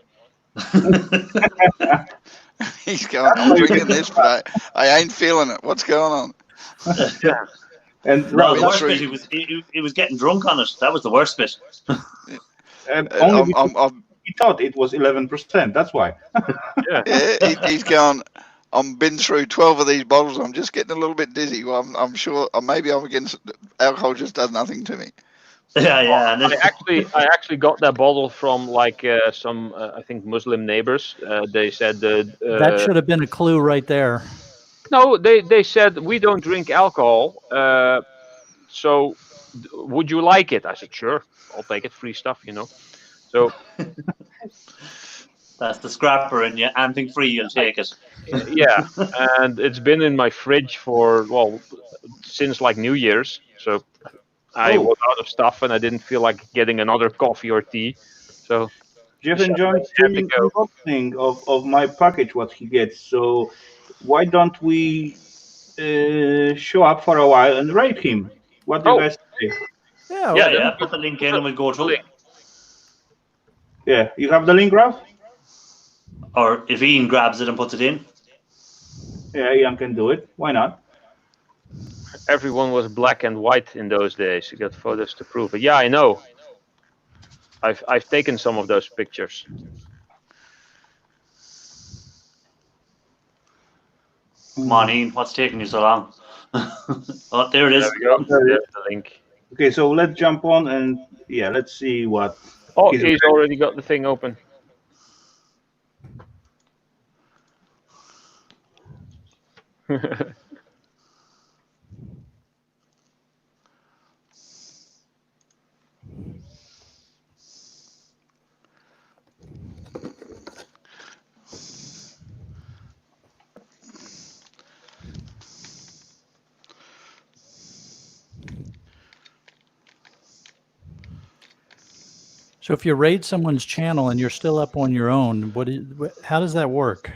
He's going, I'm drinking this, but I ain't feeling it. What's going on? Yeah. And No, the Ralph, worst bit, he was getting drunk on it. That was the worst bit. only because he thought it was 11%. That's why. Yeah. He's going, I've been through 12 of these bottles. I'm just getting a little bit dizzy. Well, I'm sure maybe I'm against alcohol. Just does nothing to me. Yeah. And I actually got that bottle from some I think Muslim neighbors. They said That should have been a clue right there. no. They said we don't drink alcohol. So would you like it? I said sure. I'll take it. Free stuff, So that's the scrapper in you. Anything free, you'll take it. yeah, and it's been in my fridge since like New Year's. So I was out of stuff and I didn't feel like getting another coffee or tea. So Jeff and John streaming unboxing of my package, what he gets. So why don't we show up for a while and raid him? What do you guys say? Yeah. Yeah, okay. yeah. Put the link in and we'll go through. Yeah, you have the link, Ralph? Or if Ian grabs it and puts it in. Yeah, Ian can do it. Why not? Everyone was black and white in those days. You got photos to prove it. Yeah, I know. I've taken some of those pictures. Come on, Ian. What's taking you so long? Oh, there it is. There we go. There's the link. Okay, so let's jump on and yeah, let's see what. Oh, he's already got the thing open. So if you raid someone's channel and you're still up on your own, how does that work?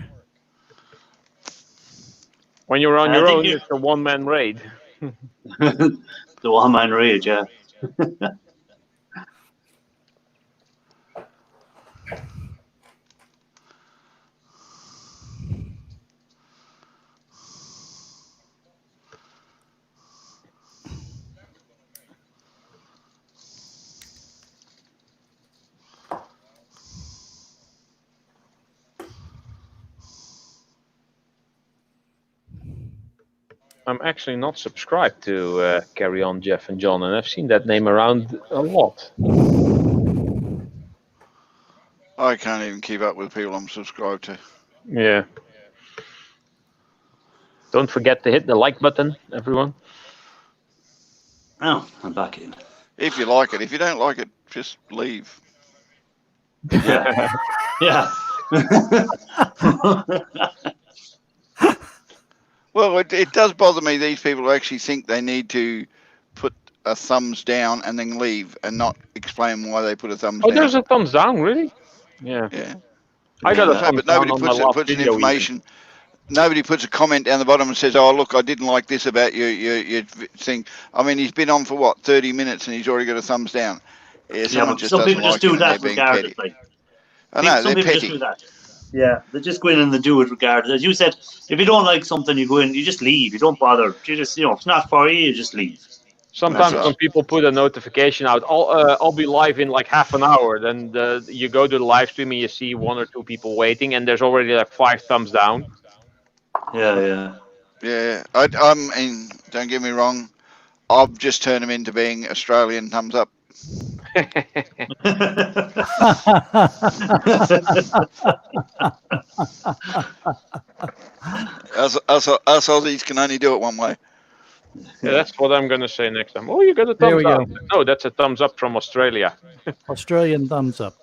When you're on I your think own, you- it's a one-man raid. The one-man raid, yeah. I'm actually not subscribed to Carry On Jeff and John, and I've seen that name around a lot. I can't even keep up with people I'm subscribed to. Yeah. Don't forget to hit the like button, everyone. Oh, I'm back in. If you like it. If you don't like it, just leave. Yeah. Yeah. Well, it does bother me, these people who actually think they need to put a thumbs down and then leave and not explain why they put a thumbs Oh, down. there's a thumbs down, really? Yeah. Yeah. I got a No, thumbs but down nobody on my puts last puts an video even. information. Nobody puts a comment down the bottom and says, "Oh, look, I didn't like this about your thing." I mean, he's been on for what, 30 minutes, and he's already got a thumbs down. Yeah, someone but just some doesn't people just like do him and that they're being regardless. petty. Like, I know, some they're people petty. just do that. Yeah, they just go in and they do it regardless. As you said, if you don't like something, you go in, you just leave. You don't bother. You just, if it's not for you, you just leave. Sometimes That's when right. people put a notification out, I'll be live in like half an hour. Then you go to the live stream and you see 1 or 2 people waiting, and there's already like 5 thumbs down. Yeah. Yeah, I mean, don't get me wrong. I've just turned him into being Australian thumbs up. Us Aussies can only do it one way. Yeah, that's what I'm gonna say next time. Oh, you got a There thumbs we go. down. No, that's a thumbs up from Australia. Australian thumbs up.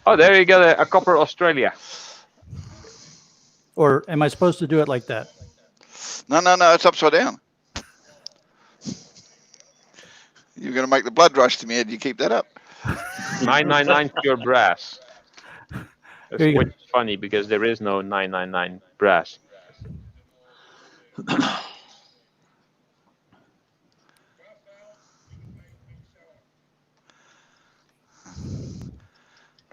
Oh, there you go, a copper Australia. Or am I supposed to do it like that? No, it's upside down. You're going to make the blood rush to me, Ed. You keep that up. 999 pure brass. There you Which go. is funny because there is no 999 brass.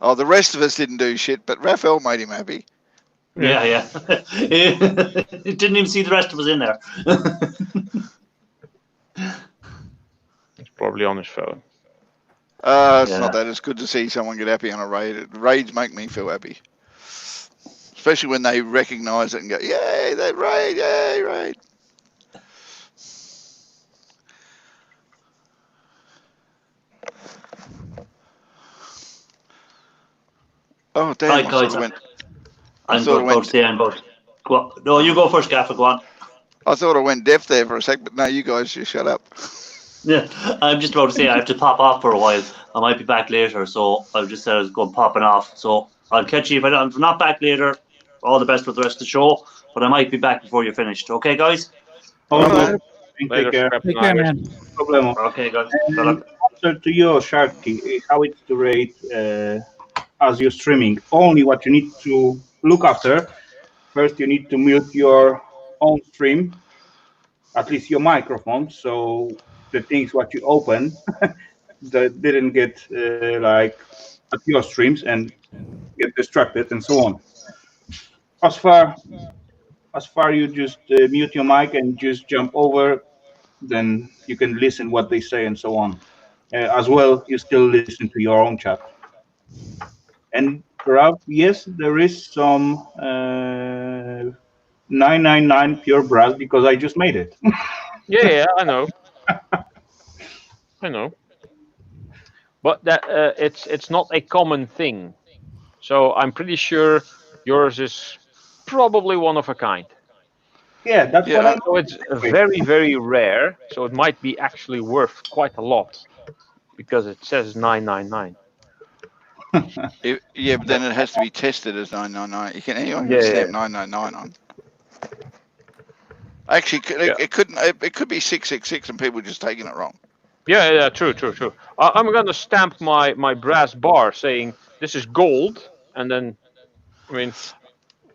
Oh, the rest of us didn't do shit, but Rafal made him happy. Yeah. It didn't even see the rest of us in there. It's probably on his phone. It's Yeah. not that. It's good to see someone get happy on a raid. Raids make me feel happy. Especially when they recognise it and go, yay, they raid, yay, raid. Oh, damn, Right, I guys. sort of went. I'm thought it about went- to say, I'm about. Go on. No, you go first, Gaffer. Go on. I thought I went deaf there for a sec, but no, you guys just shut up. Yeah, I'm just about to say I have to pop off for a while. I might be back later, so I've just said I was going popping off. So I'll catch you if I'm not back later. All the best with the rest of the show, but I might be back before you're finished. Okay, guys? Oh, All right. no. Later, Take care. Scrap Take care, Nighters. man. No problem. Okay, guys. And answer to your Sharky, how it's to rate as you're streaming. Only what you need to look after first you need to mute your own stream, at least your microphone, so the things what you open that didn't get like at your streams and get distracted and so on. As far you just mute your mic and just jump over, then you can listen what they say and so on. As well, you still listen to your own chat. And Ralph, yes, there is some 999 pure brass because I just made it. Yeah, I know. I know. But that it's not a common thing. So I'm pretty sure yours is probably one of a kind. Yeah, that's what Yeah, I'm. So it's very, very rare. So it might be actually worth quite a lot because it says 999. yeah, but then it has to be tested as 999. Anyone can Yeah, snap 999 on. Actually, yeah, it couldn't. It could be 666, and people just taking it wrong. yeah. True, true, true. I'm gonna stamp my brass bar saying this is gold, and then I mean,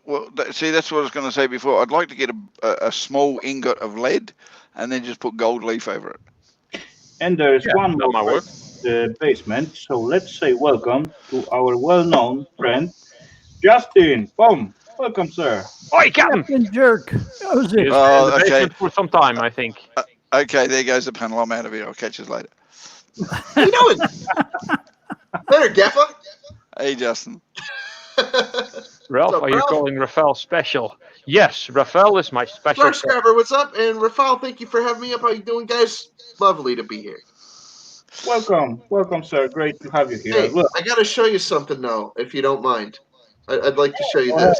Well, see, that's what I was going to say before. I'd like to get a small ingot of lead, and then just put gold leaf over it. And there's yeah, one that more might work. the basement. So let's say welcome to our well-known friend Justin. Boom, welcome, sir. Oi, Captain! Captain Jerk. How's He's it? been in Oh, the okay. basement for some time, I think. Okay, there goes the panel. I'm out of here. I'll catch you later. How you doing? Better, Gaffer. Hey, Justin. Ralph, What's up, are you Ralph? calling Rafal special? Yes, Rafal is my special. Flash Scrapper, what's up? And Rafal, thank you for having me up. How you doing, guys? Lovely to be here. Welcome, sir. Great to have you here Hey, as well. I got to show you something, though, if you don't mind. I'd like to show you this.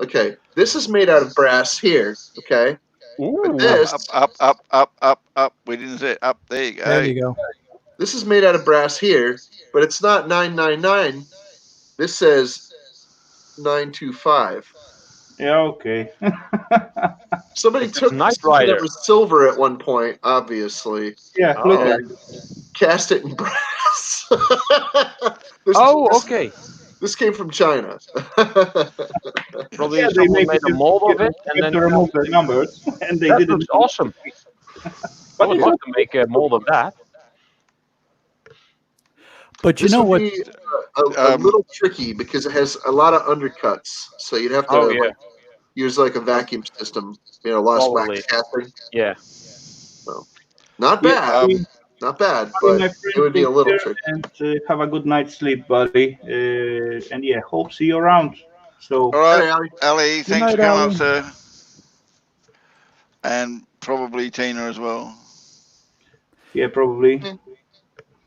Okay, this is made out of brass here, okay? Ooh. But this, Up. We didn't say up. There you go. There you go. this is made out of brass here, but it's not 999. This says 925. Yeah, okay. Somebody It's took Knight something Rider. that was silver at one point, obviously, Yeah, Oh. look at and cast it in brass. Oh, okay. This came from China. Probably Yeah, they someone make made it a mold of it and then to remove the numbers, and they that didn't. looks awesome. I But would it's love to make a mold of that. But you This know would what? be a little tricky because it has a lot of undercuts, so you'd have to Oh, yeah. like, use like a vacuum system, a lot of Probably. wax casting. Yeah. So, not Yeah, bad, not bad, but my it friend, would be a take little care tricky. and have a good night's sleep, buddy. And yeah, hope see you around. So All right, Hey, Ali. Ali, thanks night, for coming Ali. up, sir. And probably Tina as well. yeah, probably.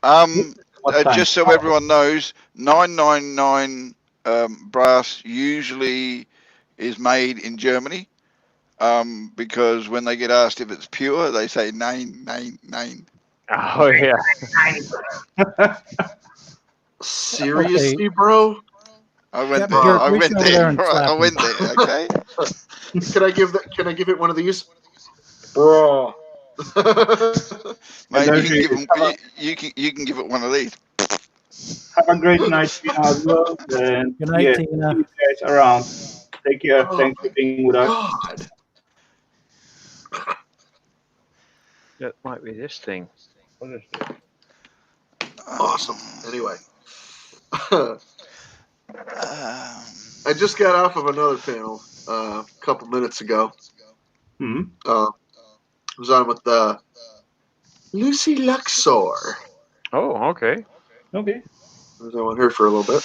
What time? Just so everyone knows, 999 brass usually is made in Germany. Because when they get asked if it's pure, they say nine. Oh, yeah. Seriously, bro? I went Captain there. Jerk, I reach went over there there. and Right, slap I him. went there. Okay. Can I give bro? Mate, there's you can you. give them. You can give it one of these. Have a great night, Tina, as well. And Good night, yeah, Tina. see you guys around. Take care. Oh, Thanks for being with us. God. That might be this thing. What is it? Awesome. Anyway. Um, I just got off of another panel a couple minutes ago. Hmm. I was on with Lucy Luxor. Oh, okay. Okay. I was on with her for a little bit.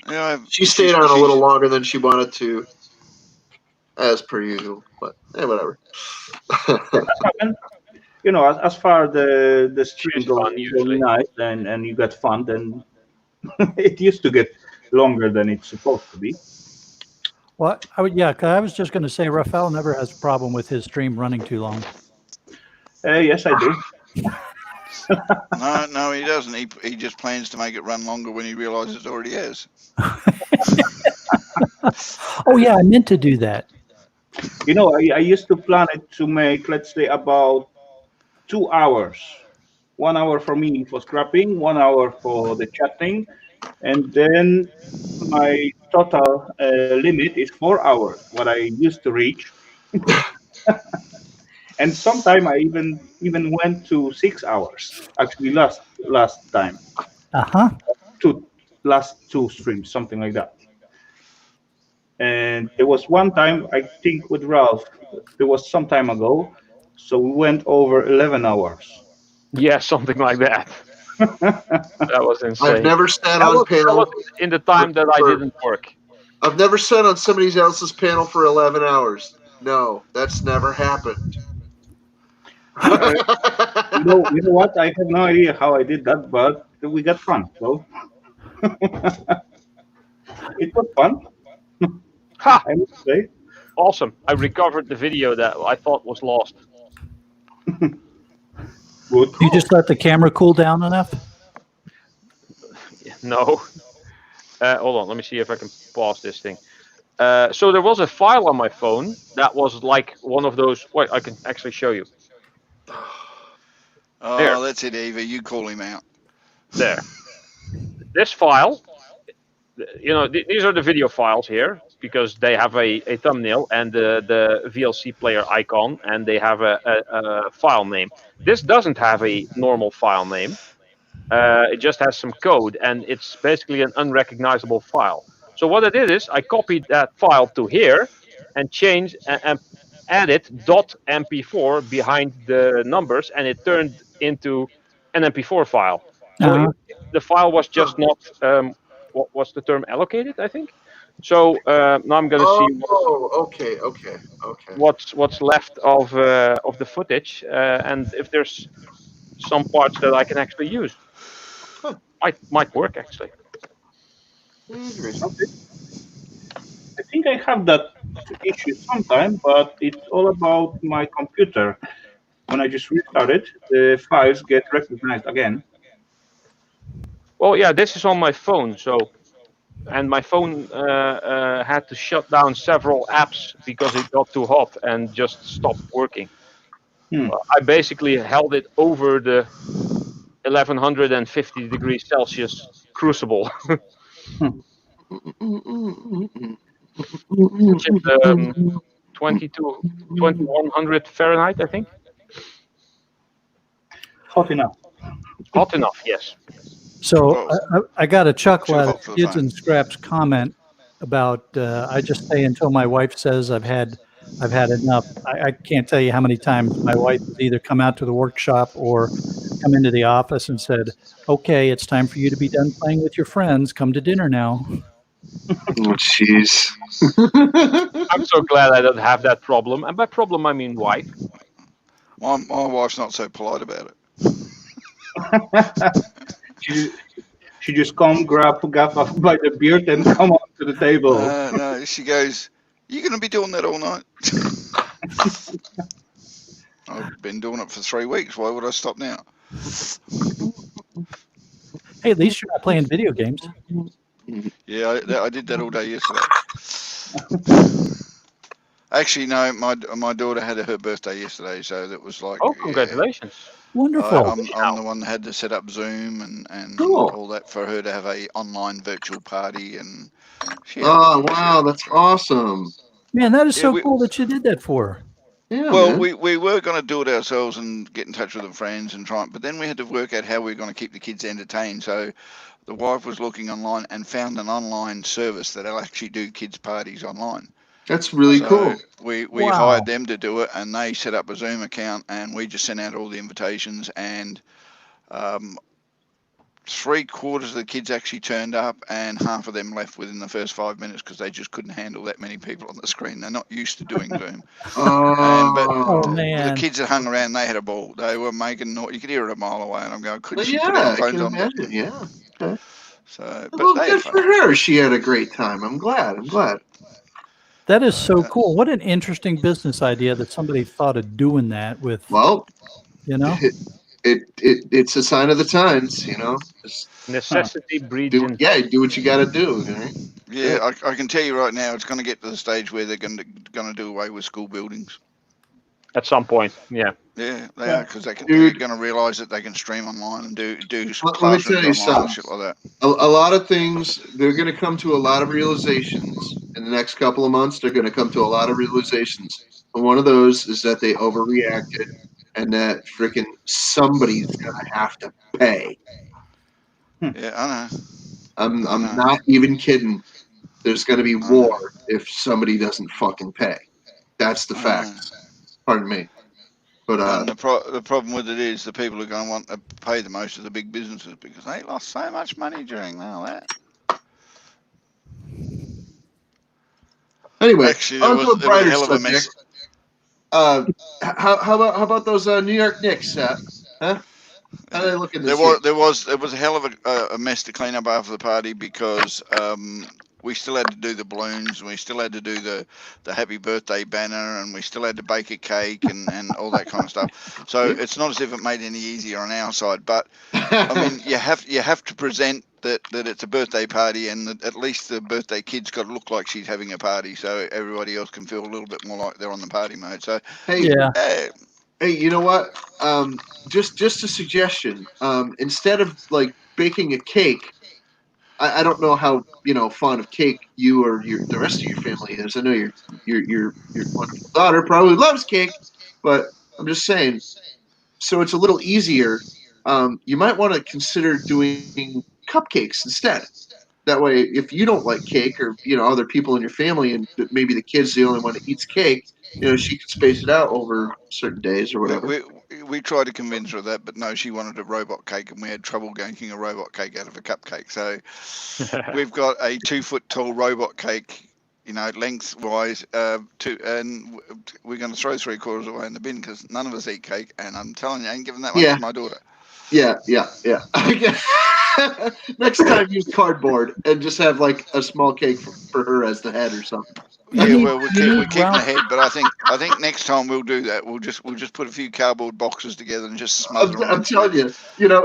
yeah, She stayed on a little longer than she wanted to, as per usual. But whatever. And, as far the stream She's goes fun usually. night and you got fun, then it used to get longer than it's supposed to be. What? Yeah, 'cause I was just going to say Rafael never has a problem with his stream running too long. Yes, I do. No, he doesn't. He just plans to make it run longer when he realizes it already has. Oh yeah, I meant to do that. I used to plan it to make, let's say, about 2 hours. 1 hour for me for scrapping, 1 hour for the chatting, And then my total limit is 4 hours, what I used to reach. And sometime I even went to 6 hours. Actually, last time, Uh-huh. two last two streams, something like that. And there was one time, I think, with Ralph. There was some time ago, so we went over 11 hours. Yeah, something like that. That was insane. I've never sat That on was panel. in the time that I didn't work. I've never sat on somebody else's panel for 11 hours. No, that's never happened. You know what? I have no idea how I did that, but we got fun. So it was fun. Ha! I must say. Awesome. I recovered the video that I thought was lost. Good. You just let the camera cool down enough? No. Hold on. Let me see if I can pause this thing. So there was a file on my phone that was like one of those. Wait, I can actually show you. Oh, There. that's it, Eva. You call him out. There. This file, these are the video files here because they have a thumbnail and the VLC player icon, and they have a file name. This doesn't have a normal file name. It just has some code, and it's basically an unrecognizable file. So what I did is I copied that file to here and changed and added .mp4 behind the numbers, and it turned into an MP4 file. So Uh-huh. the file was just not what was the term, allocated, I think. So now I'm going to see okay. what's left of the footage, and if there's some parts that I can actually use. Might work actually. Okay. I think I have that issue sometime, but it's all about my computer. When I just restart it, the files get recognized again. Well, yeah, this is on my phone, and my phone had to shut down several apps because it got too hot and just stopped working. I basically held it over the 1150 degrees Celsius crucible, which is 2100 Fahrenheit, I think. Hot enough. Hot enough, yes. So I got a chuckle Too out hot of for the Skids phone. and Scraps comment about I just stay until my wife says I've had enough. I can't tell you how many times my wife has either come out to the workshop or come into the office and said, "Okay, it's time for you to be done playing with your friends. Come to dinner now." Oh, jeez. I'm so glad I don't have that problem, and by problem I mean wife. My wife's not so polite about it. She just come grab Gaffa by the beard and come up to the table. No, she goes, "You going to be doing that all night?" I've been doing it for 3 weeks. Why would I stop now? Hey, at least you're not playing video games. Yeah, I did that all day yesterday. Actually, no, my daughter had her birthday yesterday, so that was like. Oh, congratulations! Wonderful. I'm the one that had to set up Zoom and Cool. all that for her to have a online virtual party, and Oh, wow, that's awesome. Man, that is Yeah, so cool that you did that for her. Yeah, well, man. we were going to do it ourselves and get in touch with the friends and try, but then we had to work out how we were going to keep the kids entertained. So the wife was looking online and found an online service that'll actually do kids parties online. That's really cool. We Wow. hired them to do it, and they set up a Zoom account, and we just sent out all the invitations, and 3/4 of the kids actually turned up, and half of them left within the first 5 minutes because they just couldn't handle that many people on the screen. They're not used to doing Zoom. Oh, The man. kids that hung around, they had a ball. They were making noise. You could hear it a mile away, and I'm going, Well, couldn't she put yeah, I headphones can on? imagine. Yeah. Okay. So, Well, but they good had for fun. her. She had a great time. I'm glad. That is so cool. What an interesting business idea that somebody thought of doing that with, Well, you know? it's a sign of the times, you know. Just Necessity breeds do what you got to do. Right? Yeah, I can tell you right now, it's going to get to the stage where they're going to do away with school buildings. At some point, yeah. Yeah, they are, because they're Dude. going to realise that they can stream online and do Let me classrooms tell you online and something. shit like that. A lot of things, they're going to come to a lot of realizations in the next couple of months. They're going to come to a lot of realizations. And one of those is that they overreacted and that freaking somebody's going to have to pay. Yeah, I know. I'm know. not even kidding. There's going to be I know. war if somebody doesn't fucking pay. That's the I fact. know. Pardon me. But And the problem with it is the people are going to want to pay the most of the big businesses because they lost so much money during all that. anyway, Actually, on to a it was a brighter hell of a mess. subject. How about those New York Knicks? Huh? How are they looking this year? There was a hell of a mess to clean up after the party because we still had to do the balloons and we still had to do the happy birthday banner and we still had to bake a cake and all that kind of stuff. So it's not as if it made it any easier on our side, but I mean you have to present that it's a birthday party and that at least the birthday kid's got to look like she's having a party so everybody else can feel a little bit more like they're on the party mode. So hey, you know what? Just a suggestion. Instead of like baking a cake, I don't know how fond of cake you or the rest of your family is. I know your wonderful daughter probably loves cake, but I'm just saying. So it's a little easier. You might want to consider doing cupcakes instead. That way, if you don't like cake, or other people in your family, and maybe the kid's the only one that eats cake, she can space it out over certain days or whatever. We tried to convince her of that, but no, she wanted a robot cake, and we had trouble making a robot cake out of a cupcake. So we've got a 2 foot tall robot cake, lengthwise, and we're going to throw 3/4 away in the bin because none of us eat cake, and I'm telling you, I ain't giving that much to my daughter. Yeah. Next time, use cardboard and just have like a small cake for her as the head or something. Yeah, well, we're keeping the head, but I think next time we'll do that. We'll just put a few cardboard boxes together and just smother them. I'm telling you,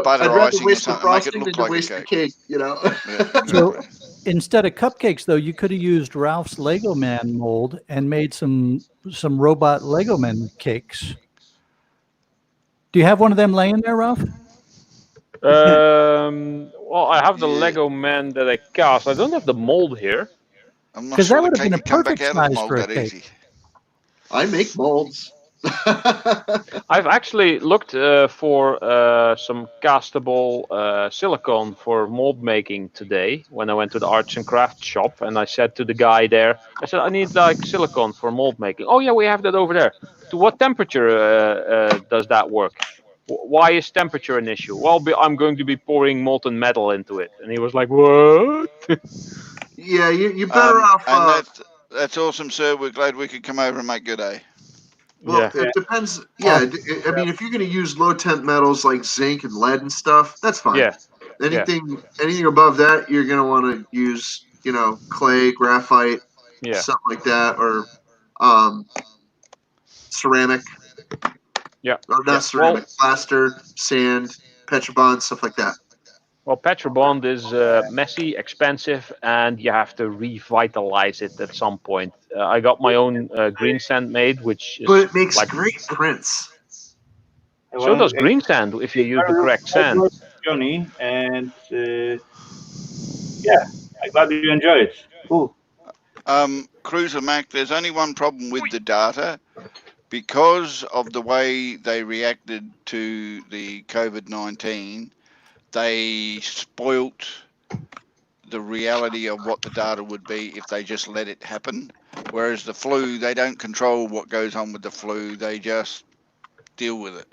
butter I'd rather icing or waste the something, make it frosting than look to like waste a the cake. cake. Yeah, So exactly. instead of cupcakes, though, you could have used Ralph's Lego Man mold and made some robot Lego Man cakes. Do you have one of them laying there, Ralph? Well, I have the Lego man that I cast. I don't have the mold here. I'm not Because sure that the would have cake been a would come back perfect out of the size mold for a that cake. easy. I make molds. I've actually looked for some castable silicone for mold making today when I went to the arts and crafts shop, and I said to the guy there, I said, I need like silicone for mold making. Oh yeah, we have that over there. To what temperature does that work? Why is temperature an issue? Well, I'm going to be pouring molten metal into it. And he was like, what? Yeah, you're better off. And that's awesome, sir. We're glad we could come over and make good day. Well, it depends. Yeah, I mean, if you're going to use low temp metals like zinc and lead and stuff, that's fine. Yeah. Anything above that, you're going to want to use, clay, graphite, something like that, or ceramic. Yeah. Or not ceramic, plaster, sand, Petrobond, stuff like that. Well, Petrobond is messy, expensive, and you have to revitalize it at some point. I got my own green sand made, which is but it makes like great prints. So does green sand if you use the correct sand. Johnny, and yeah, I'm glad you enjoy it. Cool. Cruiser Mac, there's only one problem with the data. Because of the way they reacted to the COVID-19, they spoilt the reality of what the data would be if they just let it happen. Whereas the flu, they don't control what goes on with the flu, they just deal with it.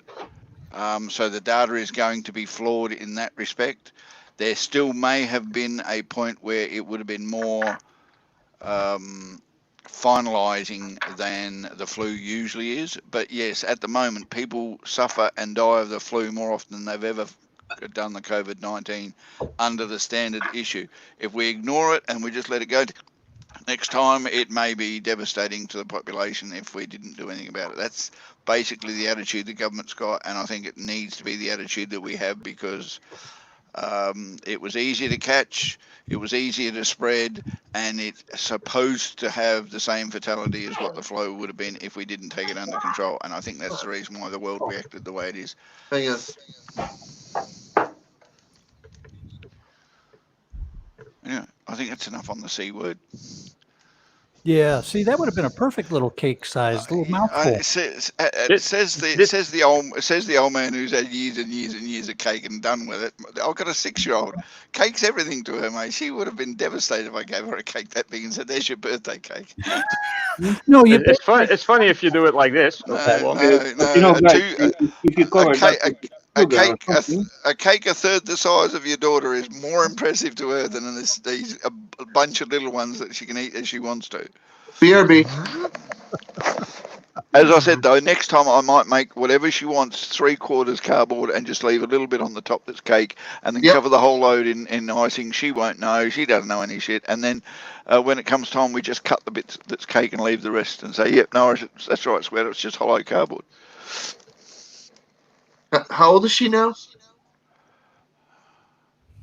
So the data is going to be flawed in that respect. There still may have been a point where it would have been more finalising than the flu usually is. But yes, at the moment, people suffer and die of the flu more often than they've ever done the COVID-19 under the standard issue. If we ignore it and we just let it go, next time it may be devastating to the population if we didn't do anything about it. That's basically the attitude the government's got, and I think it needs to be the attitude that we have because It was easier to catch, it was easier to spread, and it's supposed to have the same fatality as what the flow would have been if we didn't take it under control. And I think that's the reason why the world reacted the way it is. Hang on. Yeah, I think that's enough on the C word. Yeah, see, that would have been a perfect little cake-sized little mouthful. It says the old man who's had years and years and years of cake and done with it. I've got a 6-year-old. Cake's everything to her, mate. She would have been devastated if I gave her a cake that big and said, "There's your birthday cake." No, it's funny if you do it like this. No, Hold on. You know, guys, if you cover that with sugar or something, a cake a third the size of your daughter is more impressive to her than a bunch of little ones that she can eat as she wants to. BRB. As I said, though, next time I might make whatever she wants 3/4 cardboard and just leave a little bit on the top that's cake, and then cover the whole load in icing. She won't know. She doesn't know any shit. And then when it comes time, we just cut the bits that's cake and leave the rest and say, "Yep, no, that's right, sweater. It's just hollow cardboard." How old is she now?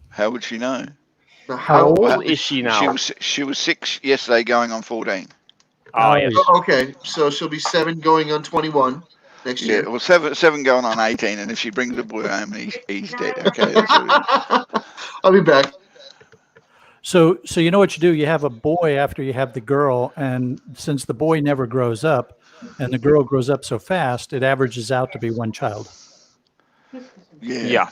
How would she know? How old is she now? She was 6 yesterday, going on 14. Oh, yes. Okay, so she'll be 7 going on 21 next year. Yeah, well, seven going on 18, and if she brings a boy home, he's dead. Okay, that's what it is. I'll be back. So you know what you do? You have a boy after you have the girl, and since the boy never grows up, and the girl grows up so fast, it averages out to be one child. Yeah.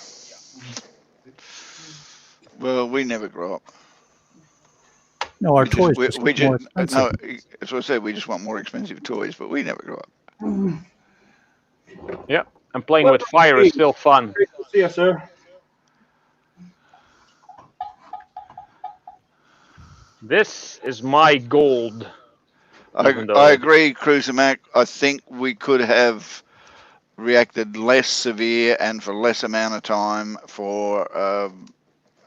Well, we never grow up. No, our toys just we get more just expensive. no. As I said, we just want more expensive toys, but we never grow up. Yeah, and playing with fire is still fun. Great to see you, sir. This is my gold. I agree, Cruiser Mac. I think we could have reacted less severe and for less amount of time for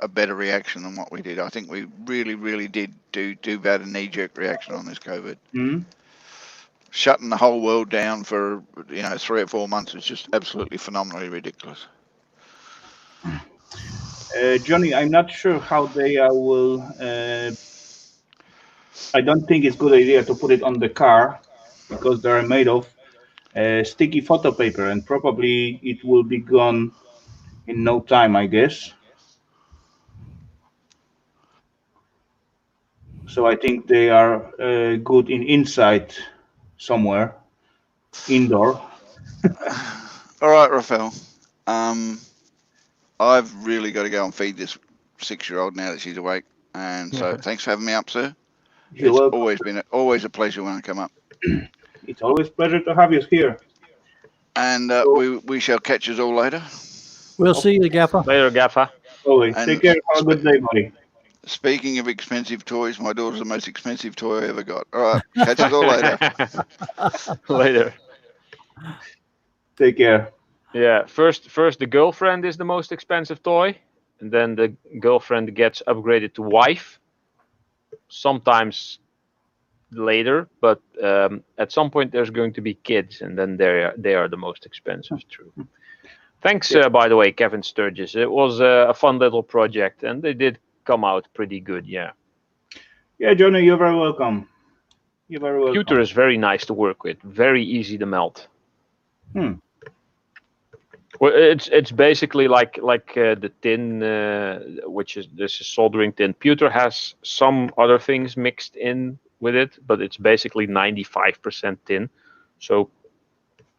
a better reaction than what we did. I think we really did do bad a knee-jerk reaction on this COVID. Mm-hmm. Shutting the whole world down for 3 or 4 months is just absolutely phenomenally ridiculous. Johnny, I'm not sure how they will. I don't think it's a good idea to put it on the car because they are made of sticky photo paper, and probably it will be gone in no time, I guess. So I think they are good inside somewhere, indoor. All right, Rafal. I've really got to go and feed this 6-year-old now that she's awake. And so thanks for having me up, sir. You're welcome. Always a pleasure when I come up. It's always a pleasure to have you here. And we shall catch us all later. We'll see you, Gaffer. Later, Gaffer. Always. Take care. Have a good day, buddy. Speaking of expensive toys, my daughter's the most expensive toy I ever got. All right, catch us all later. Later. Take care. Yeah, first the girlfriend is the most expensive toy, and then the girlfriend gets upgraded to wife. Sometimes later, but at some point there's going to be kids, and then they are the most expensive. True. Thanks, by the way, Kevin Sturgis. It was a fun little project, and they did come out pretty good. Yeah. Yeah, Johnny, you're very welcome. You're very welcome. Computer is very nice to work with. Very easy to melt. Well, it's basically like the tin, this is soldering tin. Pewter has some other things mixed in with it, but it's basically 95% tin. So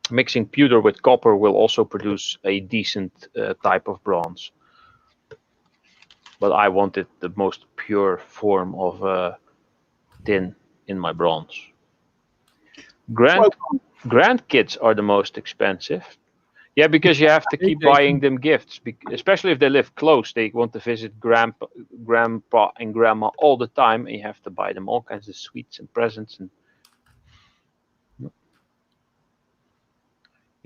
mixing pewter with copper will also produce a decent type of bronze. But I wanted the most pure form of tin in my bronze. Grandkids are the most expensive. Yeah, because you have to keep buying them gifts, especially if they live close. They want to visit grandpa and grandma all the time, and you have to buy them all kinds of sweets and presents. And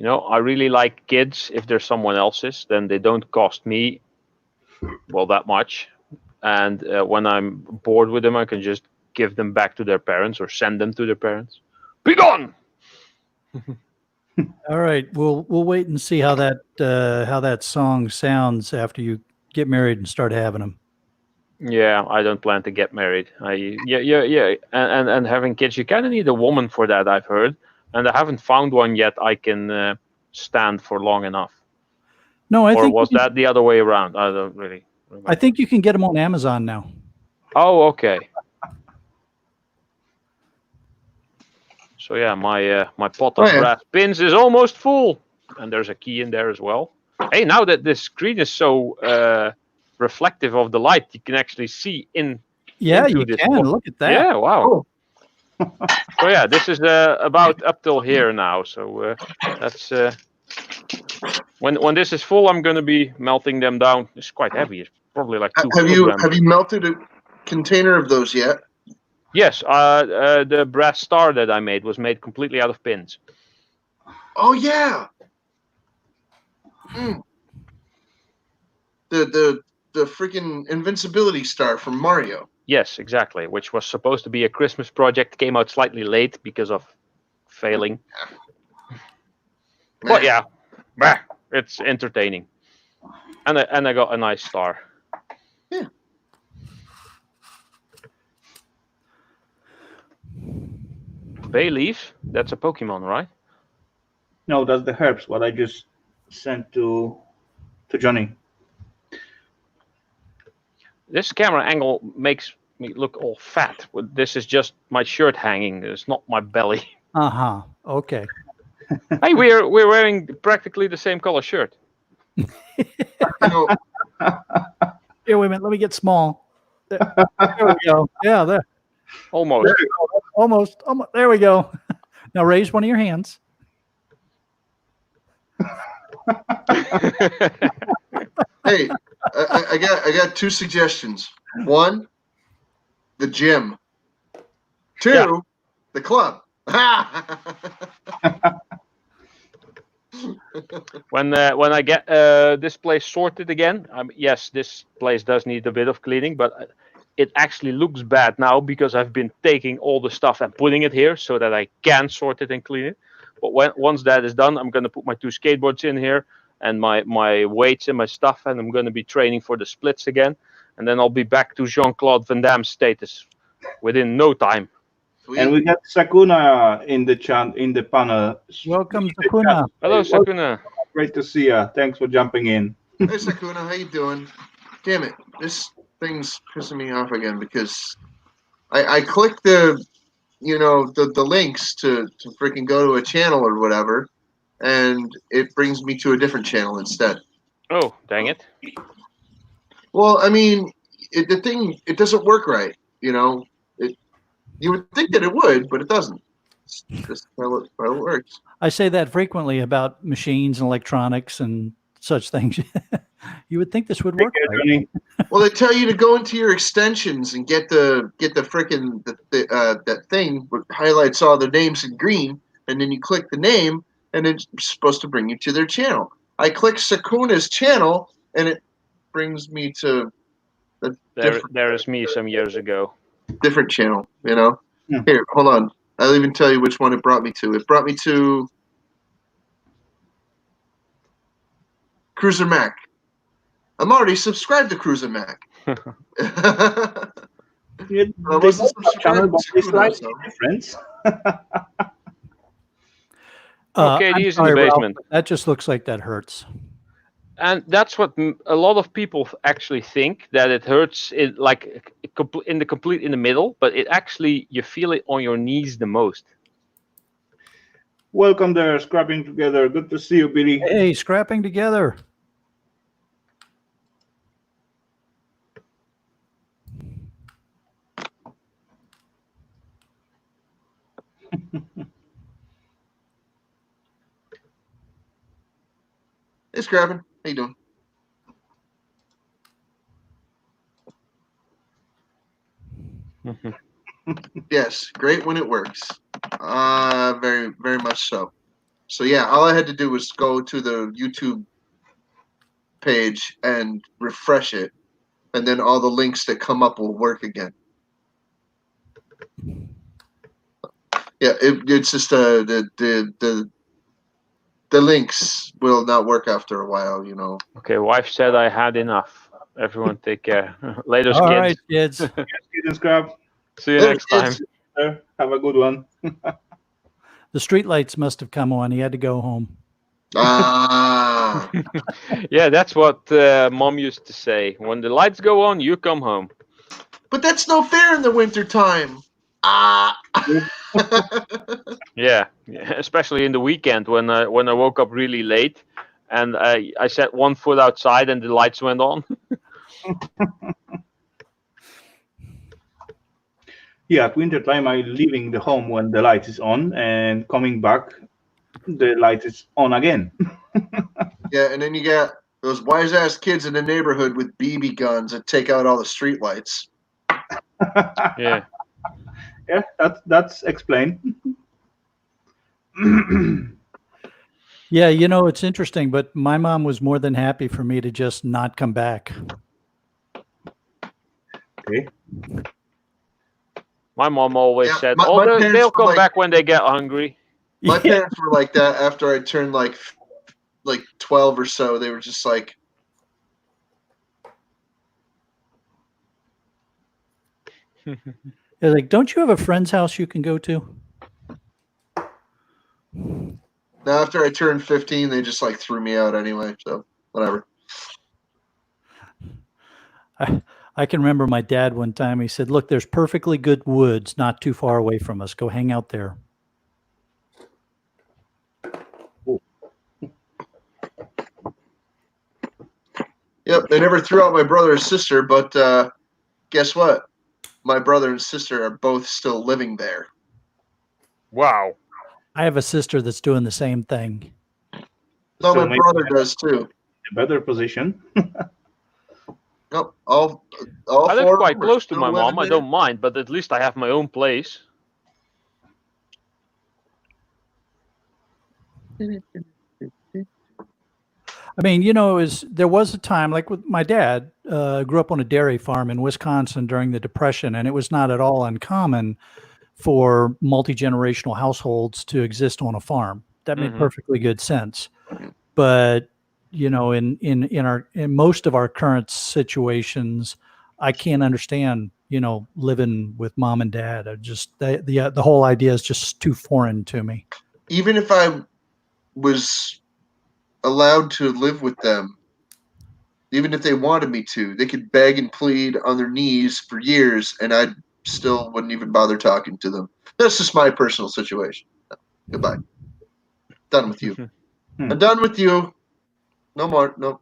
I really like kids. If they're someone else's, then they don't cost me that much. And when I'm bored with them, I can just give them back to their parents or send them to their parents. Be gone. All right, we'll wait and see how that song sounds after you get married and start having them. Yeah, I don't plan to get married. Yeah, and having kids, you kind of need a woman for that, I've heard, and I haven't found one yet. I can stand for long enough. No, Or was that the other way around? I don't really remember. I think you can get them on Amazon now. Oh, okay. So yeah, my pot of brass pins is almost full, and there's a key in there as well. Hey, now that this screen is so reflective of the light, you can actually see into you this can. pot. Look at that. Yeah, wow. So yeah, this is about up till here now. So that's when this is full, I'm going to be melting them down. It's quite heavy. It's probably like 2 kilograms. Have you melted a container of those yet? Yes, the brass star that I made was made completely out of pins. Oh yeah. Mm. The freaking invincibility star from Mario. Yes, exactly. Which was supposed to be a Christmas project, came out slightly late because of failing. But yeah, it's entertaining, and I got a nice star. Yeah. Bay leaf, that's a Pokemon, right? No, that's the herbs. What I just sent to Johnny. This camera angle makes me look all fat. This is just my shirt hanging. It's not my belly. Okay. Hey, we're wearing practically the same color shirt. Here, wait a minute. Let me get small. There we go. Yeah, there. Almost. Almost. There we go. Now raise one of your hands. Hey, I got two suggestions. One, the gym. Two, the club. When I get this place sorted again, yes, this place does need a bit of cleaning, but it actually looks bad now because I've been taking all the stuff and putting it here so that I can sort it and clean it. But once that is done, I'm going to put my 2 skateboards in here and my weights and my stuff, and I'm going to be training for the splits again, and then I'll be back to Jean-Claude Van Damme status within no time. And we got Sakuna in the panel. Welcome, Sakuna. Hello, Sakuna. Great to see you. Thanks for jumping in. Hey, Sakuna, how you doing? Damn it, this thing's pissing me off again because I clicked the links to freaking go to a channel or whatever, and it brings me to a different channel instead. Oh, dang it. Well, I mean, it doesn't work right, you know. You would think that it would, but it doesn't. It's just how it works. I say that frequently about machines and electronics and such things. You would think this would work. Right? Well, they tell you to go into your extensions and get the freaking that thing that highlights all the names in green, and then you click the name, and it's supposed to bring you to their channel. I click Sakuna's channel, and it brings me to there is me some years ago. Different channel, you know. Yeah. Here, hold on. I'll even tell you which one it brought me to. It brought me to Cruiser Mac. I'm already subscribed to Cruiser Mac. I wasn't subscribed to Sakuna, so. Difference. Okay, he's in the basement. Ralph, that just looks like that hurts. And that's what a lot of people actually think, that it hurts in the middle, but it actually, you feel it on your knees the most. Welcome there, scrapping together. Good to see you, Billy. Hey, scrapping together. Hey, scrapping. How you doing? Yes, great when it works. Very, very much so. So yeah, all I had to do was go to the YouTube page and refresh it, and then all the links that come up will work again. Yeah, it's just the links will not work after a while, you know. Okay, wife said I had enough. Everyone take care. Later, All kids. right, kids. Students Scrap. See you Later, next time. kids. Have a good one. The street lights must have come on. He had to go home. Ah, Yeah, that's what Mom used to say. When the lights go on, you come home. but that's no fair in the winter time. Ah. Yeah, especially in the weekend when I woke up really late, and I set one foot outside and the lights went on. Yeah, at winter time, I'm leaving the home when the light is on, and coming back, the light is on again. Yeah, and then you got those wise ass kids in the neighborhood with BB guns that take out all the street lights. Yeah. Yeah, that's explained. Yeah, you know, it's interesting, but my mom was more than happy for me to just not come back. Okay. My mom always Yeah, said, my "Oh, parents they'll were come like- back when they get hungry." My parents were like that after I turned like 12 or so. They were just like, They're like, don't you have a friend's house you can go to? now after I turned 15, they just like threw me out anyway. So whatever. I can remember my dad one time, he said, look, there's perfectly good woods not too far away from us. Go hang out there. Yep, they never threw out my brother or sister, but guess what? My brother and sister are both still living there. Wow. I have a sister that's doing the same thing. No, So my maybe brother does too. a better position. Nope, all I live four of quite them are close to still my mom. living I there. don't mind, but at least I have my own place. I mean, you know, there was a time like with my dad, grew up on a dairy farm in Wisconsin during the Depression, and it was not at all uncommon for multi-generational households to exist on a farm. That made Mhm. perfectly good sense. But you know, in most of our current situations, I can't understand, you know, living with mom and dad. The whole idea is just too foreign to me. Even if I was allowed to live with them, even if they wanted me to, they could beg and plead on their knees for years, and I still wouldn't even bother talking to them. That's just my personal situation. Goodbye. Done with you. I'm done with you. No more. No.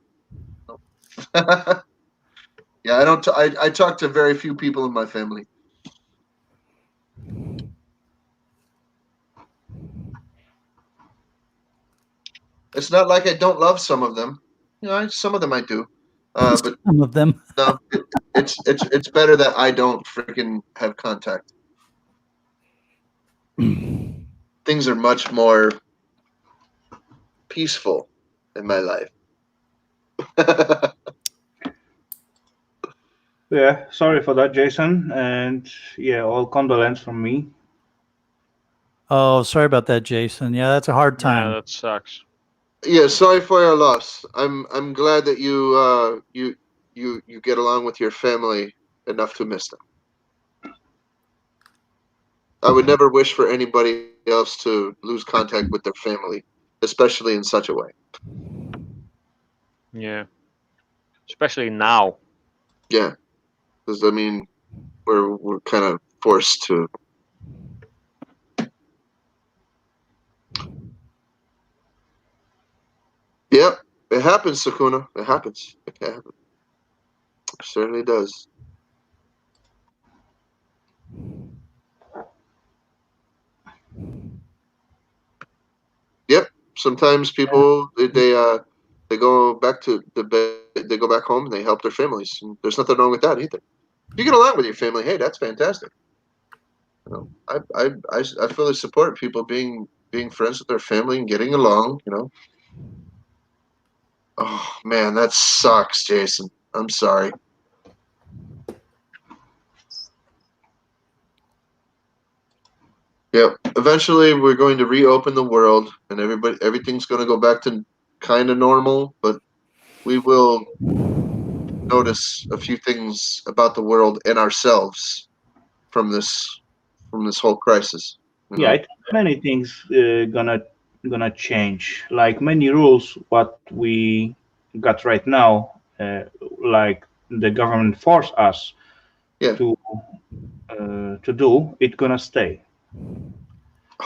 Yeah, I don't. I talk to very few people in my family. It's not like I don't love some of them. You know, some of them I do. But Some of them. no, it's better that I don't freaking have contact. Things are much more peaceful in my life. Yeah, sorry for that, Jason. And yeah, all condolence from me. Oh, sorry about that, Jason. Yeah, that's a hard Yeah, time. that sucks. Yeah, sorry for your loss. I'm glad that you get along with your family enough to miss them. I would never wish for anybody else to lose contact with their family, especially in such a way. Yeah. Especially now. Yeah, because I mean, we're kind of forced to. Yep, it happens, Sakuna. It happens. It can happen. It certainly does. Yep. Sometimes people they go back to the bed, they go back home and they help their families. And there's nothing wrong with that either. If you get along with your family, hey, that's fantastic. You know, I fully support people being friends with their family and getting along. You know. Oh man, that sucks, Jason. I'm sorry. Yep. Eventually, we're going to reopen the world, and everything's going to go back to kind of normal. But we will. notice a few things about the world and ourselves from this whole crisis. You Yeah, know? I think many things gonna change. Like many rules, what we got right now, like the government force us Yeah. to do, it gonna stay.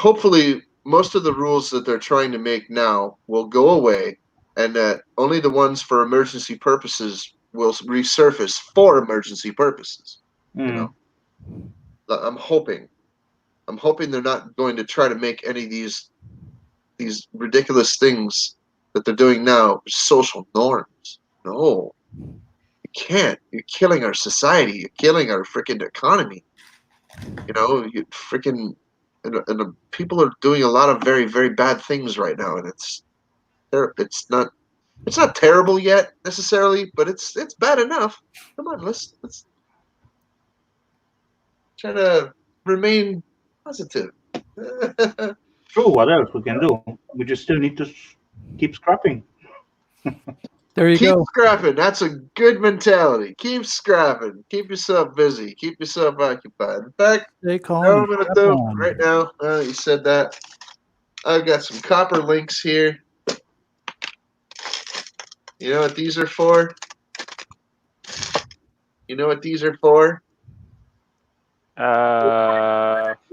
Hopefully, most of the rules that they're trying to make now will go away, and that only the ones for emergency purposes will resurface for emergency purposes. You know, I'm hoping they're not going to try to make any of these ridiculous things that they're doing now social norms. No, you can't. You're killing our society. You're killing our freaking economy. You know, you freaking and people are doing a lot of very very bad things right now, and it's not terrible yet necessarily, but it's bad enough. Come on, let's try to remain positive. True. What else we can do? We just still need to keep scrapping. There you Keep go. scrapping. That's a good mentality. Keep scrapping. Keep yourself busy. Keep yourself occupied. In fact, Stay you calm know and what I'm gonna scrap do on. right now? You said that. I've got some copper links here. You know what these are for? You know what these are for?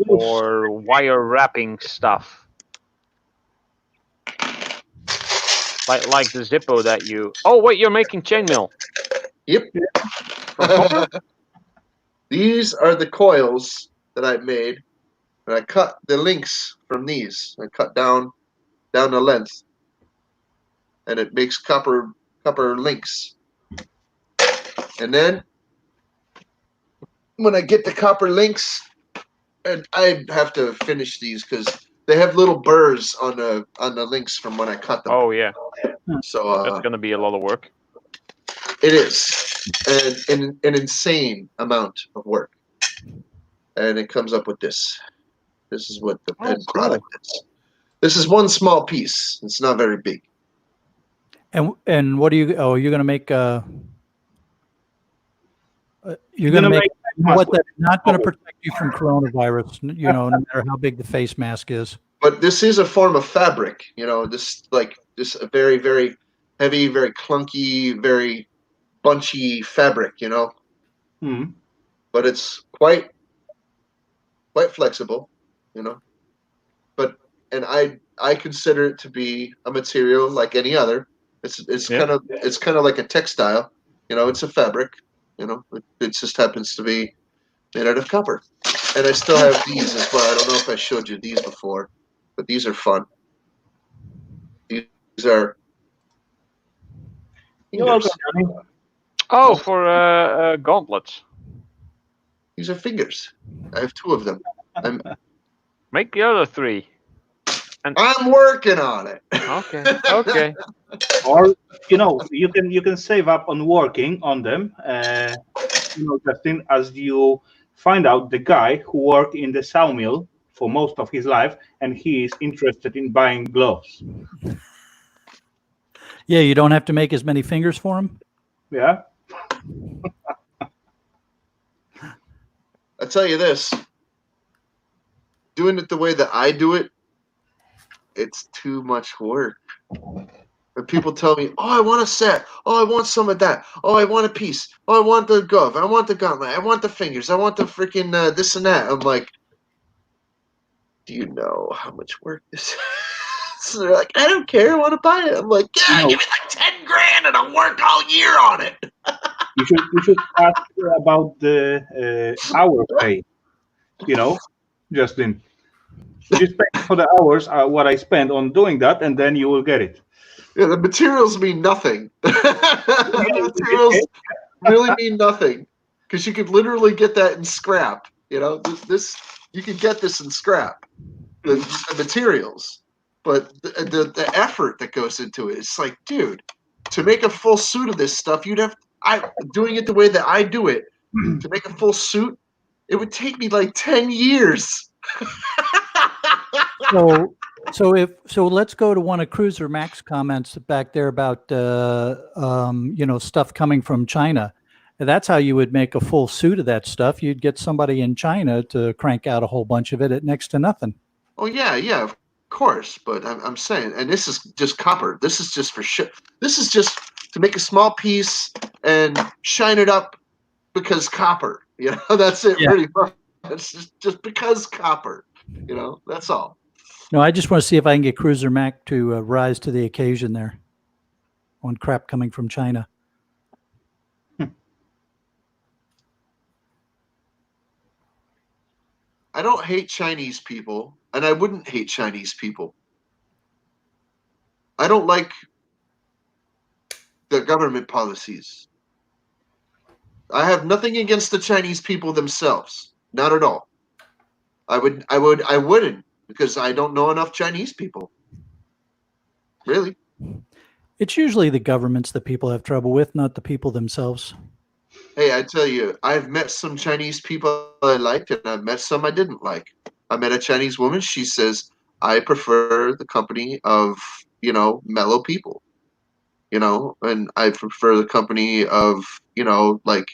For wire wrapping stuff, like the Zippo that you. Oh wait, you're making chainmail Yep. from copper. These are the coils that I made, and I cut the links from these. I cut down the length, and it makes copper links. And then when I get the copper links, and I have to finish these because they have little burrs on the links from when I cut them. Oh yeah, So that's gonna be a lot of work. it is an insane amount of work, and it comes up with this. This is what the end product is. This is one small piece. It's not very big. And what do you? Oh, you're gonna make. You're You're gonna gonna make make what mask. that's not gonna protect you from coronavirus. You know, no matter how big the face mask is. But this is a form of fabric. You know, this a very very heavy, very clunky, very bunchy fabric. You know, Hmm. but it's quite flexible. You know, but and I consider it to be a material like any other. It's Yeah. kind of like a textile. You know, it's a fabric. You know, it just happens to be made out of copper. And I still have these as well. I don't know if I showed you these before, but these are fun. These are You're fingers. welcome, Johnny. Oh, for gauntlets. These are fingers. I have two of them. Make the other three. I'm working on it. Okay. Okay. Or you can save up on working on them. Justin, as you find out the guy who worked in the sawmill for most of his life, and he is interested in buying gloves. Yeah, you don't have to make as many fingers for him. Yeah. I tell you this, doing it the way that I do it, it's too much work. And people tell me, "Oh, I want a set. Oh, I want some of that. Oh, I want a piece. Oh, I want the glove. I want the gauntlet. I want the fingers. I want the freaking this and that." I'm like, "Do you know how much work this is?" So they're like, "I don't care. I want to buy it." I'm like, "Yeah, give me like 10 grand and I'll work all year on it." You should ask about the hour pay. Justin. Just pay for the hours what I spent on doing that, and then you will get it. Yeah, the materials mean nothing. The materials really mean nothing because you could literally get that in scrap. You know, this you could get this in scrap. The materials, but the effort that goes into it, it's like, dude, to make a full suit of this stuff, doing it the way that I do it, to make a full suit, it would take me like 10 years. So So let's go to one of Cruiser Mac's comments back there about stuff coming from China. That's how you would make a full suit of that stuff. You'd get somebody in China to crank out a whole bunch of it at next to nothing. Oh yeah, of course. But I'm saying, and this is just copper. This is just for shit. This is just to make a small piece and shine it up because copper. That's it. Yeah. Pretty much. It's just because copper. That's all. No, I just want to see if I can get Cruiser Mac to rise to the occasion there on crap coming from China. I don't hate Chinese people, and I wouldn't hate Chinese people. I don't like the government policies. I have nothing against the Chinese people themselves. Not at all. I wouldn't, because I don't know enough Chinese people. Really. It's usually the governments that people have trouble with, not the people themselves. Hey, I tell you, I've met some Chinese people I liked, and I've met some I didn't like. I met a Chinese woman. She says, I prefer the company of, mellow people, and I prefer the company of, like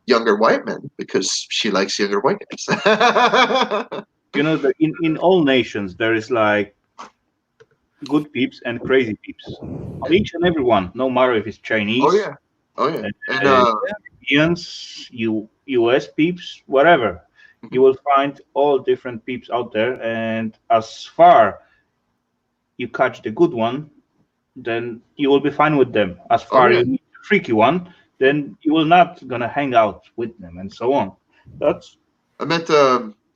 younger white men, because she likes younger white guys. In all nations, there is like good peeps and crazy peeps. Each and every one, no matter if it's Chinese. Oh yeah. And Europeans, US peeps, whatever. You will find all different peeps out there, and as far you catch the good one, then you will be fine with them. As far you meet the freaky one, then you will not gonna hang out with them, and so on. I met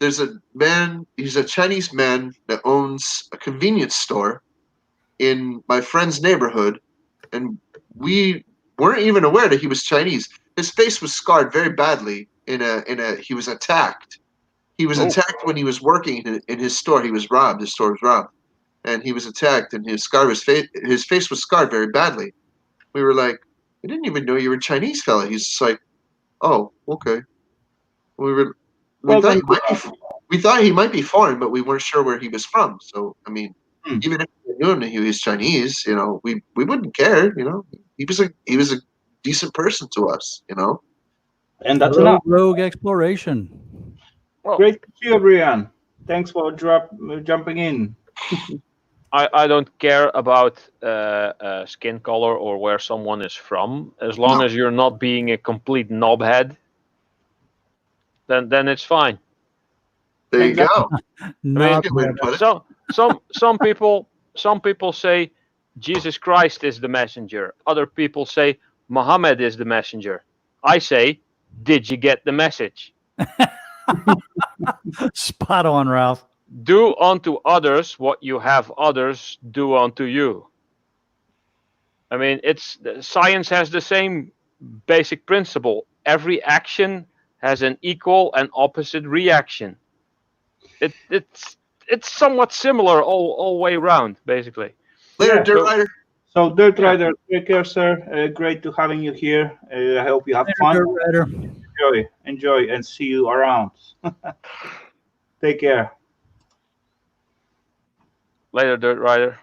there's a man. He's a Chinese man that owns a convenience store in my friend's neighborhood, and we weren't even aware that he was Chinese. His face was scarred very badly he was attacked. He was attacked when he was working in his store. He was robbed. His store was robbed, and he was attacked, and his face was scarred very badly. We were like, we didn't even know you were a Chinese fella. He's just like, oh, okay. We thought he might be foreign, but we weren't sure where he was from. So I mean, even if we knew he was Chinese, we wouldn't care. He was a decent person to us. And that's enough. Rogue exploration. Well, great to see you, Brian. Thanks for jumping in. I don't care about skin color or where someone is from, as long as you're not being a complete knobhead. Then it's fine. There you go. Some people say Jesus Christ is the messenger. Other people say Muhammad is the messenger. I say, did you get the message? Spot on, Ralph. Do unto others what you have others do unto you. I mean, science has the same basic principle. Every action has an equal and opposite reaction. It's somewhat similar all way around, basically. Later, Dirt Rider. So, Dirt Rider, take care, sir. Great to having you here. I hope you have fun. Dirt Rider. Enjoy, and see you around. Take care. Later, Dirt Rider.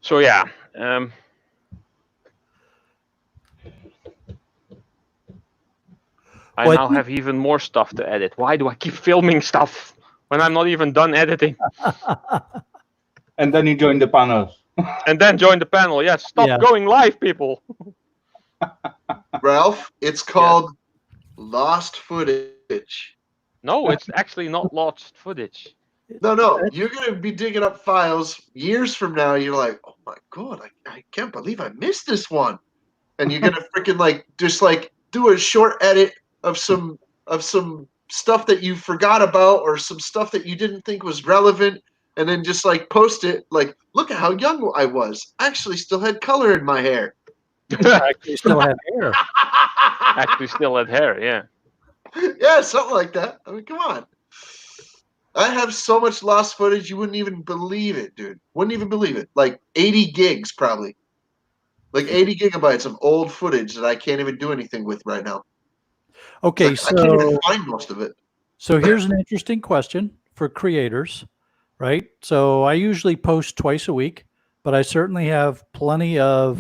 So yeah, I now have even more stuff to edit. Why do I keep filming stuff when I'm not even done editing? And then you join the panel. And then join the panel. Yes, stop going live, people. Ralph, it's called lost footage. No, it's actually not lost footage. No, you're gonna be digging up files years from now. You're like, oh my god, I can't believe I missed this one, and you're gonna freaking just do a short edit of some stuff that you forgot about or some stuff that you didn't think was relevant, and then just post it. Look at how young I was. I actually still had color in my hair. Actually still had hair. Actually still had hair, yeah. Yeah, something like that. I mean, come on. I have so much lost footage, you wouldn't even believe it, dude. Wouldn't even believe it. 80 gigs, probably. 80 gigabytes of old footage that I can't even do anything with right now. Okay, I can't even find most of it. So here's an interesting question for creators, right? So I usually post twice a week, but I certainly have plenty of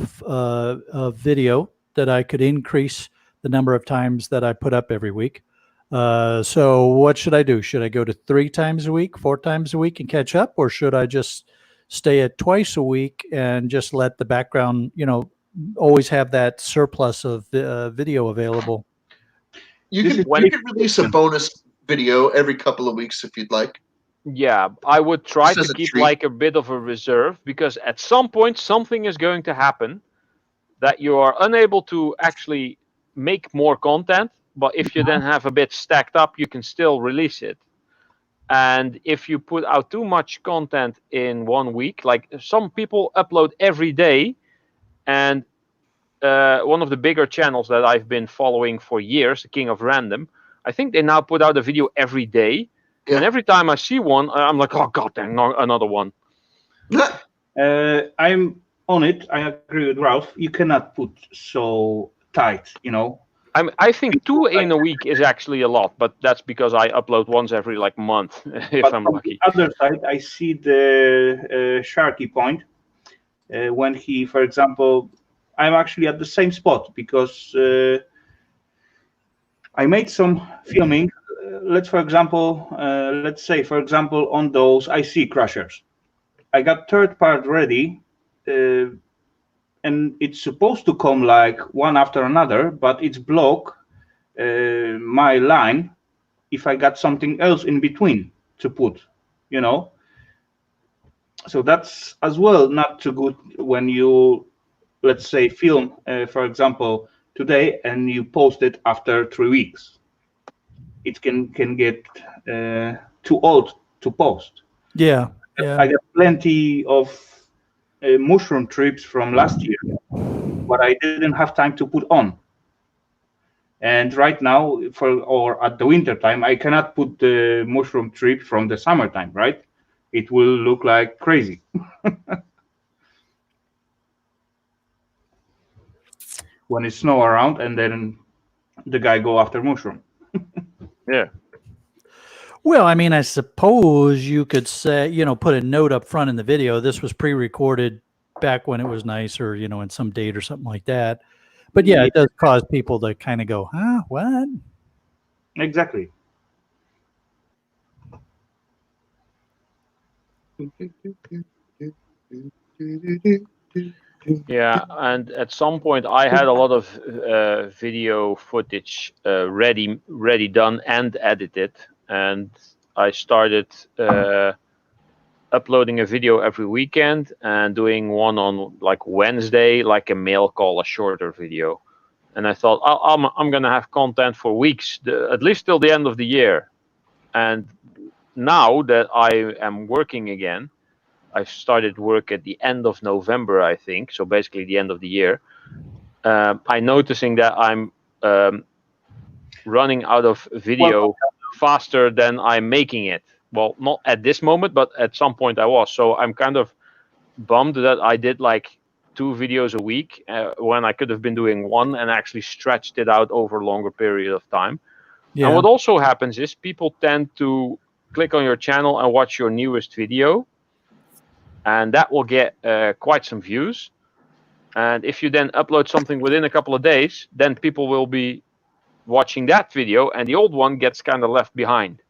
video that I could increase the number of times that I put up every week. So what should I do? Should I go to 3 times a week, 4 times a week and catch up, or should I just stay at twice a week and just let the background, always have that surplus of video available? You This can is When you can release a bonus video every couple of weeks if you'd like. Yeah, I would try Just to as a keep treat. like a bit of a reserve, because at some point something is going to happen that you are unable to actually make more content. But if you then have a bit stacked up, you can still release it. And if you put out too much content in 1 week, like some people upload every day, and one of the bigger channels that I've been following for years, the King of Random, I think they now put out a video every day. Yeah. And every time I see one, I'm like, oh god, dang, another one. I'm on it. I agree with Ralph. You cannot put so tight, I think 2 in a week is actually a lot, but that's because I upload once every like month, if But I'm from lucky. the other side, I see the Sharky point when he, for example, I'm actually at the same spot because I made some filming. Let's say, for example, on those IC crushers, I got third part ready, and it's supposed to come like one after another, but it's block my line if I got something else in between to put, So that's as well not too good when you, let's say, film, for example, today and you post it after 3 weeks. It can get too old to post. Yeah. I got plenty of mushroom trips from last year, but I didn't have time to put on. And right now, or at the winter time, I cannot put the mushroom trip from the summertime, right? It will look like crazy. When it's snow around, and then the guy go after mushroom. Yeah. Well, I mean, I suppose you could say, put a note up front in the video. This was pre-recorded back when it was nice, or, in some date or something like that. But yeah, it does cause people to kind of go, huh, what? Exactly. Yeah, and at some point I had a lot of video footage ready done and edited, and I started uploading a video every weekend and doing one on like Wednesday, like a mail call, a shorter video. And I thought I'm gonna have content for weeks, at least till the end of the year. And now that I am working again, I started work at the end of November, I think. So basically the end of the year. I'm noticing that I'm running out of video faster than I'm making it. Well, not at this moment, but at some point I was. So I'm kind of bummed that I did like 2 videos a week when I could have been doing 1 and actually stretched it out over a longer period of time. Yeah. And what also happens is people tend to click on your channel and watch your newest video, and that will get quite some views. And if you then upload something within a couple of days, then people will be watching that video, and the old one gets kind of left behind.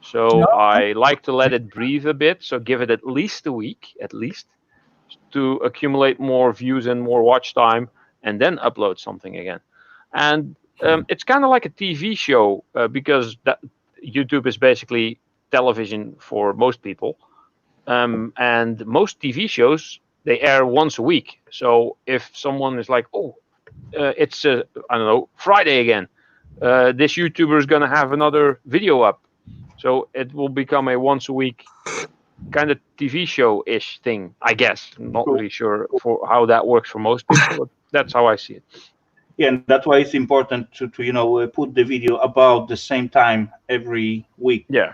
So I like to let it breathe a bit, so give it at least a week, to accumulate more views and more watch time, and then upload something again. And it's kind of like a TV show, because YouTube is basically television for most people. And most TV shows, they air once a week. So if someone is like, oh, it's I don't know, Friday again, this YouTuber is going to have another video up, so it will become a once a week kind of TV show-ish thing, I guess. I'm not really sure for how that works for most people, but that's how I see it. Yeah, and that's why it's important to put the video about the same time every week. Yeah.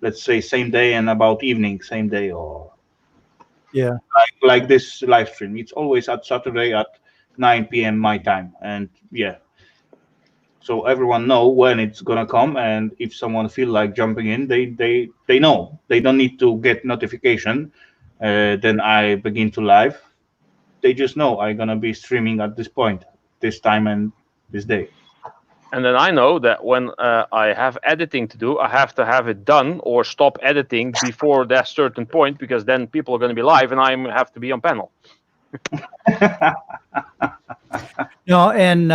Let's say same day and about evening, same day, or yeah, like this live stream. It's always at Saturday at 9 p.m. my time, and yeah, so everyone know when it's gonna come, and if someone feel like jumping in, they know. They don't need to get notification. Then I begin to live. They just know I'm gonna be streaming at this point, this time, and this day. And then I know that when I have editing to do, I have to have it done or stop editing before that certain point, because then people are going to be live and I have to be on panel. No, and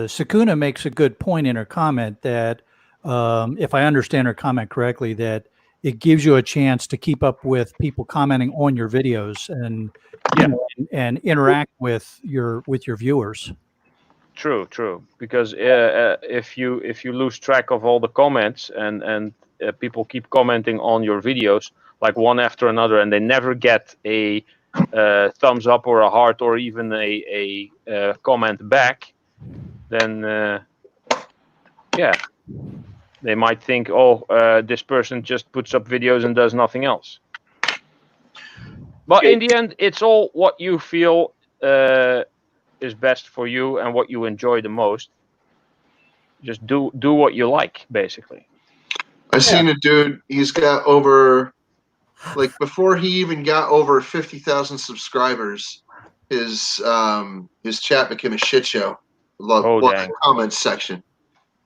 Sakuna makes a good point in her comment that if I understand her comment correctly, that it gives you a chance to keep up with people commenting on your videos and Yeah. and interact with your viewers. True. Because if you lose track of all the comments and people keep commenting on your videos like one after another, and they never get a thumbs up or a heart or even a comment back, then yeah, they might think, oh, this person just puts up videos and does nothing else. But in the end, it's all what you feel is best for you and what you enjoy the most. Just do what you like, basically. I seen a dude. He's got over, like, before he even got over 50,000 subscribers, his chat became a shit show. Oh, The dang. comments section,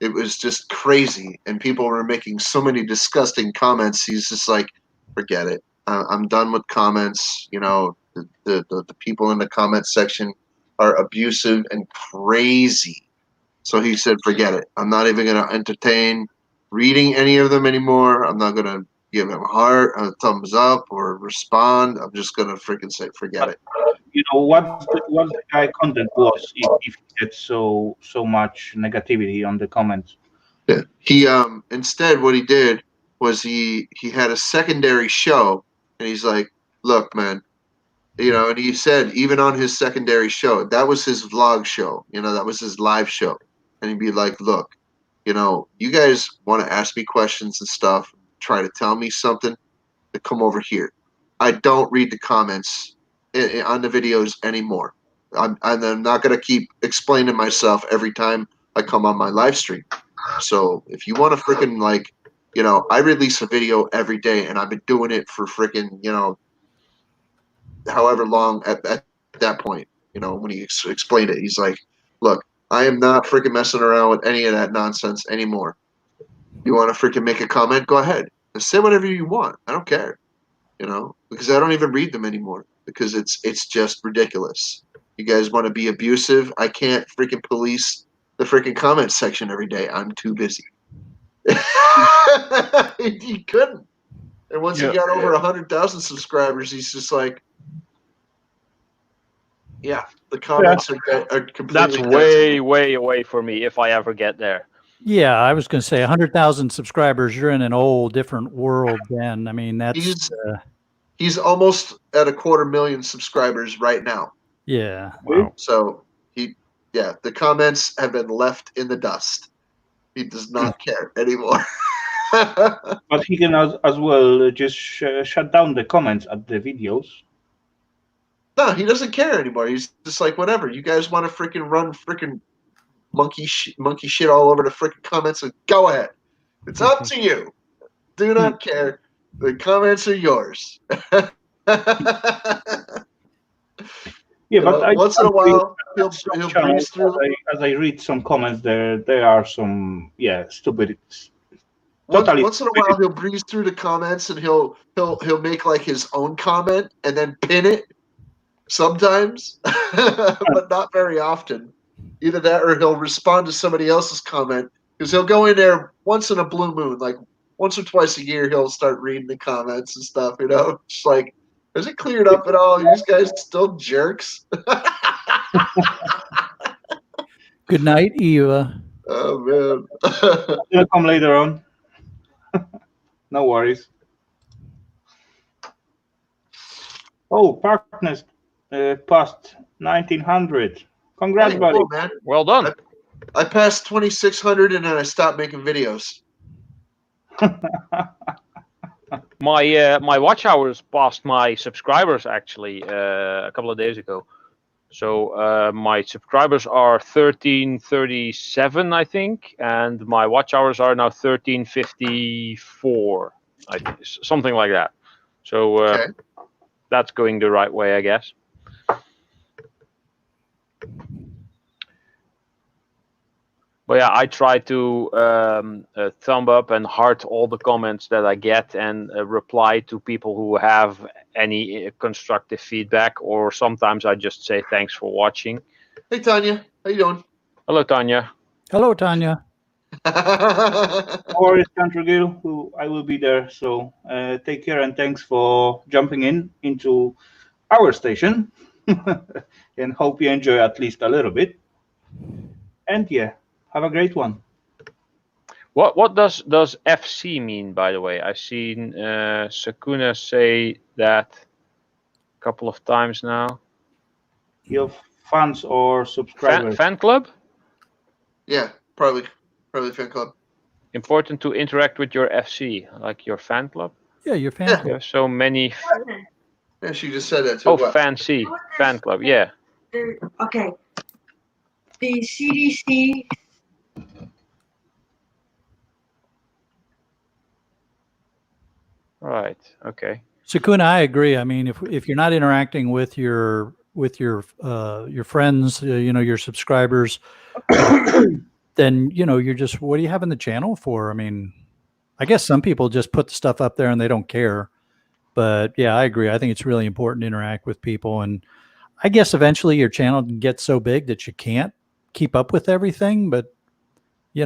it was just crazy, and people were making so many disgusting comments. He's just like, forget it. I'm done with comments. You know, the people in the comments section are abusive and crazy. So he said, forget it. I'm not even going to entertain reading any of them anymore. I'm not going to give him a heart, a thumbs up, or respond. I'm just going to freaking say, forget it. You know what the guy content was if he gets so much negativity on the comments. Yeah. He instead what he did was he had a secondary show, and he's like, look, man, you know, and he said even on his secondary show, that was his vlog show, you know, that was his live show. And he'd be like, look, you know, you guys want to ask me questions and stuff, try to tell me something, to come over here. I don't read the comments on the videos anymore. I'm not going to keep explaining myself every time I come on my live stream. So if you want to freaking, like, you know, I release a video every day, and I've been doing it for freaking, you know, however long at that point. You know, when he explained it, he's like, look, I am not freaking messing around with any of that nonsense anymore. You want to freaking make a comment? Go ahead. Say whatever you want. I don't care. You know, because I don't even read them anymore because it's just ridiculous. You guys want to be abusive? I can't freaking police the freaking comment section every day. I'm too busy. He couldn't. And once he got over 100,000 subscribers, he's just like, yeah, the comments are completely. That's way away for me if I ever get there. Yeah, I was going to say 100,000 subscribers. You're in an whole different world then. I mean, that's he's almost at 250,000 subscribers right now. Yeah. Wow. So the comments have been left in the dust. He does not care anymore. But he can as well just shut down the comments at the videos. No, he doesn't care anymore. He's just like, whatever. You guys want to freaking run freaking monkey shit all over the freaking comments, and go ahead. It's up to you. Do not care. The comments are yours. Yeah, but once in a while he'll breeze through. As I read some comments, there are some stupid. Once in a while he'll breeze through the comments, and he'll make like his own comment and then pin it sometimes, but not very often. Either that or he'll respond to somebody else's comment, because he'll go in there once in a blue moon, like once or twice a year. He'll start reading the comments and stuff, you know. It's like, has it cleared up at all? Are these guys still jerks? Good night, Eva. Oh man. It'll come later on. No worries. Oh, partners past 1900. Congrats, buddy. Cool, man. Well done. I passed 2,600 and then I stopped making videos. My watch hours passed my subscribers actually a couple of days ago. So my subscribers are 1337, I think, and my watch hours are now 1354, something like that. So Okay. that's going the right way, I guess. But yeah, I try to thumb up and heart all the comments that I get and reply to people who have any constructive feedback, or sometimes I just say thanks for watching. Hey Tanya, how you doing? Hello, Tanya. Hello, Tanya. Or is Country Girl, who I will be there. So take care and thanks for jumping into our station, and hope you enjoy at least a little bit. And yeah, have a great one. What does FC mean, by the way? I've seen Sakuna say that a couple of times now. Your fans or subscribers? Fan club? Yeah, probably fan club. Important to interact with your FC, like your fan club. Yeah, your fan Yeah. club. You have so many. Yeah, she just said that too. Oh, What? fancy fan club. Yeah. Okay. The CDC. Right. Okay. Sakuna, I agree. I mean, if you're not interacting with your friends, your subscribers, then you're just, what are you having the channel for? I mean, I guess some people just put the stuff up there and they don't care. But yeah, I agree. I think it's really important to interact with people, and I guess eventually your channel can get so big that you can't keep up with everything. But you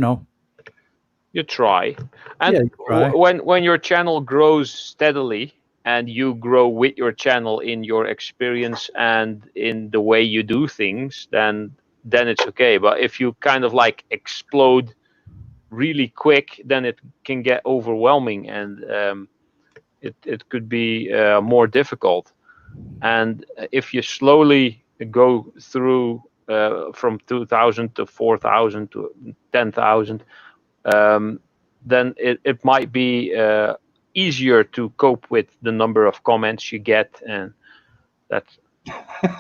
try, and yeah, you try. when your channel grows steadily and you grow with your channel in your experience and in the way you do things, then it's okay. But if you kind of like explode really quick, then it can get overwhelming, and it could be more difficult. And if you slowly go through from 2,000 to 4,000 to 10,000, then it might be easier to cope with the number of comments you get. And that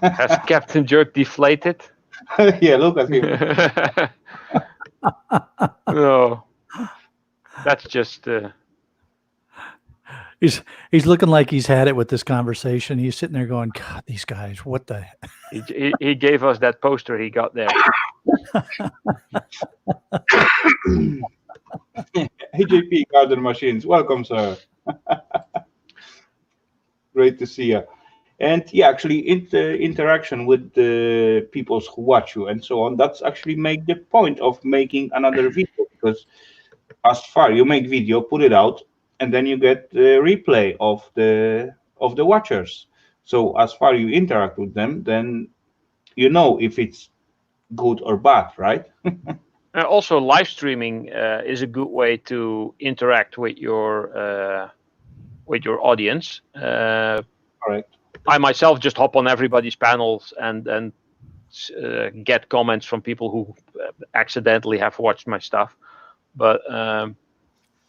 has Captain Jerk deflated. Yeah, look at him. No, that's just. He's looking like he's had it with this conversation. He's sitting there going, God, these guys, what the? He gave us that poster he got there. AJP Garden Machines, welcome, sir. Great to see you. And yeah, actually, interaction with the people who watch you and so on. That's actually make the point of making another video, because as far you make video, put it out, and then you get the replay of the watchers. So as far you interact with them, then you know if it's good or bad, right? Also, live streaming is a good way to interact with your audience. Correct. I myself just hop on everybody's panels and get comments from people who accidentally have watched my stuff. But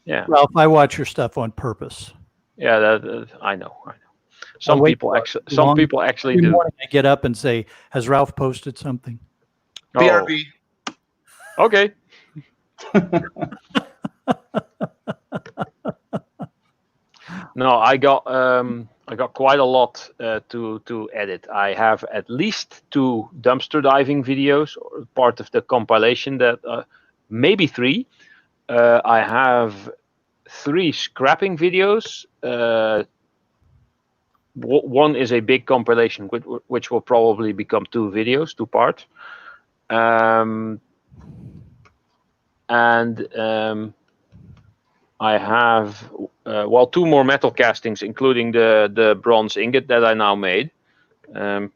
yeah. Ralph, I watch your stuff on purpose. Yeah, I know. Some people actually do. Morning I get up and say, "Has Ralph posted something?" BRB. Okay. No, I got quite a lot to edit. I have at least 2 dumpster diving videos, or part of the compilation, that maybe 3. I have 3 scrapping videos. One is a big compilation, which will probably become 2 videos, 2 parts. I have 2 more metal castings, including the bronze ingot that I now made. But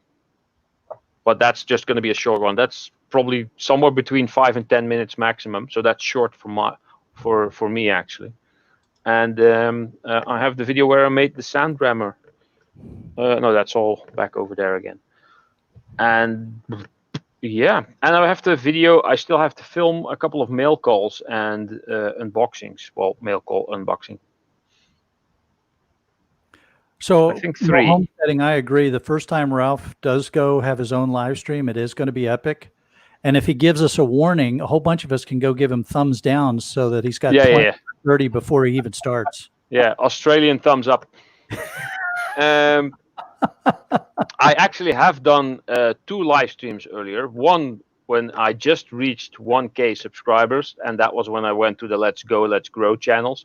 that's just going to be a short one. That's probably somewhere between 5 and 10 minutes maximum. So that's short for me actually. And I have the video where I made the sand rammer. No, that's all back over there again. And yeah, and I have the video. I still have to film a couple of mail calls and unboxings. Well, mail call unboxing. So I think no 3. homesteading, I agree. The first time Ralph does go have his own live stream, it is going to be epic. And if he gives us a warning, a whole bunch of us can go give him thumbs down so that he's got Yeah, 20 yeah, or 30 before he even starts. yeah. Australian thumbs up. I actually have done 2 live streams earlier. One when I just reached 1K subscribers, and that was when I went to the Let's Go, Let's Grow channels,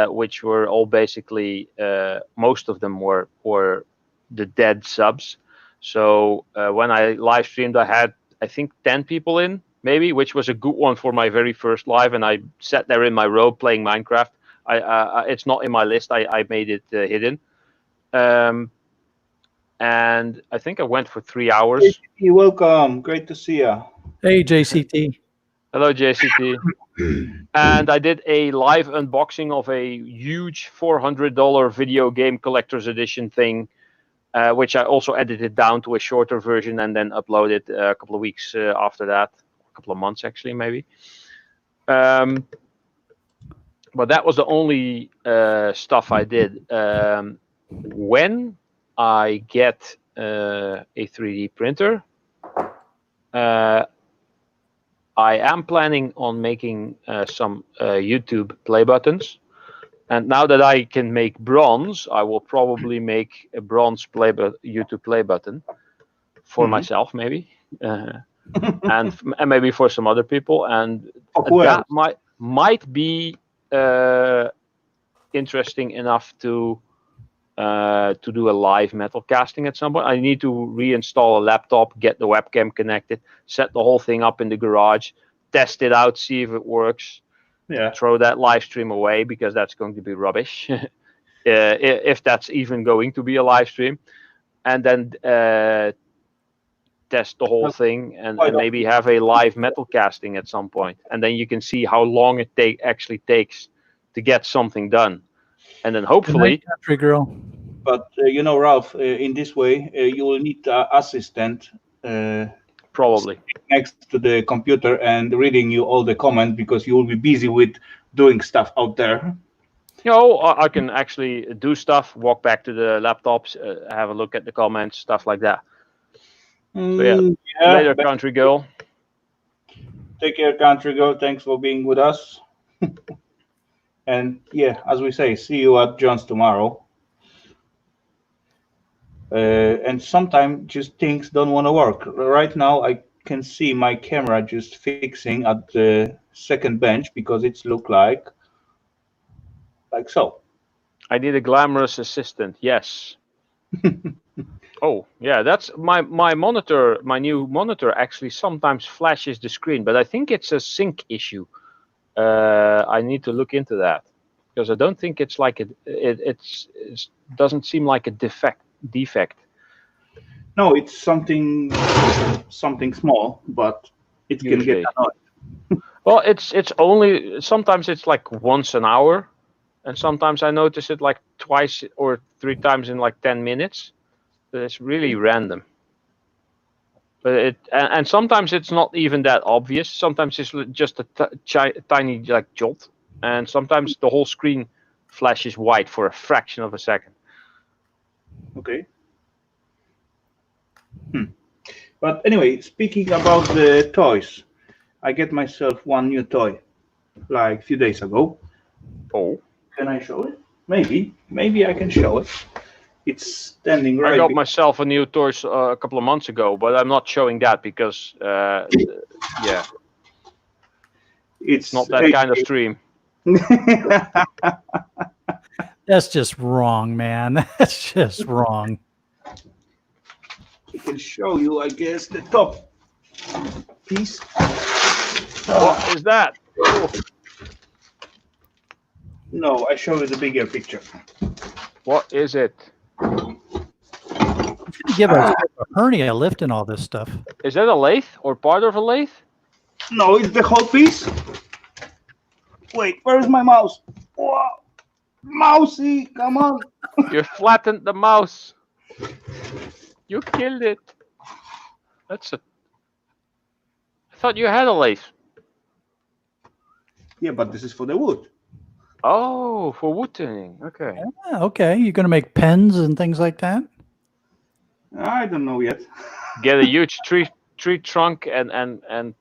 which were all basically most of them were the dead subs. So when I live streamed, I had I think 10 people in maybe, which was a good one for my very first live, and I sat there in my robe playing Minecraft. It's not in my list. I made it hidden. And I think I went for 3 hours. You're welcome. Great to see you. Hey, JCT. Hello, JCT. And I did a live unboxing of a huge $400 video game collector's edition thing, which I also edited down to a shorter version and then uploaded a couple of weeks after that, a couple of months actually, maybe. But that was the only stuff I did. When I get a 3D printer, I am planning on making some YouTube play buttons. And now that I can make bronze, I will probably make a bronze YouTube play button for myself, maybe, and maybe for some other people. And that might be interesting enough to do a live metal casting at some point. I need to reinstall a laptop, get the webcam connected, set the whole thing up in the garage, test it out, see if it works. Yeah. Throw that live stream away because that's going to be rubbish. If that's even going to be a live stream, and then test the whole thing and maybe have a live metal casting at some point, and then you can see how long it actually takes to get something done, and then hopefully. Country girl. But you know, Ralph, in this way, you will need an assistant. Probably next to the computer and reading you all the comments because you will be busy with doing stuff out there. You know, I can actually do stuff, walk back to the laptops, have a look at the comments, stuff like that. So yeah, later, country girl. Take care, country girl. Thanks for being with us. And yeah, as we say, see you at John's tomorrow. And sometimes just things don't want to work. Right now, I can see my camera just fixing at the second bench because it's look like so. I need a glamorous assistant. Yes. Oh yeah, that's my monitor. My new monitor actually sometimes flashes the screen, but I think it's a sync issue. I need to look into that because I don't think it's like it doesn't seem like a defect. No, it's something small, but it can get annoying. Well, it's only sometimes it's like once an hour, and sometimes I notice it like twice or 3 times in like 10 minutes. But it's really random. But and sometimes it's not even that obvious. Sometimes it's just a tiny like jolt, and sometimes the whole screen flashes white for a fraction of a second. Okay. But anyway, speaking about the toys, I get myself one new toy like a few days ago. Oh. Can I show it? Maybe I can show it. It's standing right. I got myself a new toy a couple of months ago, but I'm not showing that because, yeah, it's not that kind of stream. That's just wrong, man. That's just wrong. I can show you, I guess, the top piece. What is that? Oh. No, I show you the bigger picture. What is it? Give a hernia lifting all this stuff. Is that a lathe or part of a lathe? No, it's the whole piece. Wait, where's my mouse? Whoa. Mousey, come on. You flattened the mouse. You killed it. That's a. I thought you had a lathe. Yeah, but this is for the wood. Oh, for wood turning. Okay. Ah, okay, you're going to make pens and things like that? I don't know yet. Get a huge tree trunk and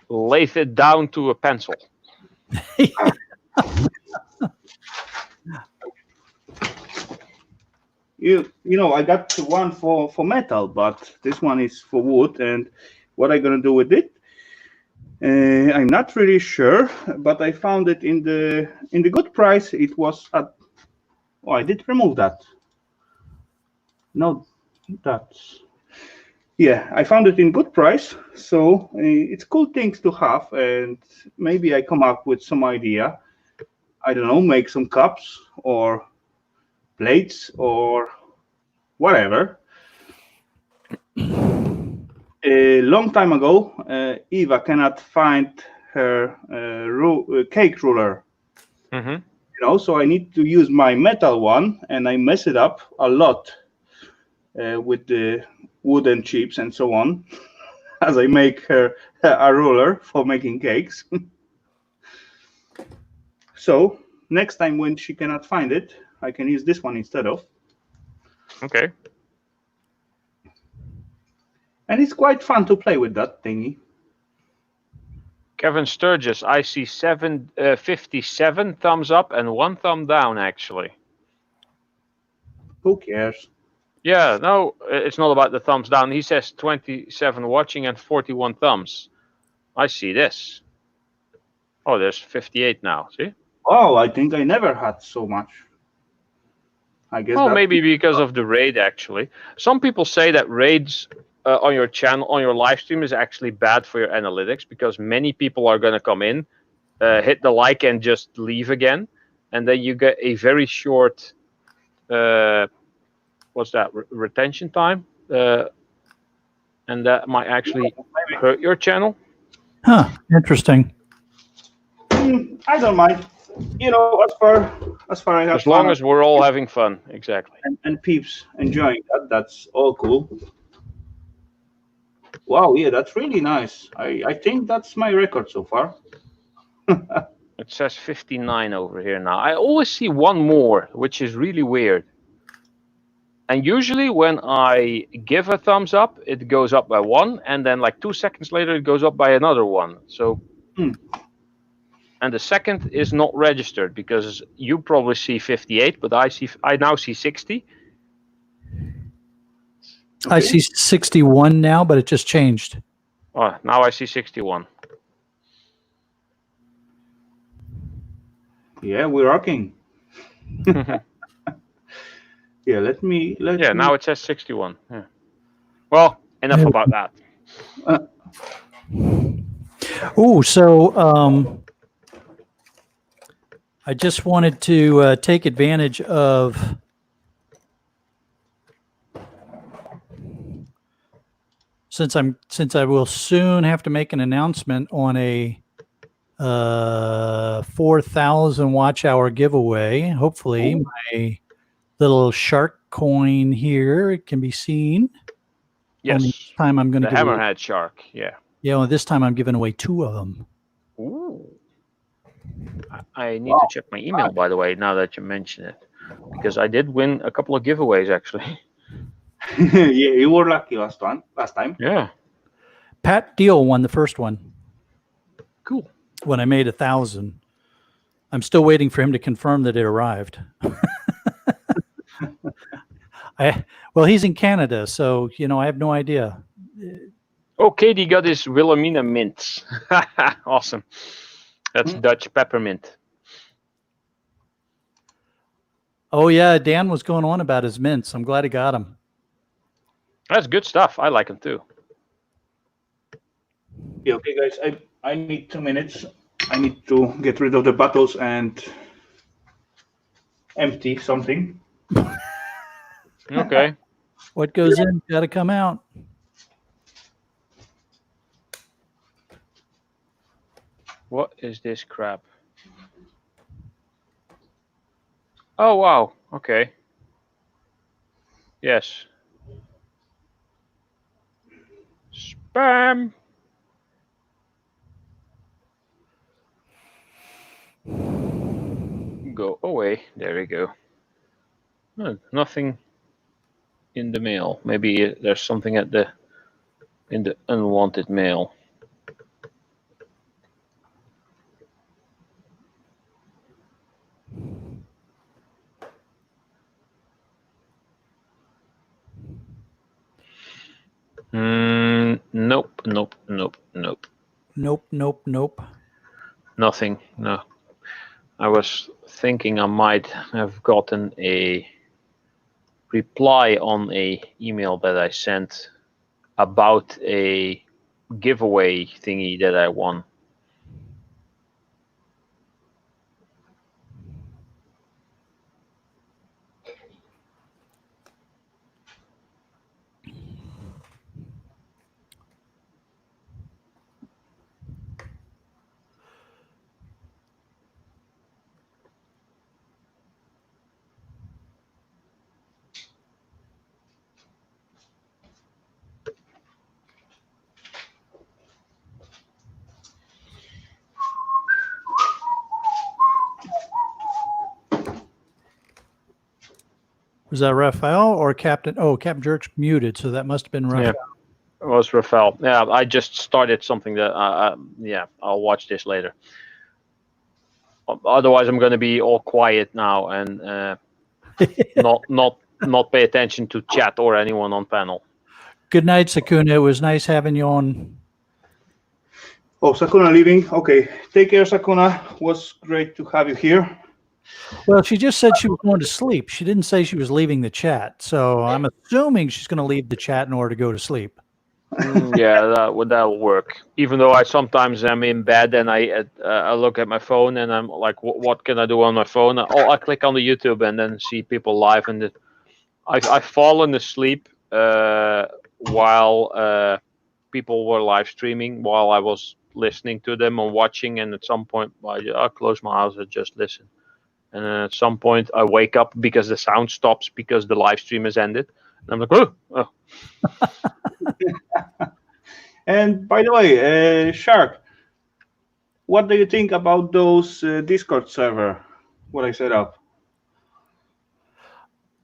lathe it down to a pencil. I got the one for metal, but this one is for wood. And what I'm gonna do with it, I'm not really sure. But I found it in the good price. It was at. Oh, I did remove that. No, that's. Yeah, I found it in good price. So it's cool things to have, and maybe I come up with some idea. I don't know, make some cups or plates or whatever. A long time ago, Eva cannot find her cake ruler. Mm-hmm. So I need to use my metal one, and I mess it up a lot with the wooden chips and so on, as I make her a ruler for making cakes. So next time when she cannot find it, I can use this one instead of. Okay. And it's quite fun to play with that thingy. Kevin Sturgis, I see 57 thumbs up and 1 thumb down, actually. Who cares? Yeah, no, it's not about the thumbs down. He says 27 watching and 41 thumbs. I see this. Oh, there's 58 now, see? Oh, I think I never had so much. I guess Well, that maybe because of the raid, actually. Some people say that raids on your channel, on your live stream, is actually bad for your analytics because many people are going to come in, hit the like, and just leave again. And then you get a very short, what's that, retention time? And that might actually hurt your channel. Huh, interesting. I don't mind. As far I have As long fun as we're all having fun, exactly. and peeps enjoying that, that's all cool. Wow, yeah, that's really nice. I think that's my record so far. It says 59 over here now. I always see one more, which is really weird. And usually when I give a thumbs up, it goes up by 1, and then like 2 seconds later, it goes up by another 1. So, and the second is not registered because you probably see 58, but I now see 60. Okay. I see 61 now, but it just changed. Oh, now I see 61. Yeah, we're rocking. Yeah, let me. Now it says 61. Yeah. Well, enough about that. So I just wanted to take advantage of since I will soon have to make an announcement on a 4,000 watch hour giveaway. Hopefully, my little shark coin here it can be seen. Yes. Only this time I'm going to the hammerhead shark. Yeah. Yeah. Well, this time I'm giving away 2 of them. Ooh. I need to check my email, by the way, now that you mention it, because I did win a couple of giveaways actually. Yeah, you were lucky last time. Yeah. Pat Deal won the first one. Cool. When I made 1,000. I'm still waiting for him to confirm that it arrived. Well, he's in Canada, so I have no idea. Oh, Katie got his Wilhelmina mints. Awesome. That's Dutch peppermint. Oh yeah, Dan was going on about his mints. I'm glad he got them. That's good stuff. I like them too. Yeah, okay, guys. I need 2 minutes. I need to get rid of the bottles and empty something. Okay. What goes in got to come out. What is this crap? Oh, wow. Okay. Yes. Spam. go away. There we go. Oh, nothing in the mail. Maybe there's something in the unwanted mail. Nope. Nope. Nothing. No. I was thinking I might have gotten a reply on a email that I sent about a giveaway thingy that I won. Was that Rafal or Captain? Oh, Captain Jerk's muted, so that must have been Rafal. Yeah, it was Rafal. Yeah, I just started something that I'll watch this later. Otherwise, I'm going to be all quiet now and not pay attention to chat or anyone on panel. Good night, Sakuna. It was nice having you on. Oh, Sakuna leaving. Okay, take care, Sakuna. Was great to have you here. Well, she just said she was going to sleep. She didn't say she was leaving the chat. So I'm assuming she's going to leave the chat in order to go to sleep. Yeah, that'll work. Even though I sometimes am in bed and I look at my phone and I'm like, what can I do on my phone? Oh, I click on the YouTube and then see people live, and I've fallen asleep while people were live streaming while I was listening to them or watching, and at some point I close my eyes and just listen. And then at some point I wake up because the sound stops because the live stream has ended. And I'm like, oh. And by the way, Shark, what do you think about those Discord server? What I set up?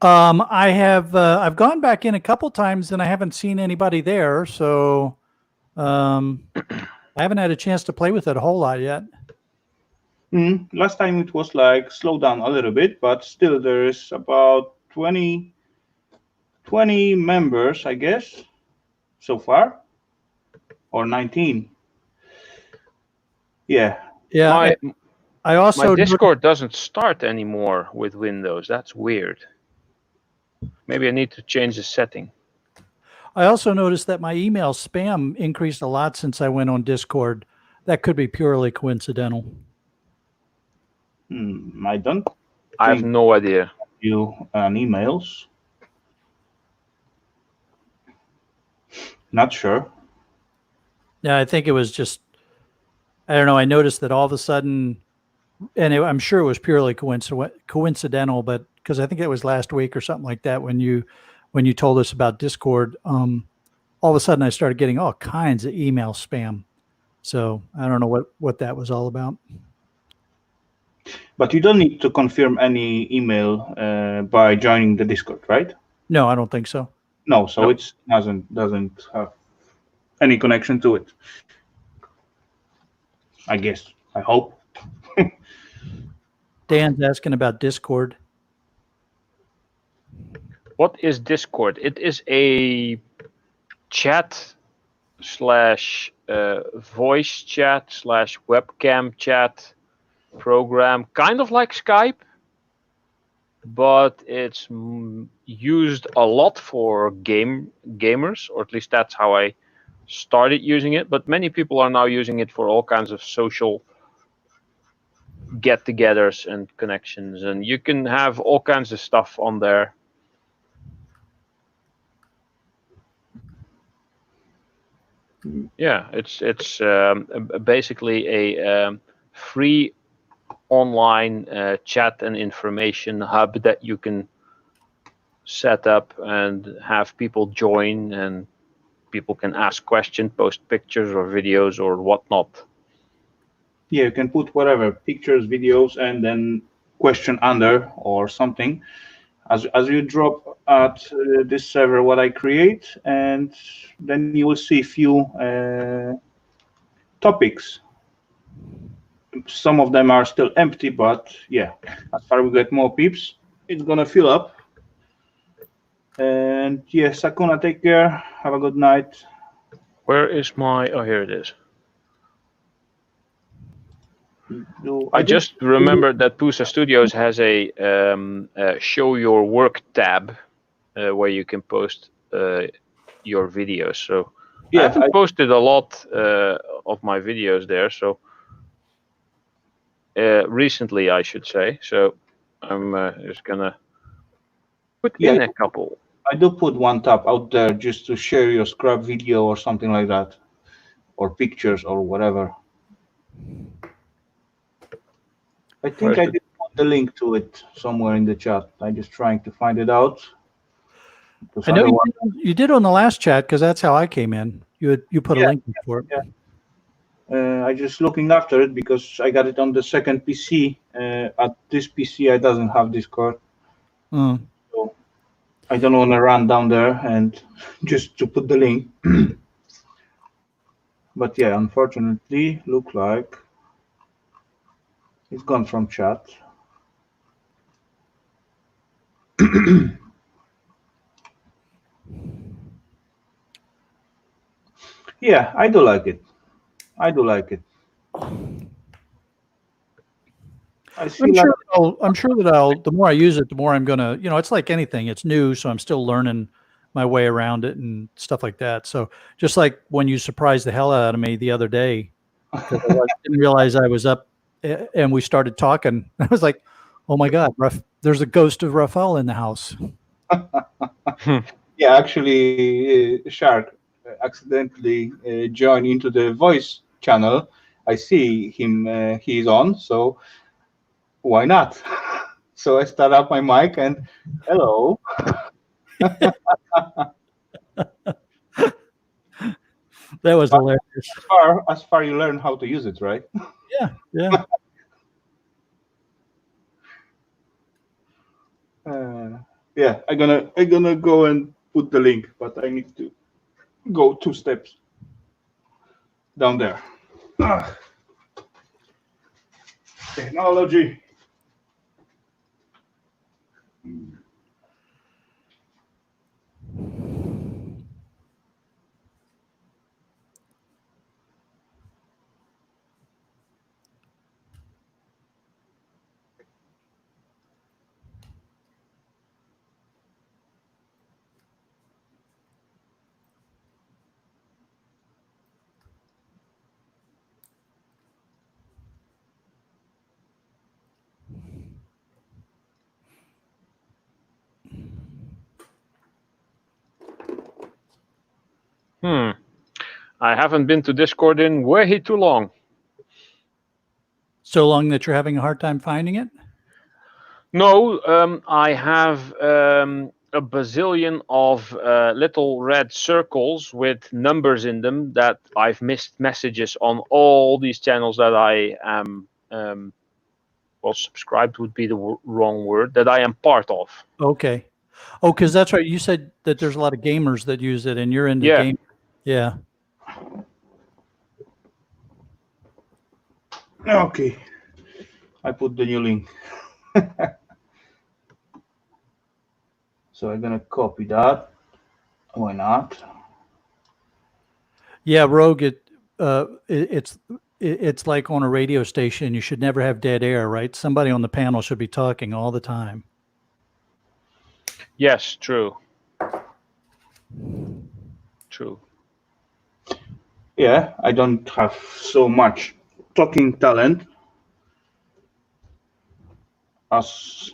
I've gone back in a couple times and I haven't seen anybody there. So I haven't had a chance to play with it a whole lot yet. Last time it was like slowed down a little bit, but still there is about 20 members, I guess, so far, or 19. Yeah. I also my Discord doesn't start anymore with Windows. That's weird. Maybe I need to change the setting. I also noticed that my email spam increased a lot since I went on Discord. That could be purely coincidental. I don't. I have no idea. You emails. Not sure. Yeah, I think it was just, I don't know. I noticed that all of a sudden, and I'm sure it was purely coincidental, but because I think it was last week or something like that when you told us about Discord, all of a sudden I started getting all kinds of email spam. So I don't know what that was all about. But you don't need to confirm any email by joining the Discord, right? No, I don't think so. No, so it doesn't have any connection to it. I guess. I hope. Dan's asking about Discord. What is Discord? It is a chat / voice chat / webcam chat program, kind of like Skype, but it's used a lot for gamers, or at least that's how I started using it. But many people are now using it for all kinds of social get-togethers and connections, and you can have all kinds of stuff on there. Yeah, it's basically a free online chat and information hub that you can set up and have people join, and people can ask questions, post pictures or videos or whatnot. Yeah, you can put whatever, pictures, videos, and then question under or something. As you drop at this server what I create, and then you will see few topics. Some of them are still empty, but yeah, as far as we get more peeps, it's gonna fill up. And yes, Sakuna, take care. Have a good night. Where is my? Oh, here it is. I I just remembered that Pusa Studios has a show your work tab where you can post your videos. So I haven't posted a lot of my videos there. So recently, I should say. So I'm just gonna put in a couple. I do put one tab out there just to share your scrap video or something like that, or pictures or whatever. I think I did put the link to it somewhere in the chat. I'm just trying to find it out. I know you did on the last chat because that's how I came in. You put a link for it. Yeah. I just looking after it because I got it on the second PC. At this PC, I doesn't have Discord. So I don't want to run down there and just to put the link. But yeah, unfortunately, look like it's gone from chat. Yeah, I do like it. I do like it. I'm sure that I'll. The more I use it, the more I'm gonna. It's like anything. It's new, so I'm still learning my way around it and stuff like that. So just like when you surprised the hell out of me the other day, because I didn't realize I was up, and we started talking. I was like, "Oh my God, there's a ghost of Rafal in the house." Yeah, actually, Shark accidentally joined into the voice channel. I see him; he's on, so why not? So I start up my mic and hello. That was hilarious. As far you learn how to use it, right? Yeah. Yeah, I'm gonna go and put the link, but I need to go 2 steps down there. Technology. I haven't been to Discord in way too long. So long that you're having a hard time finding it? No, I have a bazillion of little red circles with numbers in them that I've missed messages on all these channels that I am, well, subscribed would be the wrong word, that I am part of. Okay. Oh, because that's right. You said that there's a lot of gamers that use it, and you're into game. Yeah. Okay. I put the new link. So I'm gonna copy that. Why not? Yeah, Rogue. It's like on a radio station. You should never have dead air, right? Somebody on the panel should be talking all the time. Yes, true. True. Yeah, I don't have so much talking talent,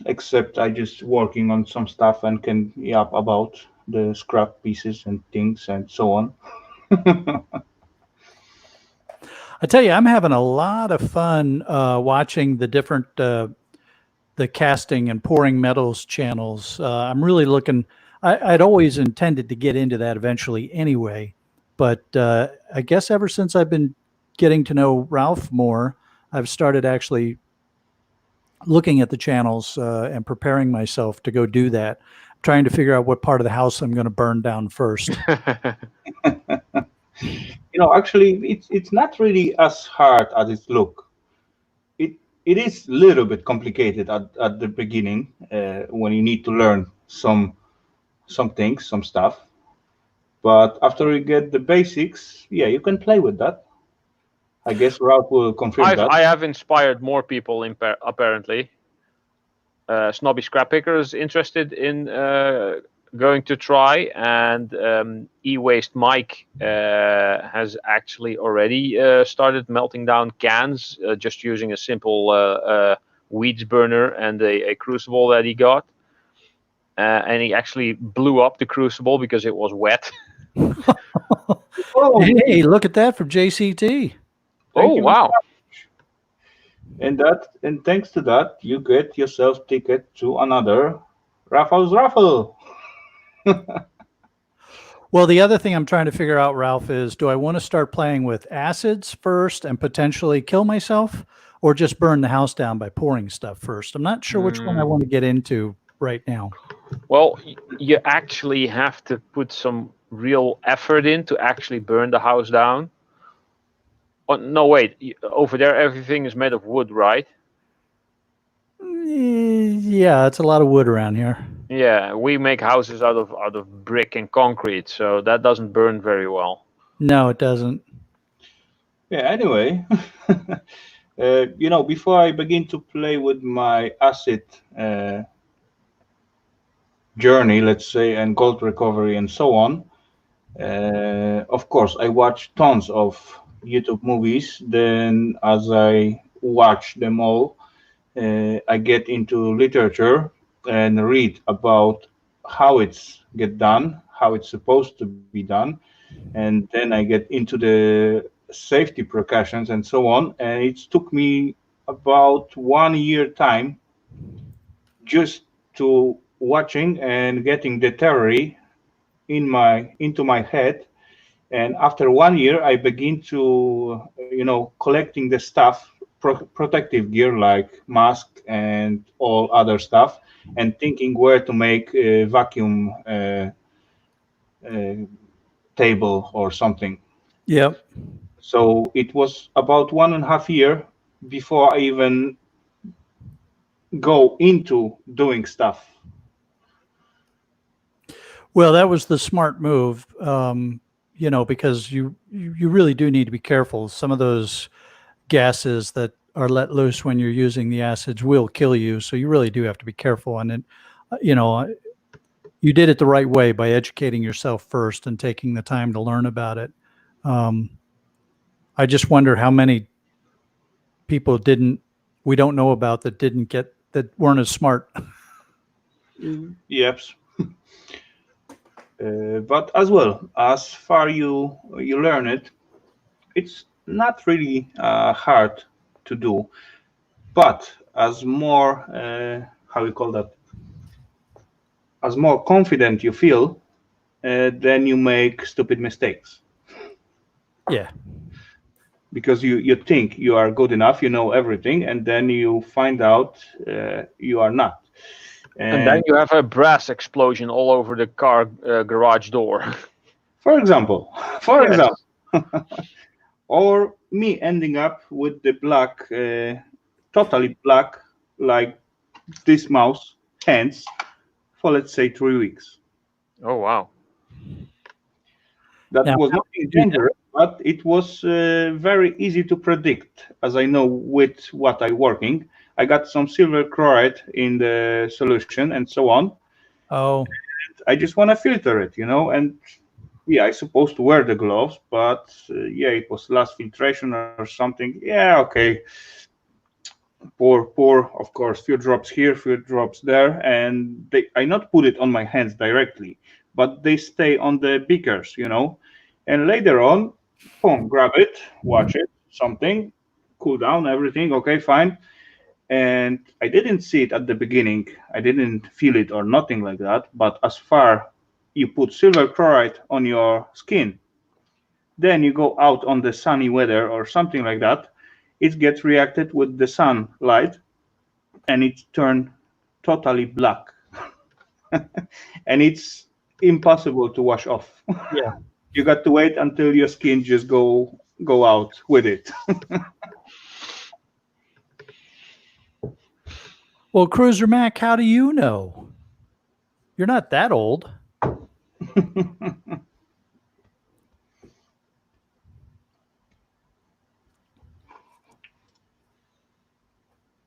except I just working on some stuff and can yap about the scrap pieces and things and so on. I tell you, I'm having a lot of fun watching the different the casting and pouring metals channels. I'm really looking. I'd always intended to get into that eventually, anyway. But I guess ever since I've been getting to know Ralph more, I've started actually looking at the channels and preparing myself to go do that, trying to figure out what part of the house I'm going to burn down first. Actually, it's not really as hard as it look. It is a little bit complicated at the beginning when you need to learn some things, some stuff. But after you get the basics, yeah, you can play with that. I guess Ralph will confirm that. I have inspired more people apparently. Snobby Scrap Picker is interested in going to try, and E-Waste Mike has actually already started melting down cans just using a simple weeds burner and a crucible that he got. And he actually blew up the crucible because it was wet. Oh, Hey, look at that from JCT. Oh, you. wow. And thanks to that, you get yourself ticket to another Rafal's raffle. Well, the other thing I'm trying to figure out, Ralph, is do I want to start playing with acids first and potentially kill myself, or just burn the house down by pouring stuff first? I'm not sure which one I want to get into right now. Well, you actually have to put some real effort in to actually burn the house down. Oh, no, wait. Over there, everything is made of wood, right? Yeah, it's a lot of wood around here. Yeah, we make houses out of brick and concrete, so that doesn't burn very well. No, it doesn't. Yeah, anyway, before I begin to play with my acid journey, let's say, and gold recovery and so on, of course, I watch tons of YouTube movies. Then, as I watch them all, I get into literature and read about how it's get done, how it's supposed to be done, and then I get into the safety precautions and so on. And it took me about 1 year time just to watching and getting the theory into my head. And after 1 year, I begin to collecting the stuff, protective gear like mask and all other stuff, and thinking where to make a vacuum uh, table or something. Yep. So it was about 1.5 years before I even go into doing stuff. Well, that was the smart move, because you really do need to be careful. Some of those gases that are let loose when you're using the acids will kill you, so you really do have to be careful. And you did it the right way by educating yourself first and taking the time to learn about it. I just wonder how many people we don't know about that weren't as smart. Yep. But as well, as far you learn it, it's not really hard to do. But as more, how we call that, as more confident you feel, then you make stupid mistakes. Yeah. Because you think you are good enough, you know everything, and then you find out you are not. And then you have a brass explosion all over the car garage door. For example, or me ending up with the black, totally black, like this mouse hands for, let's say, 3 weeks. Oh, wow. That was nothing dangerous, but it was very easy to predict, as I know with what I'm working. I got some silver chloride in the solution and so on. Oh. And I just want to filter it, and yeah, I supposed to wear the gloves, but yeah, it was last filtration or something. Yeah, okay. Pour, of course, few drops here, few drops there, and I not put it on my hands directly, but they stay on the beakers, and later on, boom, grab it, watch it, something, cool down, everything, okay, fine. And I didn't see it at the beginning. I didn't feel it or nothing like that. But as far you put silver chloride on your skin, then you go out on the sunny weather or something like that, it gets reacted with the sunlight, and it turned totally black. And it's impossible to wash off. Yeah. You got to wait until your skin just go out with it. Well, Cruiser Mac, how do you know? You're not that old.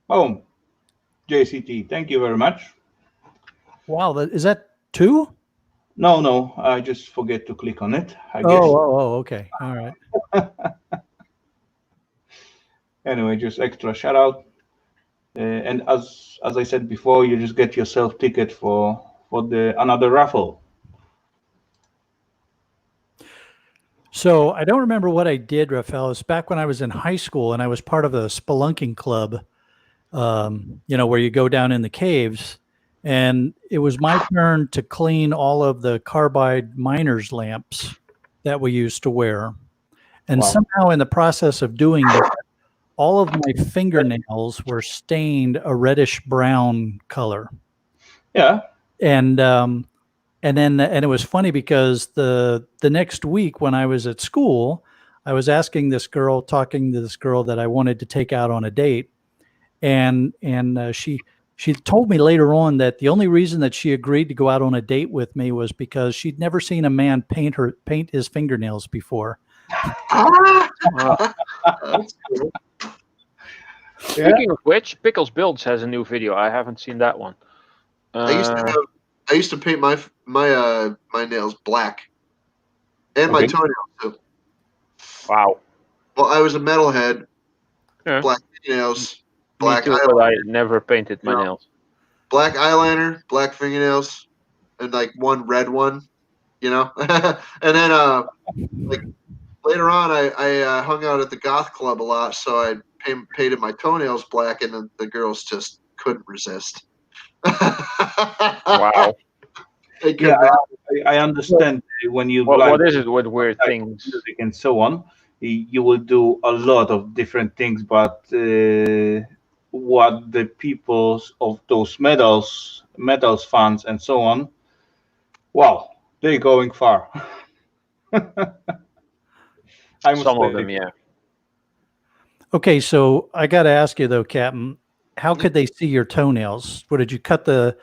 Oh, JCT, thank you very much. Wow, is that 2? No, I just forget to click on it, I guess. Oh, okay. All right. Anyway, just extra shout out. And as I said before, you just get yourself ticket for the another raffle. So I don't remember what I did, Rafal. It's back when I was in high school and I was part of a spelunking club, where you go down in the caves. And it was my turn to clean all of the carbide miner's lamps that we used to wear. And Wow. somehow in the process of doing that, all of my fingernails were stained a reddish brown color. Yeah. And it was funny because the next week when I was at school, I was talking to this girl that I wanted to take out on a date, and she told me later on that the only reason that she agreed to go out on a date with me was because she'd never seen a man paint his fingernails before. That's cool. Speaking of which, Pickles Builds has a new video. I haven't seen that one. I used to paint my nails black, and my Okay. toenails too. Wow. Well, I was a metalhead. Yeah. Black nails, Me black too, but I never painted my nails. black eyeliner, black fingernails, and like one red one, and then like later on, I hung out at the goth club a lot, so I painted my toenails black, and the girls just couldn't resist. Wow. They Yeah, couldn't. I understand when you What is it with weird things? music and so on. You will do a lot of different things, but what the peoples of those metals fans and so on, wow, they're going far. I must Some of say. them, yeah. Okay, so I got to ask you though, Captain, how could they see your toenails? What did you cut the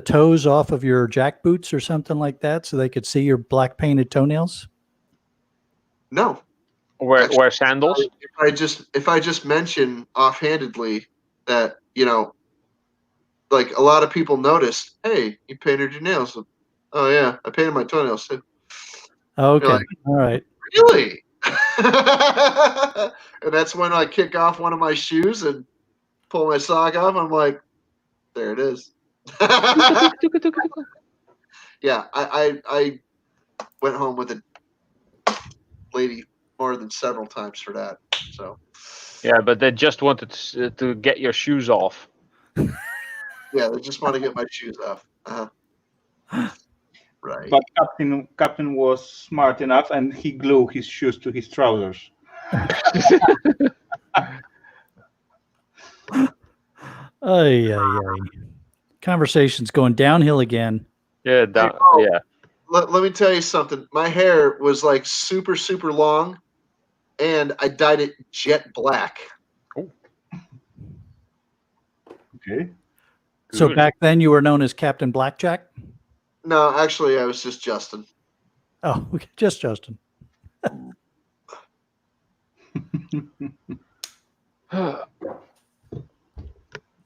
toes off of your jack boots or something like that so they could see your black painted toenails? No. Wear sandals? If I just mention offhandedly that, like a lot of people noticed, hey, you painted your nails. Oh yeah, I painted my toenails too. Okay. Like, all right. really? And that's when I kick off one of my shoes and pull my sock off. I'm like, there it is. Yeah, I went home with a lady more than several times for that. So Yeah, but they just wanted to get your shoes off. yeah, they just want to get my shoes off. Right. But Captain was smart enough, and he glued his shoes to his trousers. Conversation's going downhill again. Yeah, yeah. Let me tell you something. My hair was like super, super long, and I dyed it jet black. Okay. So Good. back then you were known as Captain Blackjack? No, actually, I was just Justin. Oh, okay, just Justin. Hey,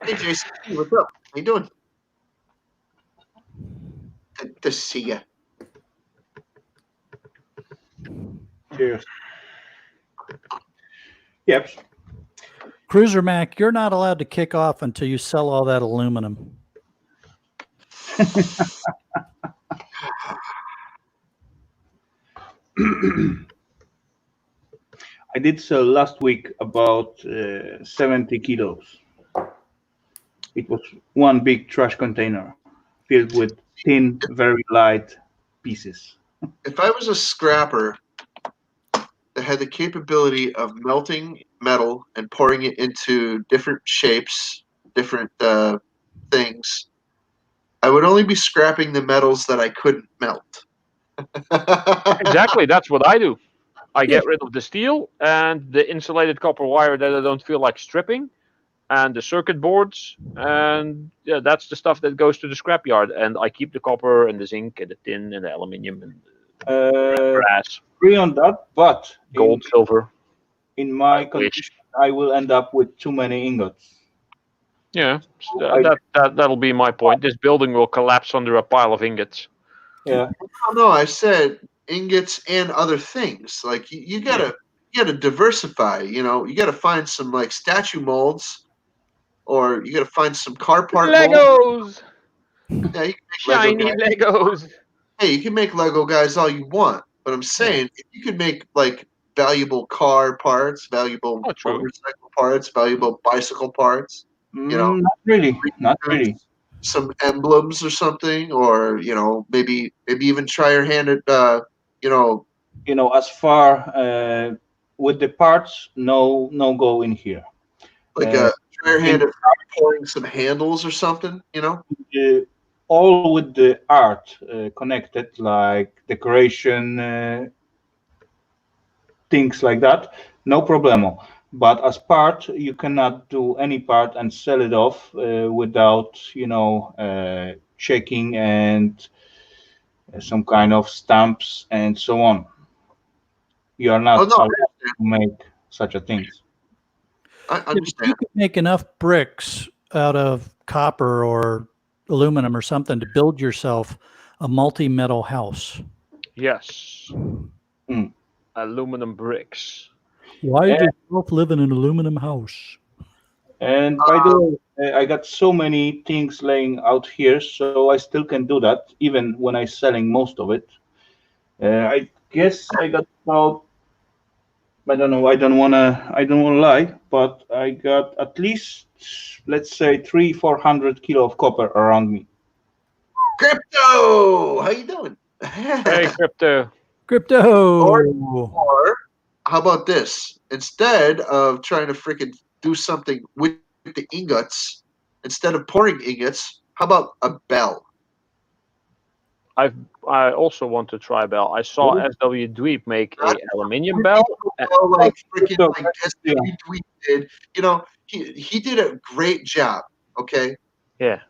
Jason, what's up? How you doing? Good to see you. Cheers. Yep. Cruiser Mac, you're not allowed to kick off until you sell all that aluminum. I did sell last week about 70 kilos. It was one big trash container filled with thin, very light pieces. If I was a scrapper that had the capability of melting metal and pouring it into different shapes different things, I would only be scrapping the metals that I couldn't melt. Exactly, that's what I do. I get rid of the steel and the insulated copper wire that I don't feel like stripping, and the circuit boards, and yeah, that's the stuff that goes to the scrapyard. And I keep the copper and the zinc and the tin and the aluminium and the brass, Agree on that, but gold, silver. in my I wish. condition, I will end up with too many ingots. Yeah, I- that'll be my point. This building will collapse under a pile of ingots. Yeah. No, I said ingots and other things. Like you gotta diversify. You know, you gotta find some like statue molds, or you gotta find some car part molds. Legos, Yeah, you can make shiny Lego guys. Legos. Hey, you can make Lego guys all you want, but I'm saying if you could make like valuable car parts, valuable Oh, true. motorcycle parts, valuable bicycle parts. You know, Not really. Not really. some emblems or something, or you know, maybe even try your hand at you know, As far with the parts, no go in here. like try your hand at pouring some handles or something. You know, all with the art connected, like decoration, things like that, no problemo. But as part, you cannot do any part and sell it off without, checking and some kind of stamps and so on. You are not allowed to make such a thing. I understand. You could make enough bricks out of copper or aluminum or something to build yourself a multi-metal house. Yes. Aluminum bricks. Why does Ralph live in an aluminum house? And by the way, I got so many things laying out here, so I still can do that, even when I'm selling most of it. I guess I got about, I don't know, I don't wanna lie, but I got at least, let's say, 300-400 kilo of copper around me. Crypto, how you doing? Hey, crypto. Or how about this? Instead of trying to freaking do something with the ingots, instead of pouring ingots, how about a bell? I also want to try bell. I saw SW Dweep make a aluminium bell. Like freaking like SW Dweep did. You know, he did a great job. Okay. Yeah.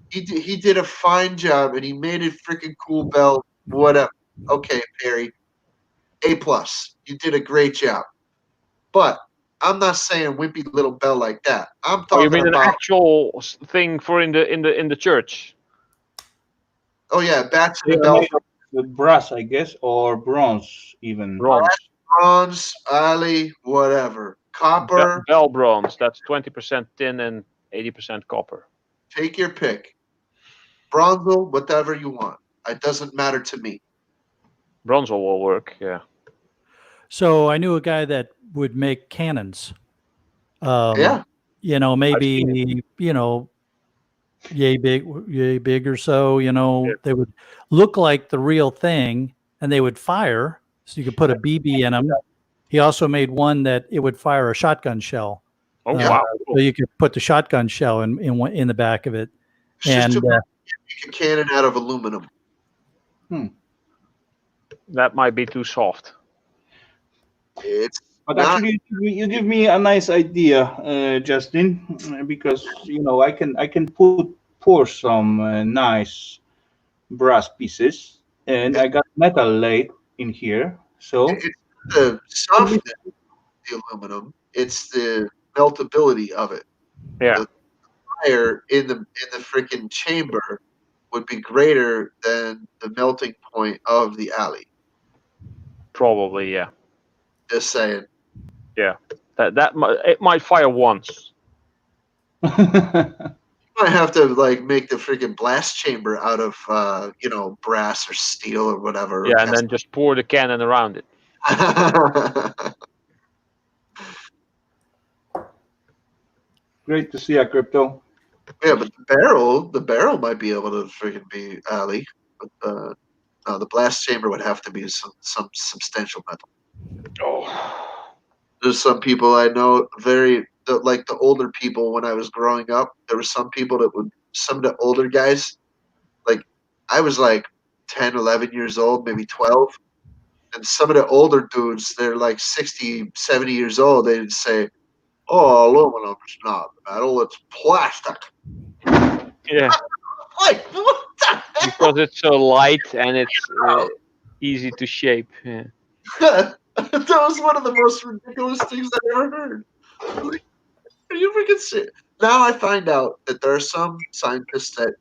He did a fine job, and he made a freaking cool bell. Whatever. Okay, Perry. A plus. You did a great job. But I'm not saying wimpy little bell like that. I'm Oh, you talking mean an about actual thing for in the church? oh yeah, bats in They the are bell. made of brass, I guess, or bronze even. Bronze, Ali, whatever. Copper. Bell bronze. That's 20% tin and 80% copper. Take your pick. Bronze, whatever you want. It doesn't matter to me. Bronze will work. Yeah. So I knew a guy that would make cannons. Yeah. You know, maybe, yay big or so, they would look like the real thing and they would fire. So you could put a BB in them. He also made one that it would fire a shotgun shell. Oh, wow. So you could put the shotgun shell in the back of it. It's And just make a cannon out of aluminum. That might be too soft. It's But actually, you give me a nice idea, Justin, because I can pour some nice brass pieces, and I got metal laid in here. So it's the softness of the aluminum. It's the meltability of it. Yeah. The fire in the freaking chamber would be greater than the melting point of the alley. Probably, yeah. Just saying. Yeah. It might fire once. You might have to like make the freaking blast chamber out of brass or steel or whatever. Yeah, and then just pour the cannon around it. Great to see you, Crypto. Yeah, but the barrel might be able to freaking be alley, but the blast chamber would have to be some substantial metal. Oh. There's some people I know the older people when I was growing up. There were some people that would, some of the older guys, like I was like 10, 11 years old, maybe 12. And some of the older dudes, they're like 60, 70 years old. They'd say, "Oh, aluminum is not metal; it's plastic." Yeah, Like, what the hell? because it's so light and it's easy to shape. Yeah. That was one of the most ridiculous things I've ever heard. Like, are you freaking serious? Now I find out that there are some scientists that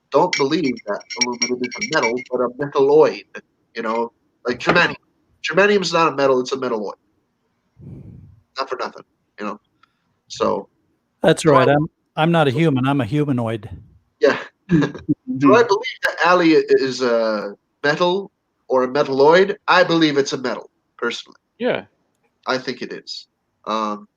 don't believe that aluminum is a metal, but a metalloid. You know, like germanium. Germanium is not a metal; it's a metalloid. Not for nothing. You know. So That's do right. I, I'm not a human. I'm a humanoid. yeah. Do I believe that Ali is a metal or a metalloid? I believe it's a metal, personally. Yeah. I think it is. And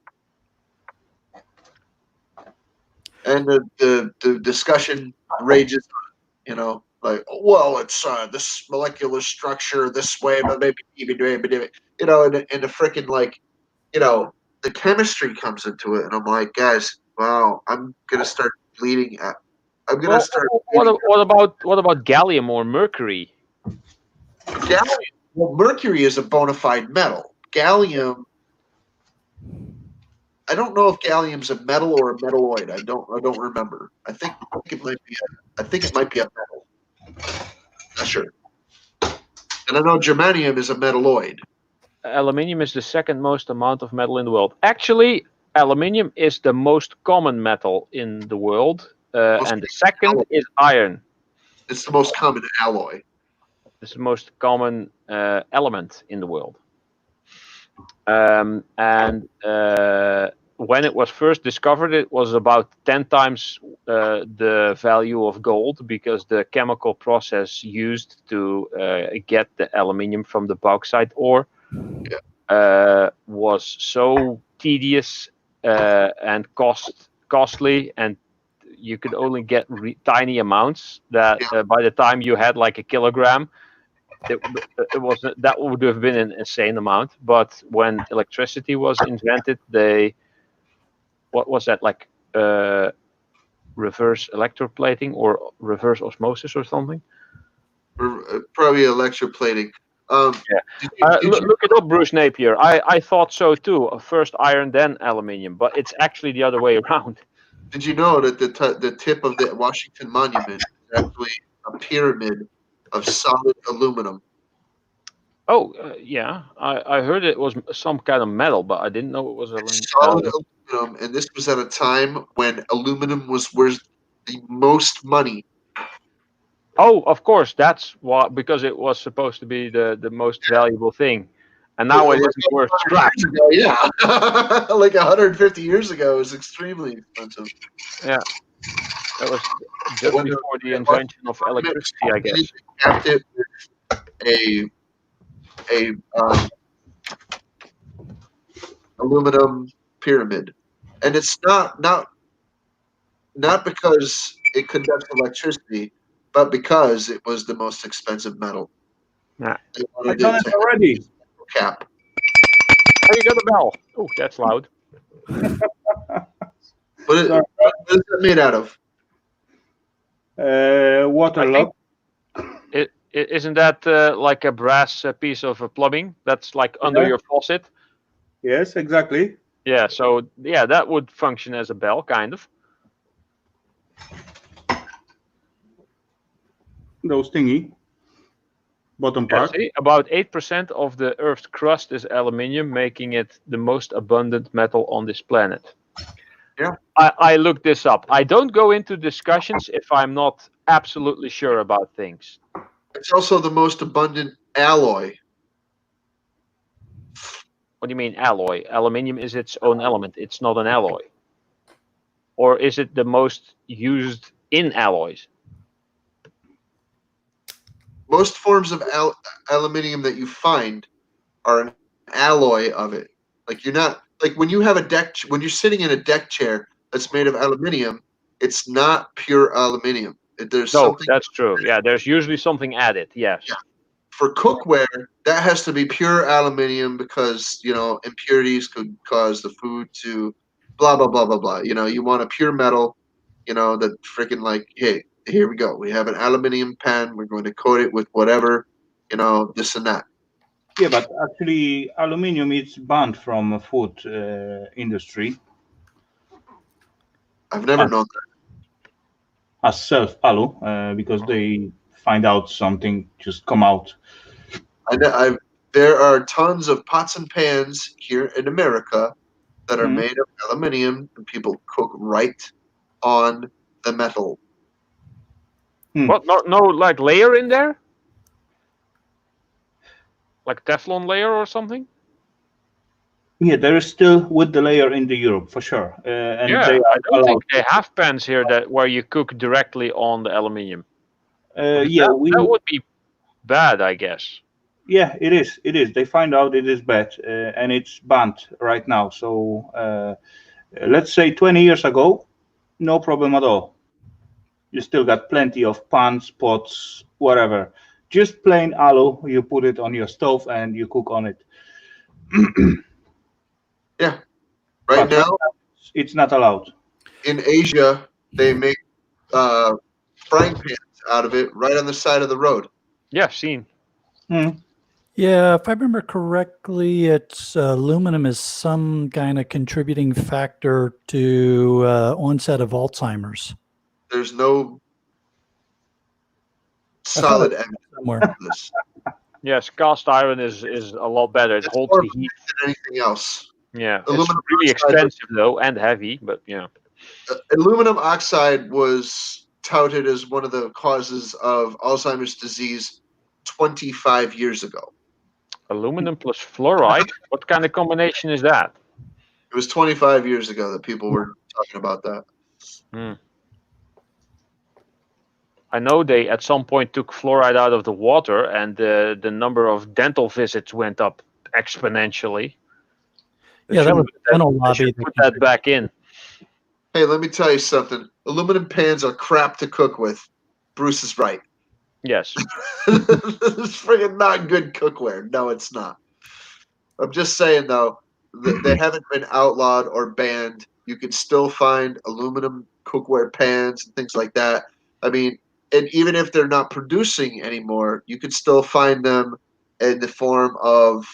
the discussion rages on, you know, like, well, it's this molecular structure this way, but maybe, you know, and the freaking, like, you know, the chemistry comes into it, and I'm like, guys, wow, I'm gonna start bleeding. I'm gonna Well, start. what about gallium or mercury? Gallium. Well, mercury is a bona fide metal. Gallium. I don't know if gallium's a metal or a metalloid. I don't remember. I think it might be. I think it might be a metal. Not sure. And I know germanium is a metalloid. Aluminium is the second most amount of metal in the world. Actually, aluminium is the most common metal in the world, and the second is iron. It's the most common alloy. It's the most common element in the world. And when it was first discovered, it was about 10 times the value of gold, because the chemical process used to get the aluminium from the bauxite ore was so tedious and costly, and you could only get tiny amounts that by the time you had like a kilogram, it was, that would have been an insane amount. But when electricity was invented, what was that, like reverse electroplating or reverse osmosis or something? Probably electroplating. Look it up, Bruce Napier. I thought so too. First iron, then aluminium, but it's actually the other way around. Did you know that the tip of the Washington Monument is actually a pyramid of solid aluminum? Oh, yeah. I heard it was some kind of metal, but I didn't know it was Solid aluminum, and this was at a time when aluminum was worth the most money. Oh, of course. That's why, because it was supposed to be the most valuable thing, and now it isn't worth scrap. Yeah, like 150 years ago, it was extremely expensive. Yeah, that was just before the invention of electricity, I guess. Capped it with a aluminum pyramid, and it's not because it conducts electricity, but because it was the most expensive metal. Yeah, I done it already. Cap. Oh, you got a bell. Oh, that's loud. What is that made out of? Waterlock. Isn't that like a brass piece of plumbing that's like under your faucet? Yes, exactly. Yeah, so yeah, that would function as a bell, kind of. Those thingy. Bottom part. See, about 8% of the Earth's crust is aluminium, making it the most abundant metal on this planet. Yeah. I looked this up. I don't go into discussions if I'm not absolutely sure about things. It's also the most abundant alloy. What do you mean alloy? Aluminium is its own element. It's not an alloy. Or is it the most used in alloys? Most forms of aluminium that you find are an alloy of it. Like, you're not, like, when you have when you're sitting in a deck chair that's made of aluminium, it's not pure aluminium. There's something. That's true. Yeah, there's usually something added. Yes. Yeah. For cookware, that has to be pure aluminium because, you know, impurities could cause the food to blah blah blah blah blah. You know, you want a pure metal. You know, that freaking like, hey, here we go. We have an aluminium pan. We're going to coat it with whatever. You know, this and that. Yeah, but actually, aluminium is banned from food industry I've never as, known as self alu because they find out something just come out. There are tons of pots and pans here in America that are Mhm. made of aluminium, and people cook right on the metal. What? No, like layer in there? Like Teflon layer or something? Yeah, there is still with the layer in the Europe for sure, and Yeah, they I are don't think allowed. they have pans here that where you cook directly on the aluminium. Yeah, That would be bad, I guess. Yeah, it is. It is. They find out it is bad, and it's banned right now. So let's say 20 years ago, no problem at all. You still got plenty of pans, pots, whatever. Just plain alu. You put it on your stove and you cook on it. Yeah. Right But now, it's not allowed. in Asia, they make frying pans out of it right on the side of the road. Yeah, I've seen. Yeah, if I remember correctly, it's aluminum is some kind of contributing factor to onset of Alzheimer's. There's no I saw solid it evidence somewhere. of this. Yes, cast iron is a lot better. It It's holds more the heat. than anything else. Yeah, Aluminum it's really oxide- expensive though and heavy, but yeah. Aluminum oxide was touted as one of the causes of Alzheimer's disease 25 years ago. Aluminum plus fluoride. What kind of combination is that? It was 25 years ago that people were talking about that. I know they at some point took fluoride out of the water, and the number of dental visits went up exponentially. They Yeah, that should was put the dental they lobby. should that put that back in. Hey, let me tell you something. Aluminum pans are crap to cook with. Bruce is right. Yes. It's friggin' not good cookware. No, it's not. I'm just saying though, they haven't been outlawed or banned. You can still find aluminum cookware pans and things like that. I mean, and even if they're not producing anymore, you can still find them in the form of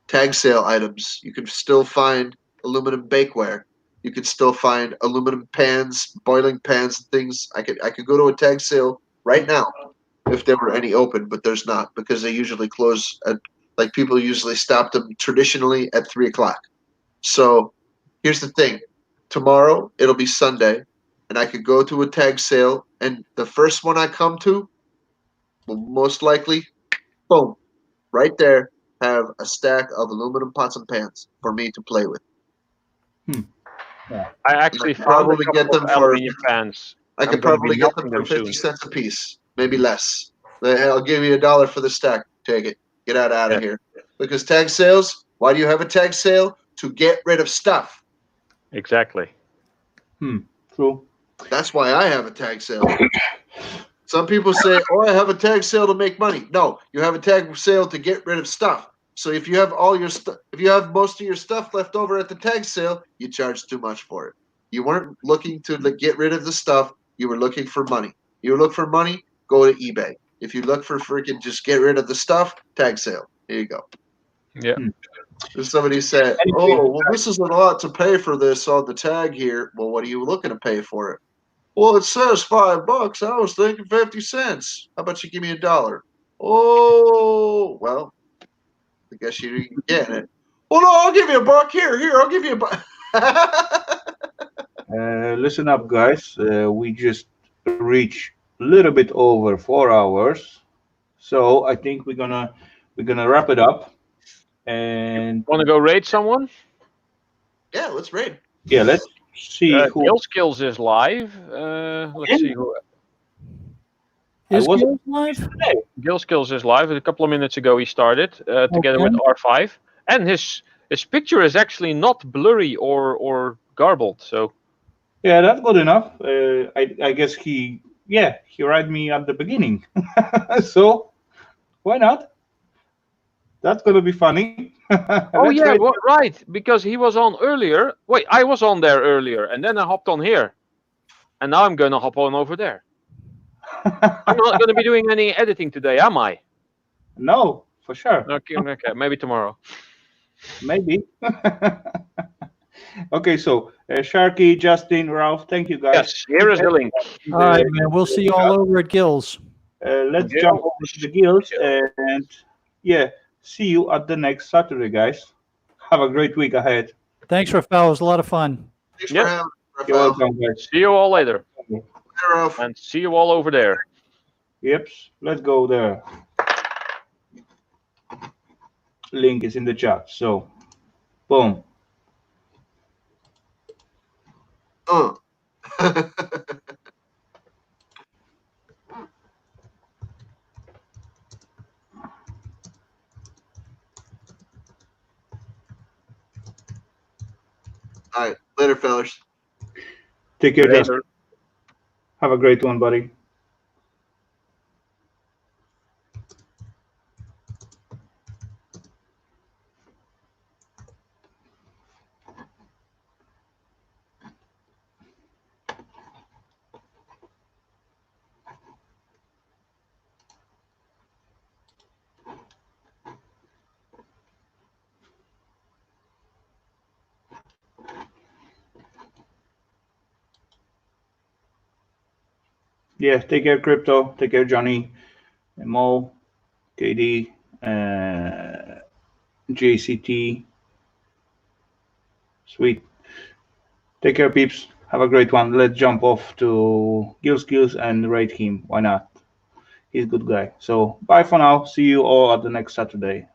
tag sale items. You can still find aluminum bakeware. You can still find aluminum pans, boiling pans, and things. I could go to a tag sale right now if there were any open, but there's not because they usually close at, like, people usually stop them traditionally at 3 o'clock. So here's the thing: tomorrow it'll be Sunday, and I could go to a tag sale, and the first one I come to will most likely, boom, right there, have a stack of aluminum pots and pans for me to play with. I actually I could found a probably couple get them of for. aluminium pans. I I'm could gonna be probably get them melting for them 50 soon. cents a piece, maybe less. I'll give you $1 for the stack. Take it. Get out of Yeah. here. Because tag sales. Why do you have a tag sale? To get rid of stuff. Exactly. True. That's why I have a tag sale. Some people say, "Oh, I have a tag sale to make money." No, you have a tag sale to get rid of stuff. So if you have all your stuff, if you have most of your stuff left over at the tag sale, you charge too much for it. You weren't looking to get rid of the stuff. You were looking for money. You look for money, go to eBay. If you look for freaking just get rid of the stuff, tag sale. Here you go. Yeah. If somebody said, "Oh, well, this is a lot to pay for this on the tag here," well, what are you looking to pay for it? Well, it says $5. I was thinking 50 cents. How about you give me $1? Oh, well, I guess you didn't get it. Well, no, I'll give you $1 here. Here, I'll give you $1. Listen up, guys. We just reached a little bit over 4 hours, so I think we're gonna wrap it up. And Want to go raid someone? Yeah, let's raid. yeah, let's see who. Gill Skills is live. Let's see who. Is was- Gil live? Gill Skills is live. A couple of minutes ago he started together with R5, and his picture is actually not blurry or garbled. So Yeah, that's good enough. I guess he read me at the beginning, so why not? That's gonna be funny. Oh Let's yeah, wait. right. Because he was on earlier. Wait, I was on there earlier, and then I hopped on here, and now I'm gonna hop on over there. I'm not gonna be doing any editing today, am I? No, for sure. Okay, maybe tomorrow. Maybe. Okay, so Sharky, Justin, Ralph, thank you guys. Yes, here is the link. All right, man. We'll see you all over at Gills. Let's jump over to the guilds and yeah, see you at the next Saturday, guys. Have a great week ahead. Thanks, Rafal. It was a lot of fun. Thanks Yep. for having me, You're Rafal. welcome, guys. See you all later, Hey, Ralph. and see you all over there. Yep, let's go there. Link is in the chat, so boom. All right, later, fellas. Take care, Later. Justin. Have a great one, buddy. Yeah, take care, Crypto. Take care, Johnny, and Mo, KD, JCT. Sweet. Take care, peeps. Have a great one. Let's jump off to Gills and rate him. Why not? He's a good guy. So bye for now. See you all at the next Saturday.